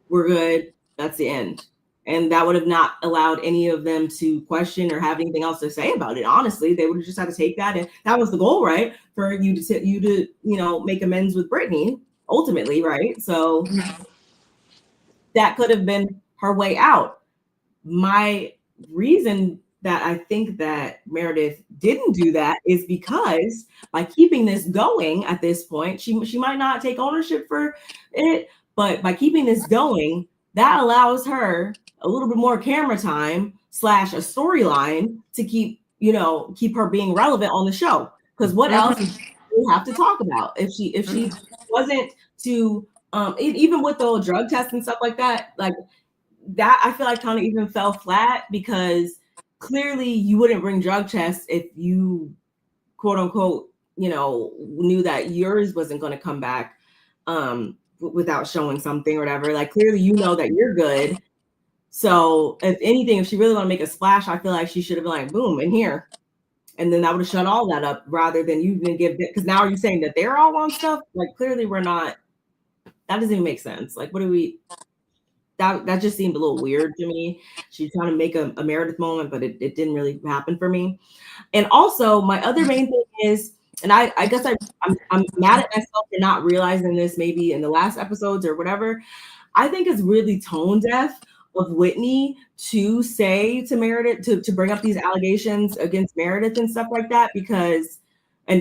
we're good, that's the end. And that would have not allowed any of them to question or have anything else to say about it. Honestly, they would have just had to take that, and that was the goal, right? For you to make amends with Brittany, ultimately, right? So that could have been her way out. My reason that I think that Meredith didn't do that is because by keeping this going at this point, she might not take ownership for it, but by keeping this going, that allows her a little bit more camera time / a storyline to keep her being relevant on the show. Because what else do we have to talk about if she wasn't to even with the drug test and stuff like that, that I feel like kind of even fell flat because clearly you wouldn't bring drug tests if you quote unquote knew that yours wasn't going to come back without showing something or whatever. Like clearly that you're good. So if anything, if she really want to make a splash, I feel like she should have been like, boom, in here. And then that would have shut all that up rather than you even give it. Because now are you saying that they're all on stuff? Like clearly we're not. That doesn't even make sense. Like what do we? That just seemed a little weird to me. She's trying to make a Meredith moment, but it didn't really happen for me. And also my other main thing is, and I guess I'm mad at myself for not realizing this maybe in the last episodes or whatever. I think it's really tone deaf of Whitney to say to Meredith to bring up these allegations against Meredith and stuff like that because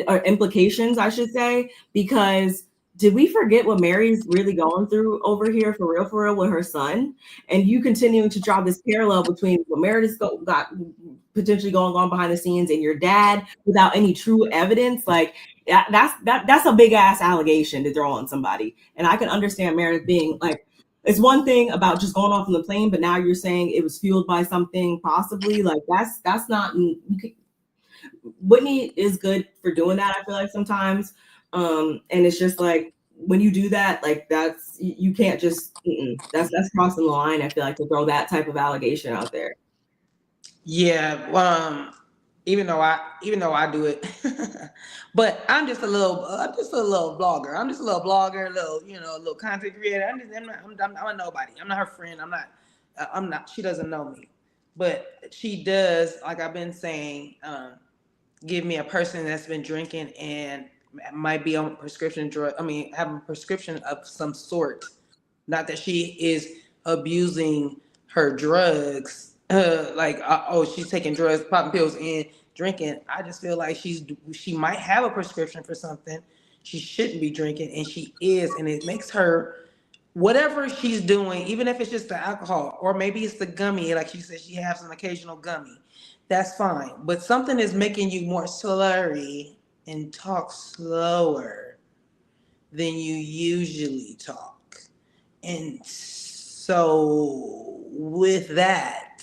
or implications, I should say, because did we forget what Mary's really going through over here for real with her son? And you continuing to draw this parallel between what Meredith's got potentially going on behind the scenes and your dad without any true evidence, like that's a big ass allegation to throw on somebody. And I can understand Meredith being like, it's one thing about just going off on the plane, but now you're saying it was fueled by something possibly like that's not. Whitney is good for doing that. I feel like sometimes, and it's just like when you do that, like you can't just that's crossing the line. I feel like to throw that type of allegation out there. Yeah, even though I do it, but I'm just a little blogger. I'm just a little blogger, a little content creator. I'm a nobody. I'm not her friend. I'm not. She doesn't know me, but she does. Like I've been saying, give me a person that's been drinking and might be on prescription drug. I mean, having a prescription of some sort. Not that she is abusing her drugs. She's taking drugs, popping pills, and drinking. I just feel like she might have a prescription for something. She shouldn't be drinking, and she is, and it makes her whatever she's doing, even if it's just the alcohol or maybe it's the gummy, like she said, she has an occasional gummy. That's fine, but something is making you more slurry and talk slower than you usually talk. And so with that,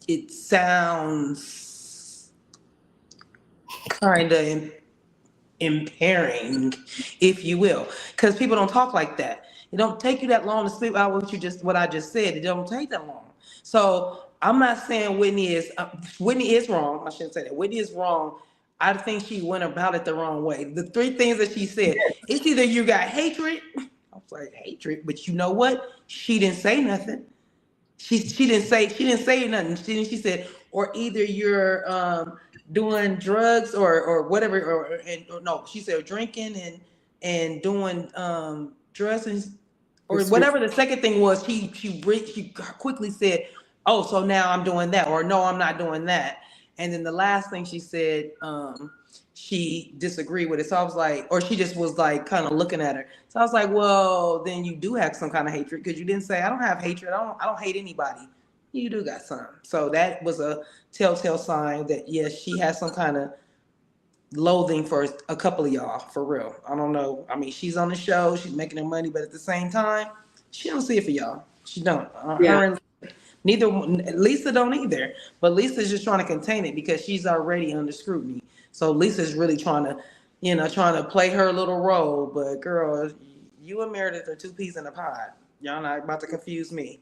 it sounds kind of impairing, if you will, because people don't talk like that. It don't take you that long to spit out what I just said. It don't take that long. So I'm not saying Whitney is wrong. I shouldn't say that. Whitney is wrong. I think she went about it the wrong way. The three things that she said, it's either you got hatred. I was like, hatred, but you know what? She didn't say nothing. She didn't say nothing. She said, or either you're doing drugs or whatever, or no, she said drinking and doing drugs or whatever the second thing was. She quickly said, oh, so now I'm doing that, or no, I'm not doing that. And then the last thing she said, she disagreed with it. So I was like, or she just was like kind of looking at her. So I was like, well, then you do have some kind of hatred, because you didn't say I don't have hatred. I don't hate anybody. You do got some. So that was a telltale sign that yes, she has some kind of loathing for a couple of y'all, for real. I don't know. I mean, she's on the show, she's making her money, but at the same time, she don't see it for y'all. She don't. Her and neither Lisa don't either. But Lisa's just trying to contain it because she's already under scrutiny. So Lisa's really trying to play her little role. But girl, you and Meredith are two peas in a pod. Y'all not about to confuse me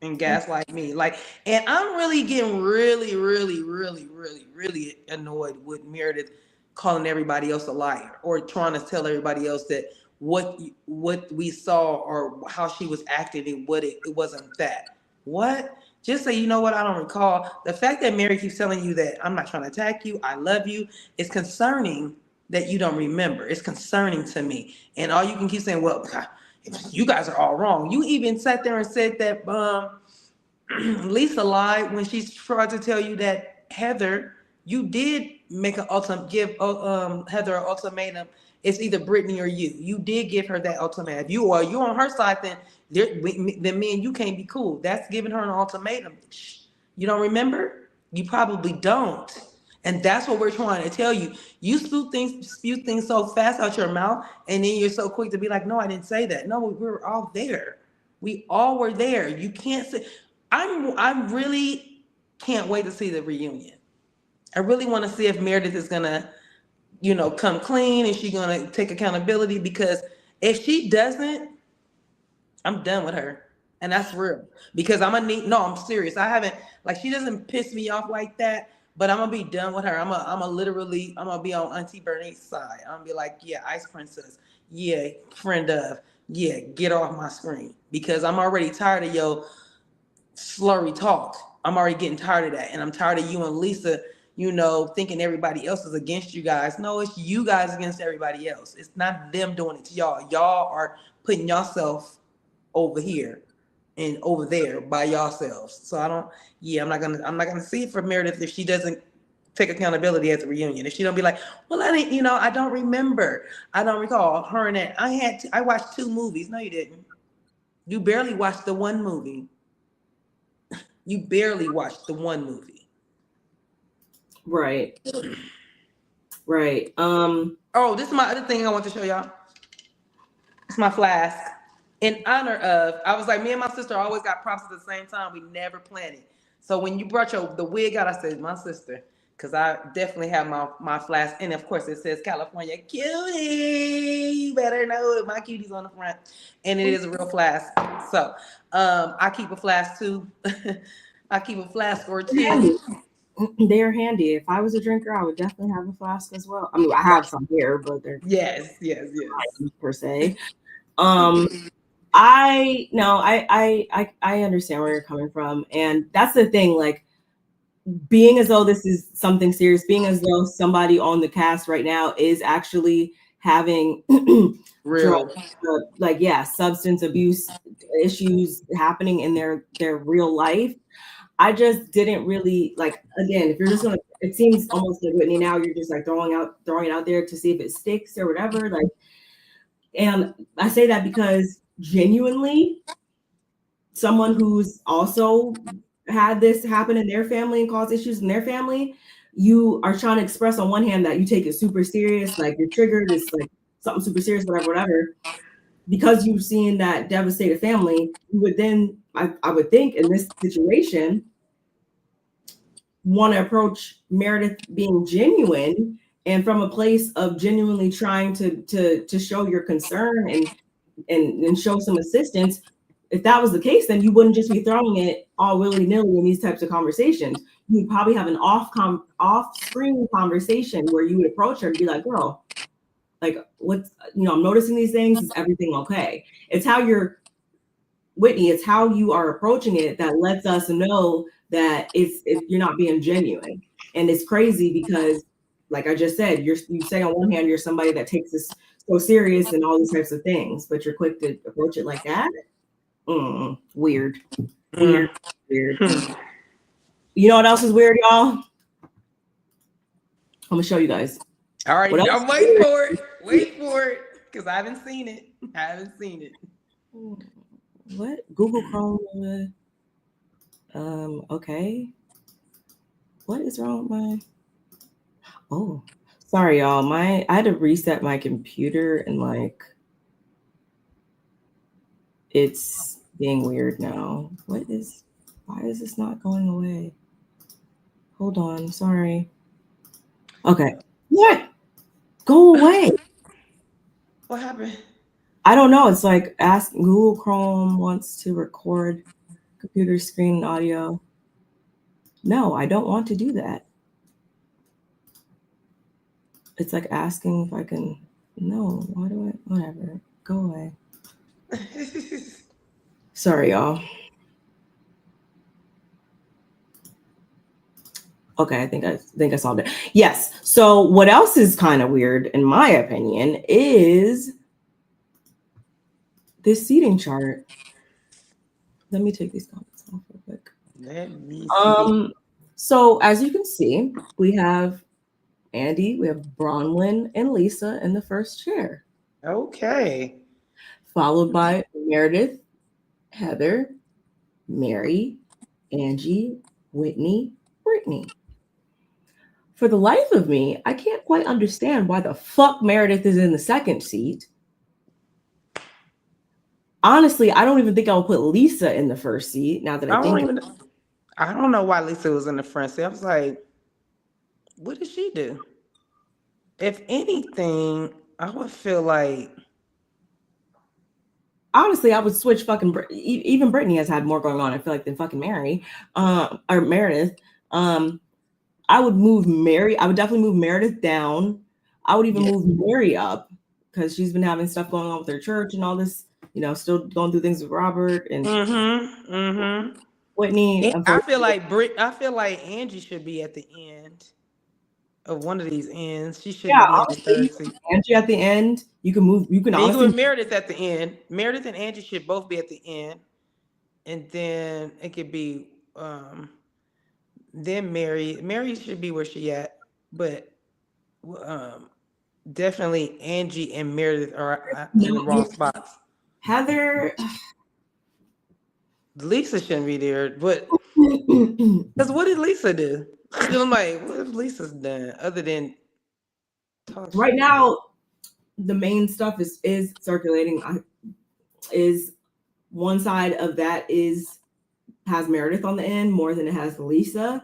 and gaslight me. Like, and I'm really getting really, really, really, really, really annoyed with Meredith calling everybody else a liar or trying to tell everybody else that what we saw or how she was acting and what it wasn't that. What? Just say, you know what, I don't recall. The fact that Mary keeps telling you that I'm not trying to attack you, I love you, is concerning that you don't remember. It's concerning to me. And all you can keep saying, well, you guys are all wrong. You even sat there and said that Lisa lied when she tried to tell you that Heather, you did make give Heather an ultimatum. It's either Brittany or you. You did give her that ultimatum. If you on her side, then me and you can't be cool. That's giving her an ultimatum. You don't remember? You probably don't. And that's what we're trying to tell you. You spew things so fast out your mouth, and then you're so quick to be like, no, I didn't say that. No, we were all there. We all were there. You can't say. I really can't wait to see the reunion. I really want to see if Meredith is gonna, come clean and she's gonna take accountability, because if she doesn't, I'm done with her. And that's real. Because I'm serious. She doesn't piss me off like that, but I'm gonna be done with her. I'm gonna be on Auntie Bernice's side. I'm gonna be like, yeah, Ice Princess. Yeah, friend of. Yeah, get off my screen. Because I'm already tired of your slurry talk. I'm already getting tired of that. And I'm tired of you and Lisa, thinking everybody else is against you guys. No, it's you guys against everybody else. It's not them doing it to y'all. Y'all are putting yourself over here and over there by yourselves. So I'm not gonna see it for Meredith if she doesn't take accountability at the reunion. If she don't be like, well, I don't remember. I don't recall her and that. I watched 2 movies. No, you didn't. You barely watched the one movie. You barely watched the one movie. Right. Right. Oh, this is my other thing I want to show y'all. It's my flask. In honor of, I was like, me and my sister always got props at the same time. We never planned it. So when you brought the wig out, I said, my sister, because I definitely have my flask. And of course it says California cutie. You better know it. My cutie's on the front. And it is a real flask. So I keep a flask too. I keep a flask or 2. They're handy. If I was a drinker, I would definitely have a flask as well. I mean, I have some here, but they're yes per se. I understand where you're coming from, and that's the thing. Like, being as though this is something serious, being as though somebody on the cast right now is actually having real substance abuse issues happening in their real life. I just didn't really again, if you're just gonna, it seems almost like Whitney now, you're just like throwing it out there to see if it sticks or whatever. And I say that because genuinely, someone who's also had this happen in their family and caused issues in their family, you are trying to express on one hand that you take it super serious, like you're triggered, it's like something super serious, whatever. Because you've seen that devastated family, you would then, I would think in this situation, want to approach Meredith being genuine and from a place of genuinely trying to show your concern and show some assistance. If that was the case, then you wouldn't just be throwing it all willy-nilly in these types of conversations. You'd probably have an off-screen conversation where you would approach her and be like, girl, like, what's, I'm noticing these things. Is everything okay? It's how Whitney, it's how you are approaching it that lets us know that you're not being genuine. And it's crazy because, like I just said, you say on one hand, you're somebody that takes this so serious and all these types of things, but you're quick to approach it like that. Weird. You know what else is weird, y'all? I'm gonna show you guys. All right, I'm waiting for it. Wait for it, because I haven't seen it. What? Google Chrome. Okay. What is wrong with my? Oh, sorry, y'all. I had to reset my computer and like it's being weird now. Why is this not going away? Hold on, sorry. Okay. What? Go away. What happened? I don't know. It's like ask Google Chrome wants to record computer screen audio. No, I don't want to do that. It's like asking if I can. No, why do I? Whatever. Go away. Sorry, y'all. Okay, I think I solved it. Yes. So what else is kind of weird, in my opinion, is this seating chart. Let me take these comments off real quick. Let me see. So as you can see, we have Andy, we have Bronwyn and Lisa in the first chair. Okay. Followed by Meredith, Heather, Mary, Angie, Whitney, Britani. For the life of me, I can't quite understand why the fuck Meredith is in the second seat. Honestly, I don't even think I would put Lisa in the first seat now that I think. I don't know why Lisa was in the front seat. I was like, what did she do? If anything, I would feel like. Honestly, I would switch fucking. Even Britani has had more going on, I feel like, than fucking Mary, or Meredith. I would move Mary. I would definitely move Meredith down. I would even move Mary up because she's been having stuff going on with her church and all this. Still going through things with Robert and Whitney. I feel like Angie should be at the end of one of these ends. She shouldn't be in the third seat. Angie at the end. You can move. You can honestly. Meredith at the end. Meredith and Angie should both be at the end, and then it could be then Mary. Mary should be where she at, but definitely Angie and Meredith are in the wrong spots. Heather. Lisa shouldn't be there, but because what did Lisa do? I'm like, what have Lisa's done other than talk right now? The main stuff is circulating. Is one side of that has Meredith on the end more than it has Lisa.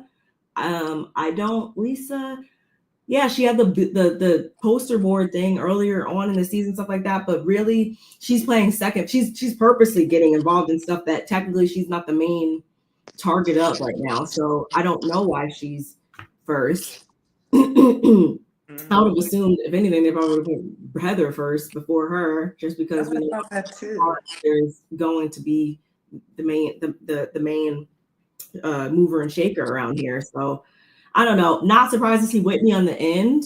Lisa. Yeah, she had the poster board thing earlier on in the season, stuff like that. But really, she's playing second. She's purposely getting involved in stuff that technically she's not the main target of right now. So I don't know why she's first. I would have assumed, if anything, they probably would have put Heather first before her, just because we know there's going to be the main mover and shaker around here. So I don't know. Not surprised to see Whitney on the end.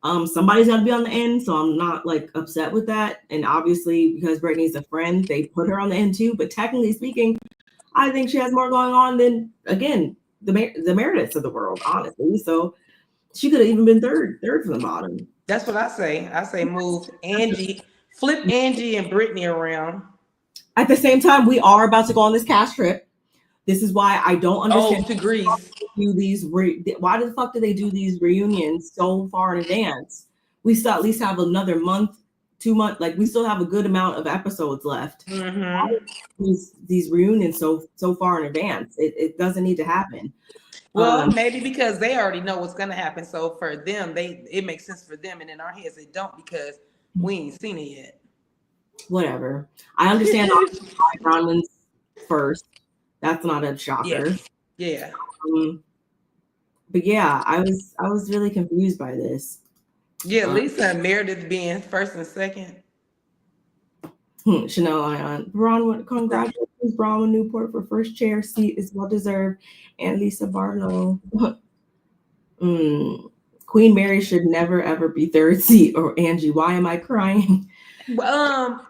Somebody's got to be on the end, so I'm not like upset with that. And obviously, because Britani's a friend, they put her on the end too. But technically speaking, I think she has more going on than, again, the Merediths of the world, honestly. So she could have even been third from the bottom. That's what I say. I say move Angie, flip Angie and Britani around. At the same time, we are about to go on this cast trip. This is why I don't understand. To Greece. do these? Why the fuck do they do these reunions so far in advance? We still at least have another month, 2 months. Like we still have a good amount of episodes left. These reunions so far in advance. It doesn't need to happen. Well, maybe because they already know what's gonna happen. So for them, it makes sense for them, and in our heads it don't because we ain't seen it yet. Whatever. I understand why Bronwyn's first. That's not a shocker. Yeah. But yeah, I was really confused by this. Yeah, Lisa and Meredith being first and second. Chanel Ion. Bronwyn, congratulations, Bronwyn Newport for first chair seat is well deserved. And Lisa Barlow. Queen Mary should never ever be third seat. Or Angie, why am I crying?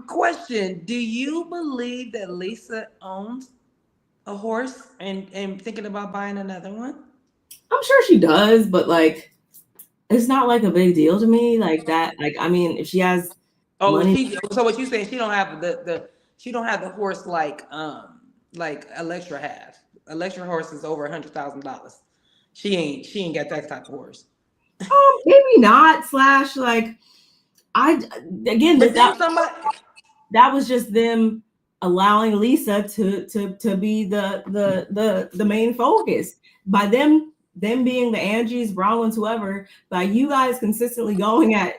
Question: do you believe that Lisa owns a horse and thinking about buying another one? I'm sure she does, but like, it's not like a big deal to me. Like that. Like, I mean, if she has money. So what you saying? She don't have the horse like Electra has. Electra horse is over $100,000. She ain't got that type of horse. Maybe not. / like, that was just them allowing Lisa to be the main focus. By them being the Angies, Bronwyns, whoever, by you guys consistently going at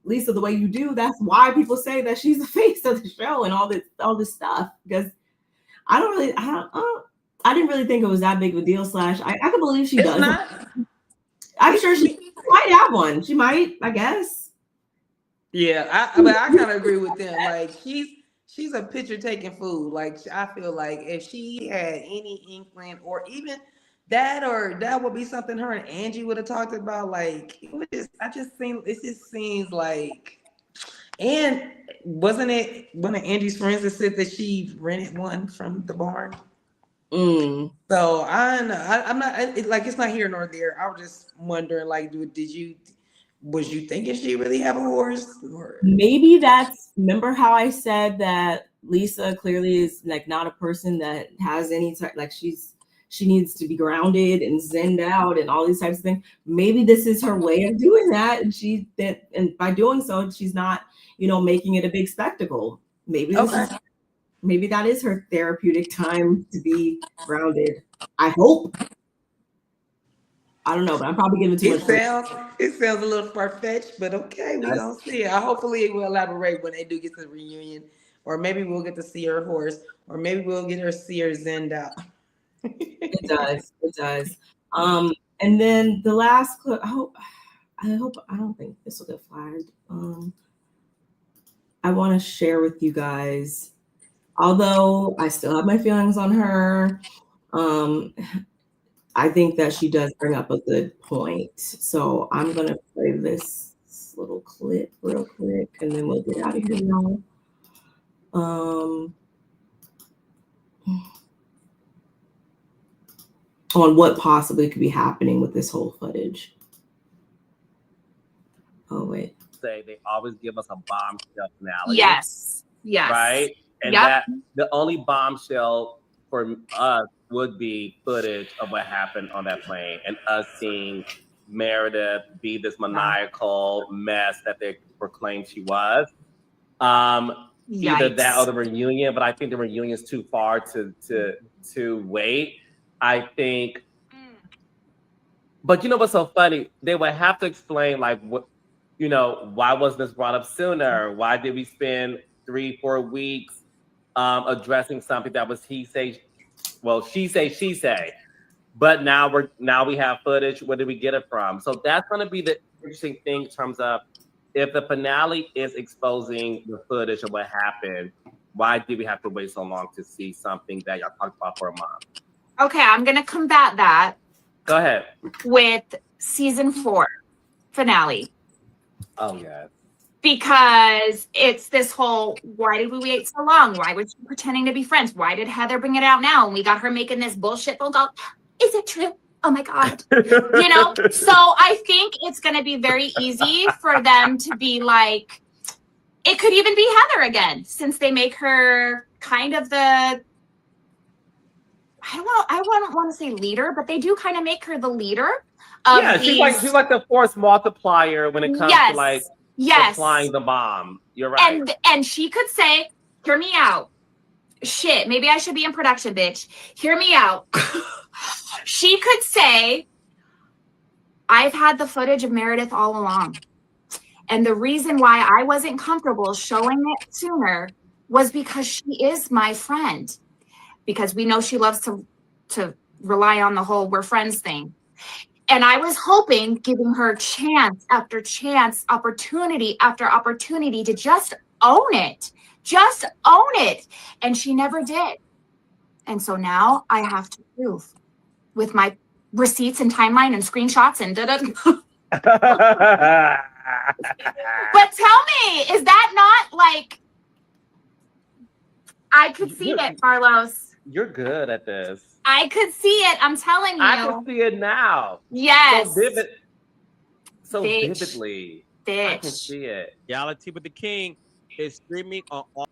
Lisa the way you do, that's why people say that she's the face of the show and all this stuff. Because I didn't really think it was that big of a deal. / I can believe she does. I'm sure she might have one. She might, I guess. Yeah, I kind of agree with them. Like she's a picture taking fool. Like I feel like if she had any inkling or even that would be something her and Angie would have talked about. Like it just seems like. And wasn't it one of Angie's friends that said that she rented one from the barn? So I'm not it's not here nor there. I was just wondering, like, was you thinking she really have a horse? Or? Maybe remember how I said that Lisa clearly is like not a person that has any type, like she needs to be grounded and zenned out and all these types of things. Maybe this is her way of doing that, and by doing so, she's not, making it a big spectacle. Maybe that is her therapeutic time to be grounded. I hope. I don't know, but I'm probably giving too much. It sounds a little far-fetched, but okay, we're gonna see it. Hopefully it will elaborate when they do get to the reunion, or maybe we'll get to see her horse, or maybe we'll get her see her zenned out. It does. And then the last clip, I don't think this will get flagged. I want to share with you guys, although I still have my feelings on her, I think that she does bring up a good point. So I'm going to play this little clip real quick, and then we'll get out of here now. On what possibly could be happening with this whole footage. Oh, wait. Say they always give us a bombshell finale. Yes. Right? And that the only bombshell for us would be footage of what happened on that plane and us seeing Meredith be this maniacal mess that they proclaimed she was. Either that or the reunion, but I think the reunion is too far to wait. I think, but you know what's so funny? They would have to explain, like, what, why wasn't this brought up sooner? Why did we spend 3-4 weeks addressing something that was she say, she say? But now we have footage. Where did we get it from? So that's going to be the interesting thing in terms of if the finale is exposing the footage of what happened. Why did we have to wait so long to see something that y'all talked about for a month? Okay, I'm going to combat that. Go ahead. With season 4 finale. Oh, yeah. Because it's this whole, why did we wait so long? Why was she pretending to be friends? Why did Heather bring it out now? And we got her making this bullshit phone call. Is it true? Oh my God. So I think it's going to be very easy for them to be like, it could even be Heather again, since they make her kind of the, I wouldn't want to say leader, but they do kind of make her the leader of Yeah, she's like the force multiplier when it comes to like supplying the bomb. You're right. And she could say, hear me out. Shit, maybe I should be in production, bitch. Hear me out. She could say, I've had the footage of Meredith all along. And the reason why I wasn't comfortable showing it sooner was because she is my friend. Because we know she loves to rely on the whole we're friends thing. And I was hoping, giving her chance after chance, opportunity after opportunity to just own it. Just own it. And she never did. And so now I have to prove with my receipts and timeline and screenshots and da-da. But tell me, is that not like, I could see it, Carlos. You're good at this. I could see it. I'm telling you. I can see it now. Yes. So vividly. Bitch. I can see it. Reality with the King is streaming on all.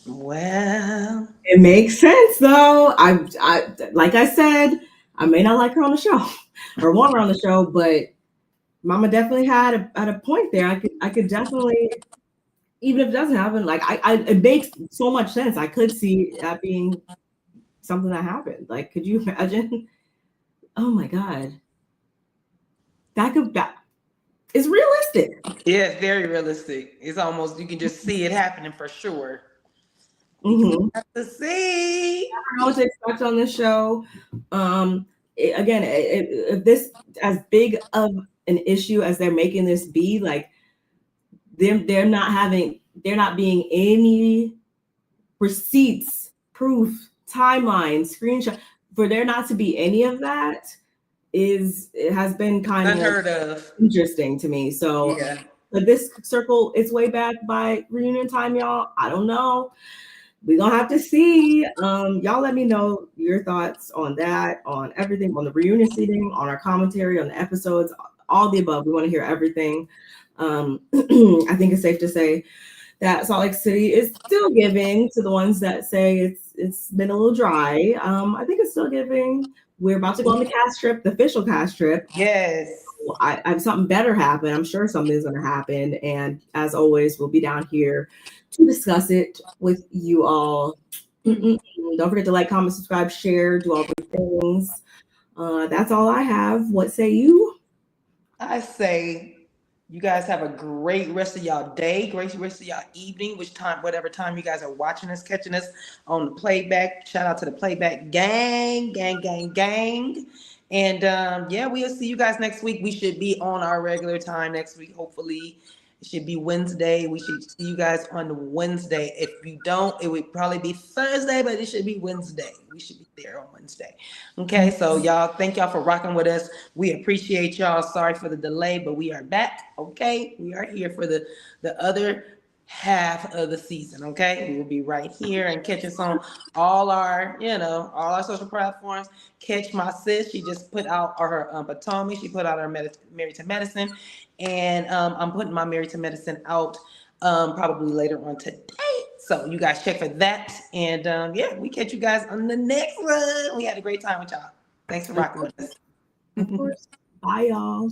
Well, It makes sense though. I like I said, I may not like her on the show or want her on the show, but Mama definitely had a point there. I could definitely, even if it doesn't happen, like it makes so much sense. I could see that being something that happened. Like, could you imagine? Oh my God. That is realistic. Yeah, it's very realistic. It's almost, you can just see it happening for sure. Mm-hmm. Have to see. I don't know what to expect on this show. If this as big of an issue as they're making this be, like they're not being any receipts, proof, timeline, screenshot. For there not to be any of that it has been kind Unheard of. Interesting to me. So yeah. But this circle its way back by reunion time, y'all. I don't know. We're gonna have to see. Y'all let me know your thoughts on that, on everything, on the reunion seating, on our commentary, on the episodes, all the above. We want to hear everything. I think it's safe to say that Salt Lake City is still giving to the ones that say it's been a little dry. I think it's still giving. We're about to go on the cast trip, the official cast trip. Yes. I have something better happen. I'm sure something's going to happen. And as always, we'll be down here to discuss it with you all. Don't forget to like, comment, subscribe, share, do all the things. That's all I have. What say you? I say you guys have a great rest of y'all day, great rest of y'all evening, whatever time you guys are watching us, catching us on the playback. Shout out to the playback gang. And we'll see you guys next week. We should be on our regular time next week. Hopefully it should be Wednesday. We should see you guys on Wednesday. If you don't, it would probably be Thursday, but it should be Wednesday. We should be there on Wednesday. Okay, so y'all, thank y'all for rocking with us. We appreciate y'all. Sorry for the delay, but we are back. Okay, we are here for the other half of the season. Okay, we will be right here and catch us on all our social platforms. Catch my sis. She just put out her Potomac. She put out her Married to Medicine, and I'm putting my Married to Medicine out probably later on today. So you guys check for that, and we catch you guys on the next one. We had a great time with y'all. Thanks for rocking with us. Of course. Bye, y'all.